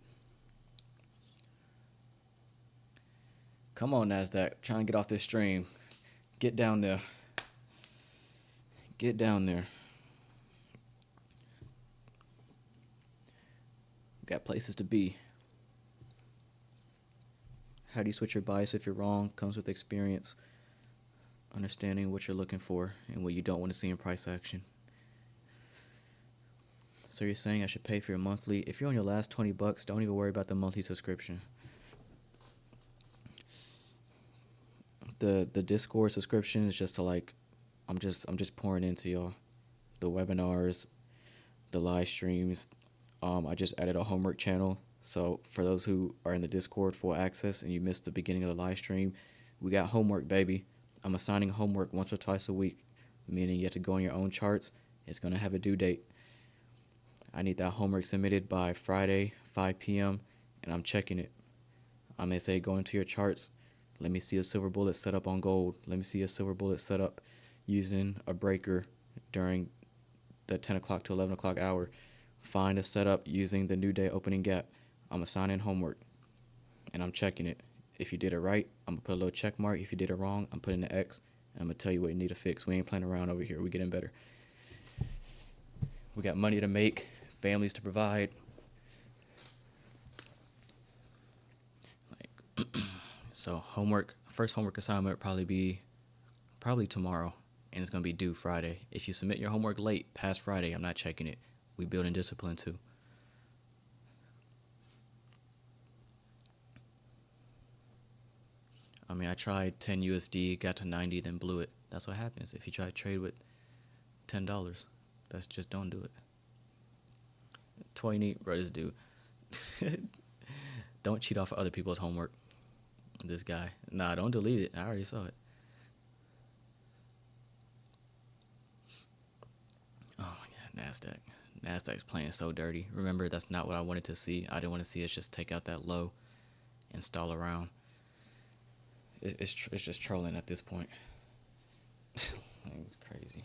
Come on, Nasdaq, try and get off this stream. Get down there. Get down there. Got places to be. How do you switch your bias if you're wrong? Comes with experience. Understanding what you're looking for and what you don't want to see in price action. So you're saying I should pay for your monthly. If you're on your last $20, don't even worry about the monthly subscription. The Discord subscription is just to, like, I'm just pouring into y'all. The webinars, the live streams. I just added a homework channel. So for those who are in the Discord full access and you missed the beginning of the live stream, we got homework, baby. I'm assigning homework once or twice a week, meaning you have to go on your own charts. It's going to have a due date. I need that homework submitted by Friday, 5 p.m., and I'm checking it. I may say, go into your charts. Let me see a silver bullet set up on gold. Let me see a silver bullet set up using a breaker during the 10 o'clock to 11 o'clock hour. Find a setup using the new day opening gap. I'm assigning homework, and I'm checking it. If you did it right, I'm going to put a little check mark. If you did it wrong, I'm putting an X, and I'm going to tell you what you need to fix. We ain't playing around over here. We're getting better. We got money to make, families to provide. Like, so homework, first homework assignment will probably tomorrow, and it's going to be due Friday. If you submit your homework late, past Friday, I'm not checking it. We building discipline too. I mean, I tried 10 USD, got to 90, then blew it. That's what happens if you try to trade with $10. That's just, don't do it. 20, bro, this dude. Don't cheat off of other people's homework. This guy. Nah, don't delete it. I already saw it. Oh my God, Nasdaq. Nasdaq's playing so dirty. Remember, that's not what I wanted to see. I didn't want to see us just take out that low and stall around. It's just trolling at this point. It's crazy.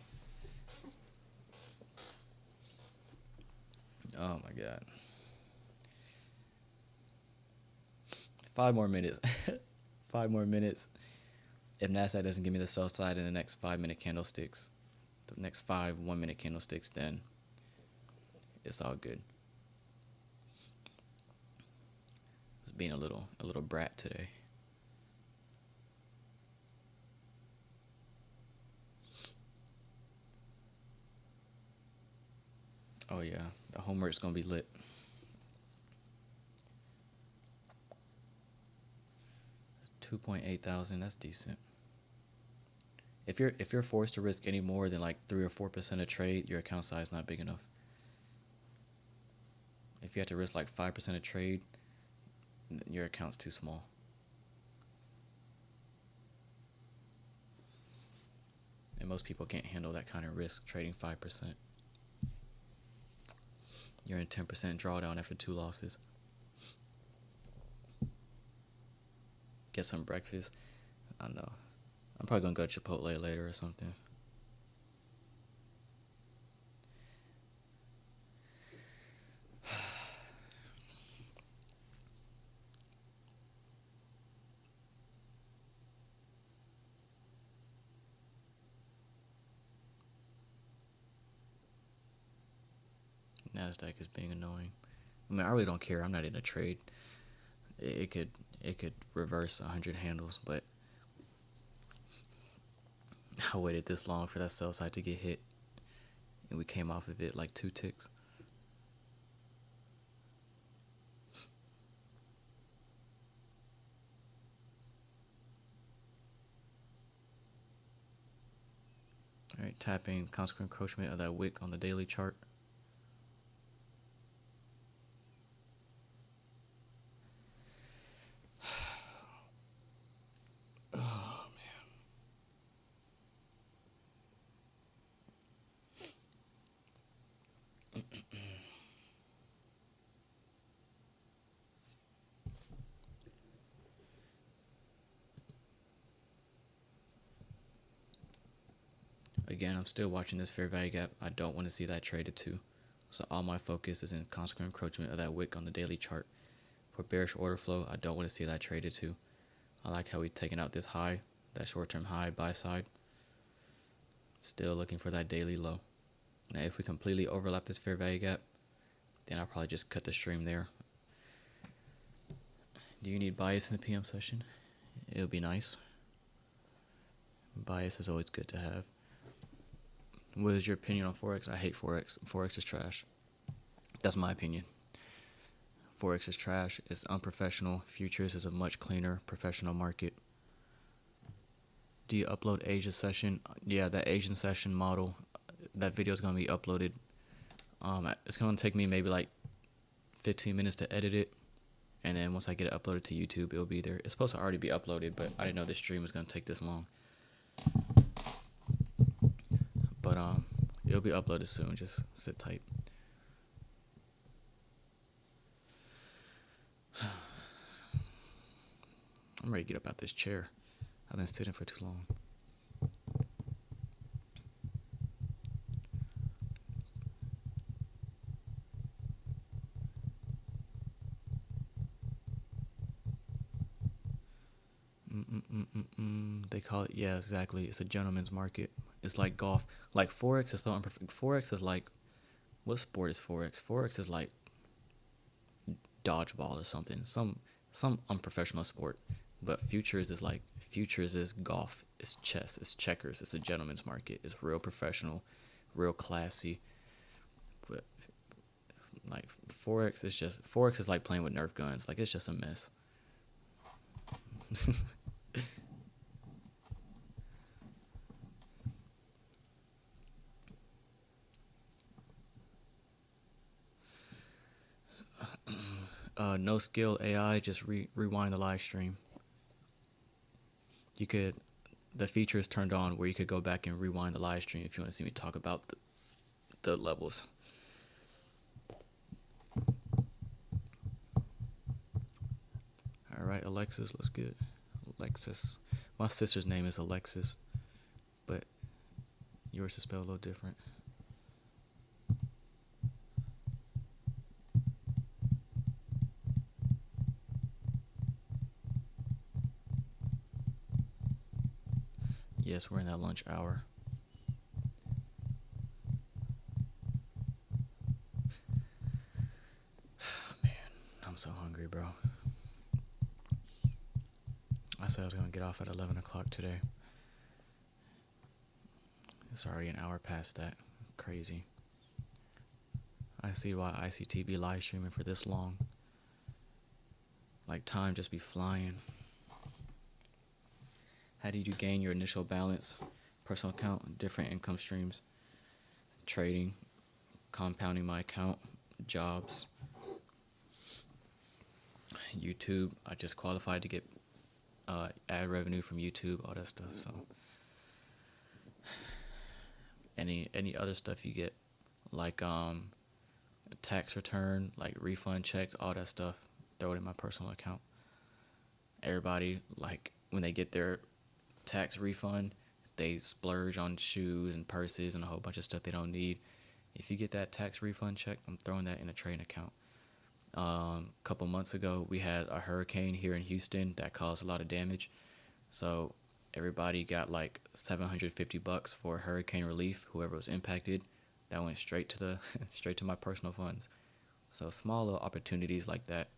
Oh my god. 5 more minutes. 5 more minutes. If Nasdaq doesn't give me the sell side in the next 5-minute candlesticks, the next 5 1-minute candlesticks, then it's all good. It's being a little brat today. Oh yeah, the homework's gonna be lit. $2,800, that's decent. If you're forced to risk any more than like 3 or 4% a trade, your account size is not big enough. If you have to risk like 5% a trade, your account's too small. And most people can't handle that kind of risk trading 5%. You're in 10% drawdown after 2 losses. Get some breakfast. I don't know. I'm probably gonna go to Chipotle later or something. Nasdaq is being annoying. I mean, I really don't care. I'm not in a trade. It could reverse 100 handles, but I waited this long for that sell side to get hit, and we came off of it like 2 ticks. All right, tapping consequent encroachment of that wick on the daily chart. Again, I'm still watching this fair value gap. I don't want to see that traded too. So all my focus is in consequent encroachment of that wick on the daily chart. For bearish order flow, I don't want to see that traded too. I like how we've taken out this high, that short-term high buy side. Still looking for that daily low. Now, if we completely overlap this fair value gap, then I'll probably just cut the stream there. Do you need bias in the PM session? It would be nice. Bias is always good to have. What is your opinion on Forex? I hate Forex. Forex is trash. That's my opinion. Forex is trash. It's unprofessional. Futures is a much cleaner, professional market. Do you upload Asia session? Yeah, that Asian session model, that video is going to be uploaded. It's going to take me maybe like 15 minutes to edit it. And then once I get it uploaded to YouTube, it'll be there. It's supposed to already be uploaded, but I didn't know this stream was going to take this long. But it'll be uploaded soon. Just sit tight. I'm ready to get up out this chair. I've been sitting for too long. They call it, yeah, exactly. It's a gentleman's market. It's like golf. Like Forex is so unperfect. Forex is like, what sport is Forex? Forex is like dodgeball or something. Some unprofessional sport. But futures is golf. It's chess. It's checkers. It's a gentleman's market. It's real professional, real classy. But like Forex is like playing with Nerf guns. Like, it's just a mess. No skill AI, just rewind the live stream. The feature is turned on where you could go back and rewind the live stream if you want to see me talk about the levels. All right, Alexis, let's get Alexis. My sister's name is Alexis, but yours is spelled a little different. Yes, we're in that lunch hour. Man, I'm so hungry, bro. I said I was going to get off at 11 o'clock today. It's already an hour past that. Crazy. I see why ICT be live streaming for this long. Like, time just be flying. How do you gain your initial balance? Personal account, different income streams, trading, compounding my account, jobs, YouTube. I just qualified to get ad revenue from YouTube, all that stuff. So any other stuff you get, like a tax return, like refund checks, all that stuff, throw it in my personal account. Everybody, like, when they get their tax refund, they splurge on shoes and purses and a whole bunch of stuff they don't need. If you get that tax refund check, I'm throwing that in a trading account. A couple months ago, we had a hurricane here in Houston that caused a lot of damage. So everybody got like $750 for hurricane relief. Whoever was impacted, that went straight to my personal funds. So small little opportunities like that,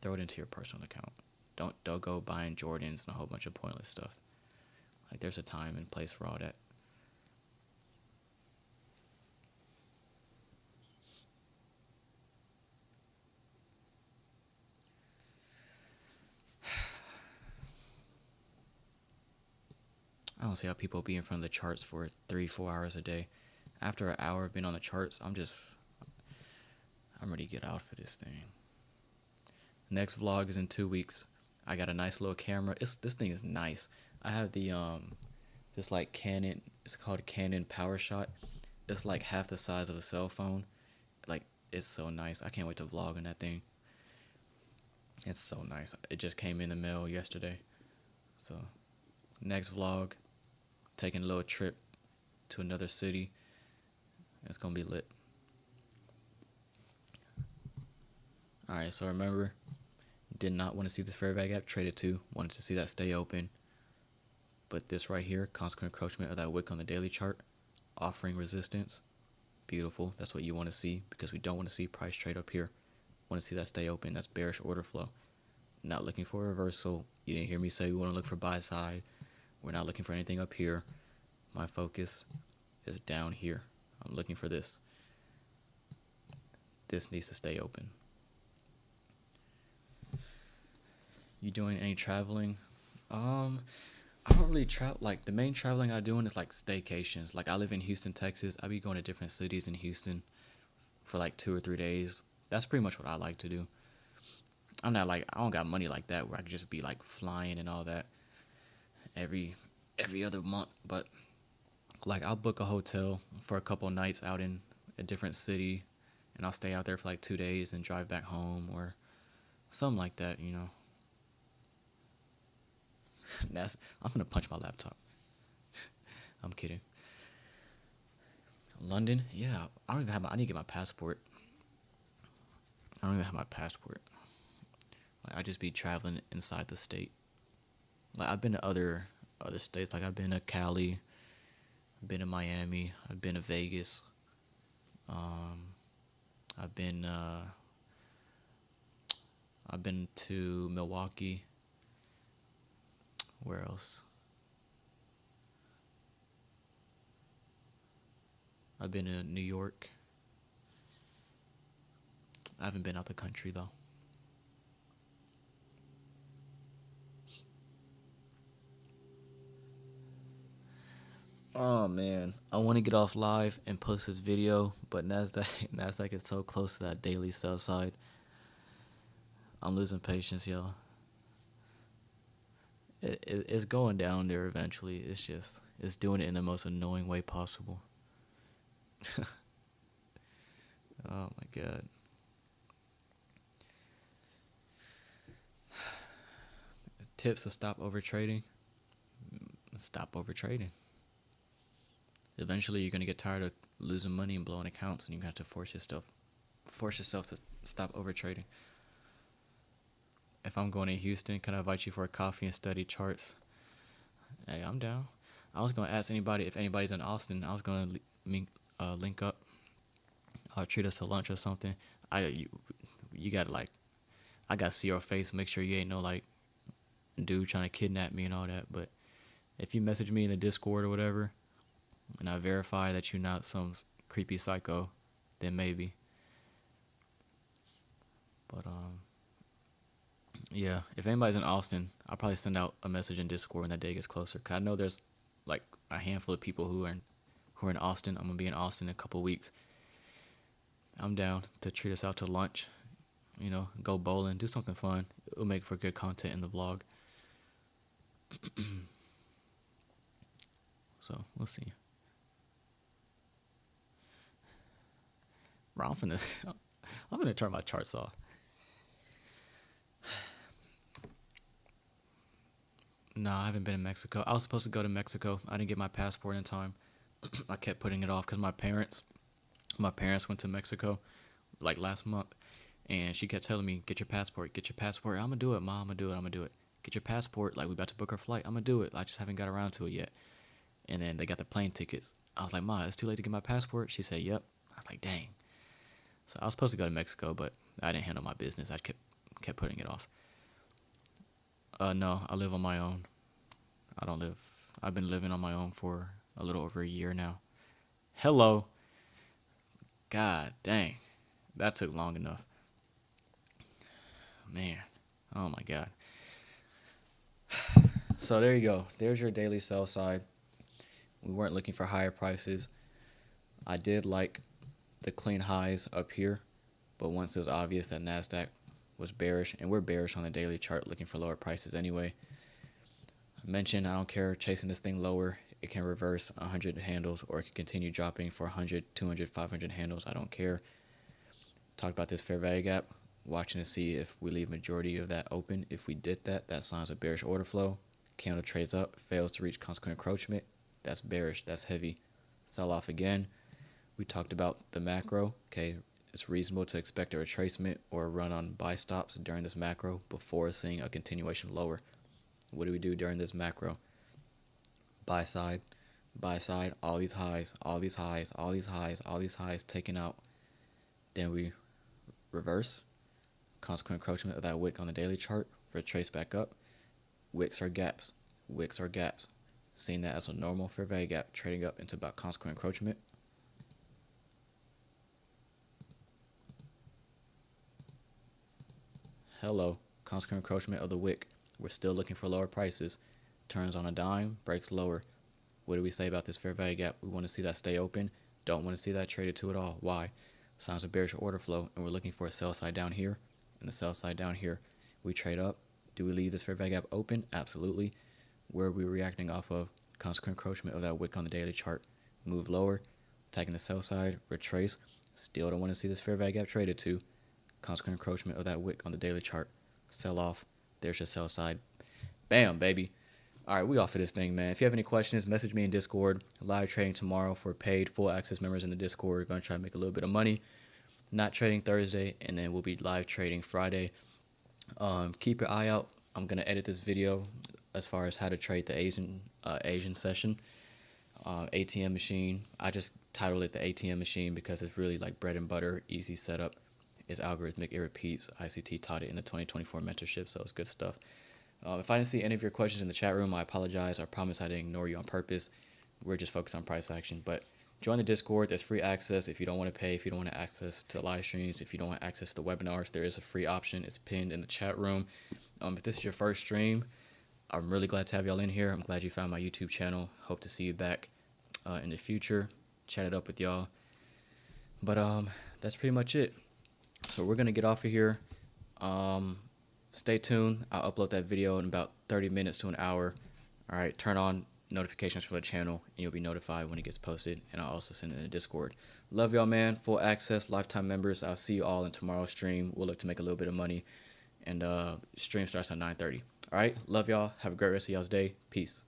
throw it into your personal account. Don't go buying Jordans and a whole bunch of pointless stuff. Like, there's a time and place for all that. I don't see how people be in front of the charts for 3-4 hours a day. After an hour of being on the charts, I'm ready to get out for this thing. Next vlog is in 2 weeks. I got a nice little camera. This thing is nice. I have the this like Canon. It's called Canon PowerShot. It's like half the size of a cell phone. Like, it's so nice. I can't wait to vlog on that thing. It's so nice. It just came in the mail yesterday. So next vlog, taking a little trip to another city. It's gonna be lit. Alright, so remember, did not want to see this fair value gap, traded to, wanted to see that stay open. But this right here, consequent encroachment of that wick on the daily chart, offering resistance, beautiful. That's what you want to see, because we don't want to see price trade up here. Want to see that stay open. That's bearish order flow. Not looking for a reversal. You didn't hear me say we want to look for buy side. We're not looking for anything up here. My focus is down here. I'm looking for this. This needs to stay open. You doing any traveling? I don't really travel. Like, the main traveling I doing is like staycations. Like, I live in Houston, Texas. I be going to different cities in Houston for like 2 or 3 days. That's pretty much what I like to do. I'm not like, I don't got money like that where I could just be like flying and all that every other month. But like, I'll book a hotel for a couple nights out in a different city, and I'll stay out there for like 2 days and drive back home or something like that, you know. I'm gonna punch my laptop. I'm kidding. London, yeah. I don't even have I need to get my passport. I don't even have my passport. Like, I just be traveling inside the state. Like, I've been to other states. Like, I've been to Cali, I've been to Miami, I've been to Vegas. I've been to Milwaukee. Where else? I've been to New York. I haven't been out the country though. Oh man, I want to get off live and post this video, but Nasdaq is so close to that daily sell side. I'm losing patience, y'all. It's going down there eventually. It's doing it in the most annoying way possible. Oh my god. tips to stop over trading. Stop over trading. Eventually, you're gonna get tired of losing money and blowing accounts, and you have to force yourself to stop over trading. If I'm going to Houston, can I invite you for a coffee and study charts? Hey, I'm down. I was gonna ask anybody if anybody's in Austin. I was gonna link up, treat us to lunch or something. You gotta like, I gotta see your face, make sure you ain't no like dude trying to kidnap me and all that. But if you message me in the Discord or whatever, and I verify that you're not some creepy psycho, then maybe. But yeah, if anybody's in Austin, I'll probably send out a message in Discord when that day gets closer. 'Cause I know there's like a handful of people who are in Austin. I'm gonna be in Austin in a couple weeks. I'm down to treat us out to lunch, you know, go bowling, do something fun. It'll make for good content in the vlog. So we'll see. Bro, I'm gonna turn my charts off. No, I haven't been in Mexico. I was supposed to go to Mexico. I didn't get my passport in time. I kept putting it off because my parents went to Mexico like last month, and she kept telling me, get your passport. I'm gonna do it, Mom. I'm gonna do it. Get your passport. Like, we about to book our flight. I'm gonna do it. I just haven't got around to it yet. And then they got the plane tickets. I was like, Ma, it's too late to get my passport. She said, yep. I was like, dang. So I was supposed to go to Mexico, but I didn't handle my business. I kept putting it off. No, I live on my own. I've been living on my own for a little over a year now. Hello. God dang. That took long enough. Man. Oh my God. So there you go. There's your daily sell side. We weren't looking for higher prices. I did like the clean highs up here, but once it was obvious that Nasdaq was bearish, and we're bearish on the daily chart looking for lower prices anyway. I mentioned I don't care chasing this thing lower. It can reverse 100 handles, or it can continue dropping for 100, 200, 500 handles. I don't care. Talked about this fair value gap, watching to see if we leave majority of that open. If we did that, that signs a bearish order flow. Candle trades up, fails to reach consequent encroachment. That's bearish, that's heavy. Sell off again. We talked about the macro. Okay, it's reasonable to expect a retracement or a run on buy stops during this macro before seeing a continuation lower. What do we do during this macro? Buy side, all these highs, taken out. Then we reverse, consequent encroachment of that wick on the daily chart, retrace back up. Wicks are gaps. Seeing that as a normal fair value gap, trading up into about consequent encroachment. Hello, consequent encroachment of the wick. We're still looking for lower prices. Turns on a dime, breaks lower. What do we say about this fair value gap? We want to see that stay open. Don't want to see that traded to at all. Why? Signs of bearish order flow, and we're looking for a sell side down here and the sell side down here. We trade up. Do we leave this fair value gap open? Absolutely. Where are we reacting off of? Consequent encroachment of that wick on the daily chart. Move lower, attacking the sell side, retrace. Still don't want to see this fair value gap traded to. Consequent encroachment of that wick on the daily chart. Sell off. There's your sell side. Bam, baby. All right, we off of this thing, man. If you have any questions, message me in Discord. Live trading tomorrow for paid full access members in the Discord. We're going to try to make a little bit of money. Not trading Thursday, and then we'll be live trading Friday. Keep your eye out. I'm going to edit this video as far as how to trade the Asian session. ATM machine. I just titled it the ATM machine because it's really like bread and butter, easy setup. It's algorithmic, it repeats. ICT taught it in the 2024 mentorship, so it's good stuff. If I didn't see any of your questions in the chat room, I apologize. I promise I didn't ignore you on purpose. We're just focused on price action. But join the Discord. There's free access if you don't want to pay, if you don't want access to live streams, if you don't want access to webinars. There is a free option. It's pinned in the chat room. If this is your first stream, I'm really glad to have y'all in here. I'm glad you found my YouTube channel. Hope to see you back in the future. Chat it up with y'all. But that's pretty much it. So we're going to get off of here. Stay tuned. I'll upload that video in about 30 minutes to an hour. All right, turn on notifications for the channel, and you'll be notified when it gets posted. And I'll also send it in the Discord. Love y'all, man. Full access, lifetime members. I'll see you all in tomorrow's stream. We'll look to make a little bit of money. And stream starts at 9:30. All right. Love y'all. Have a great rest of y'all's day. Peace.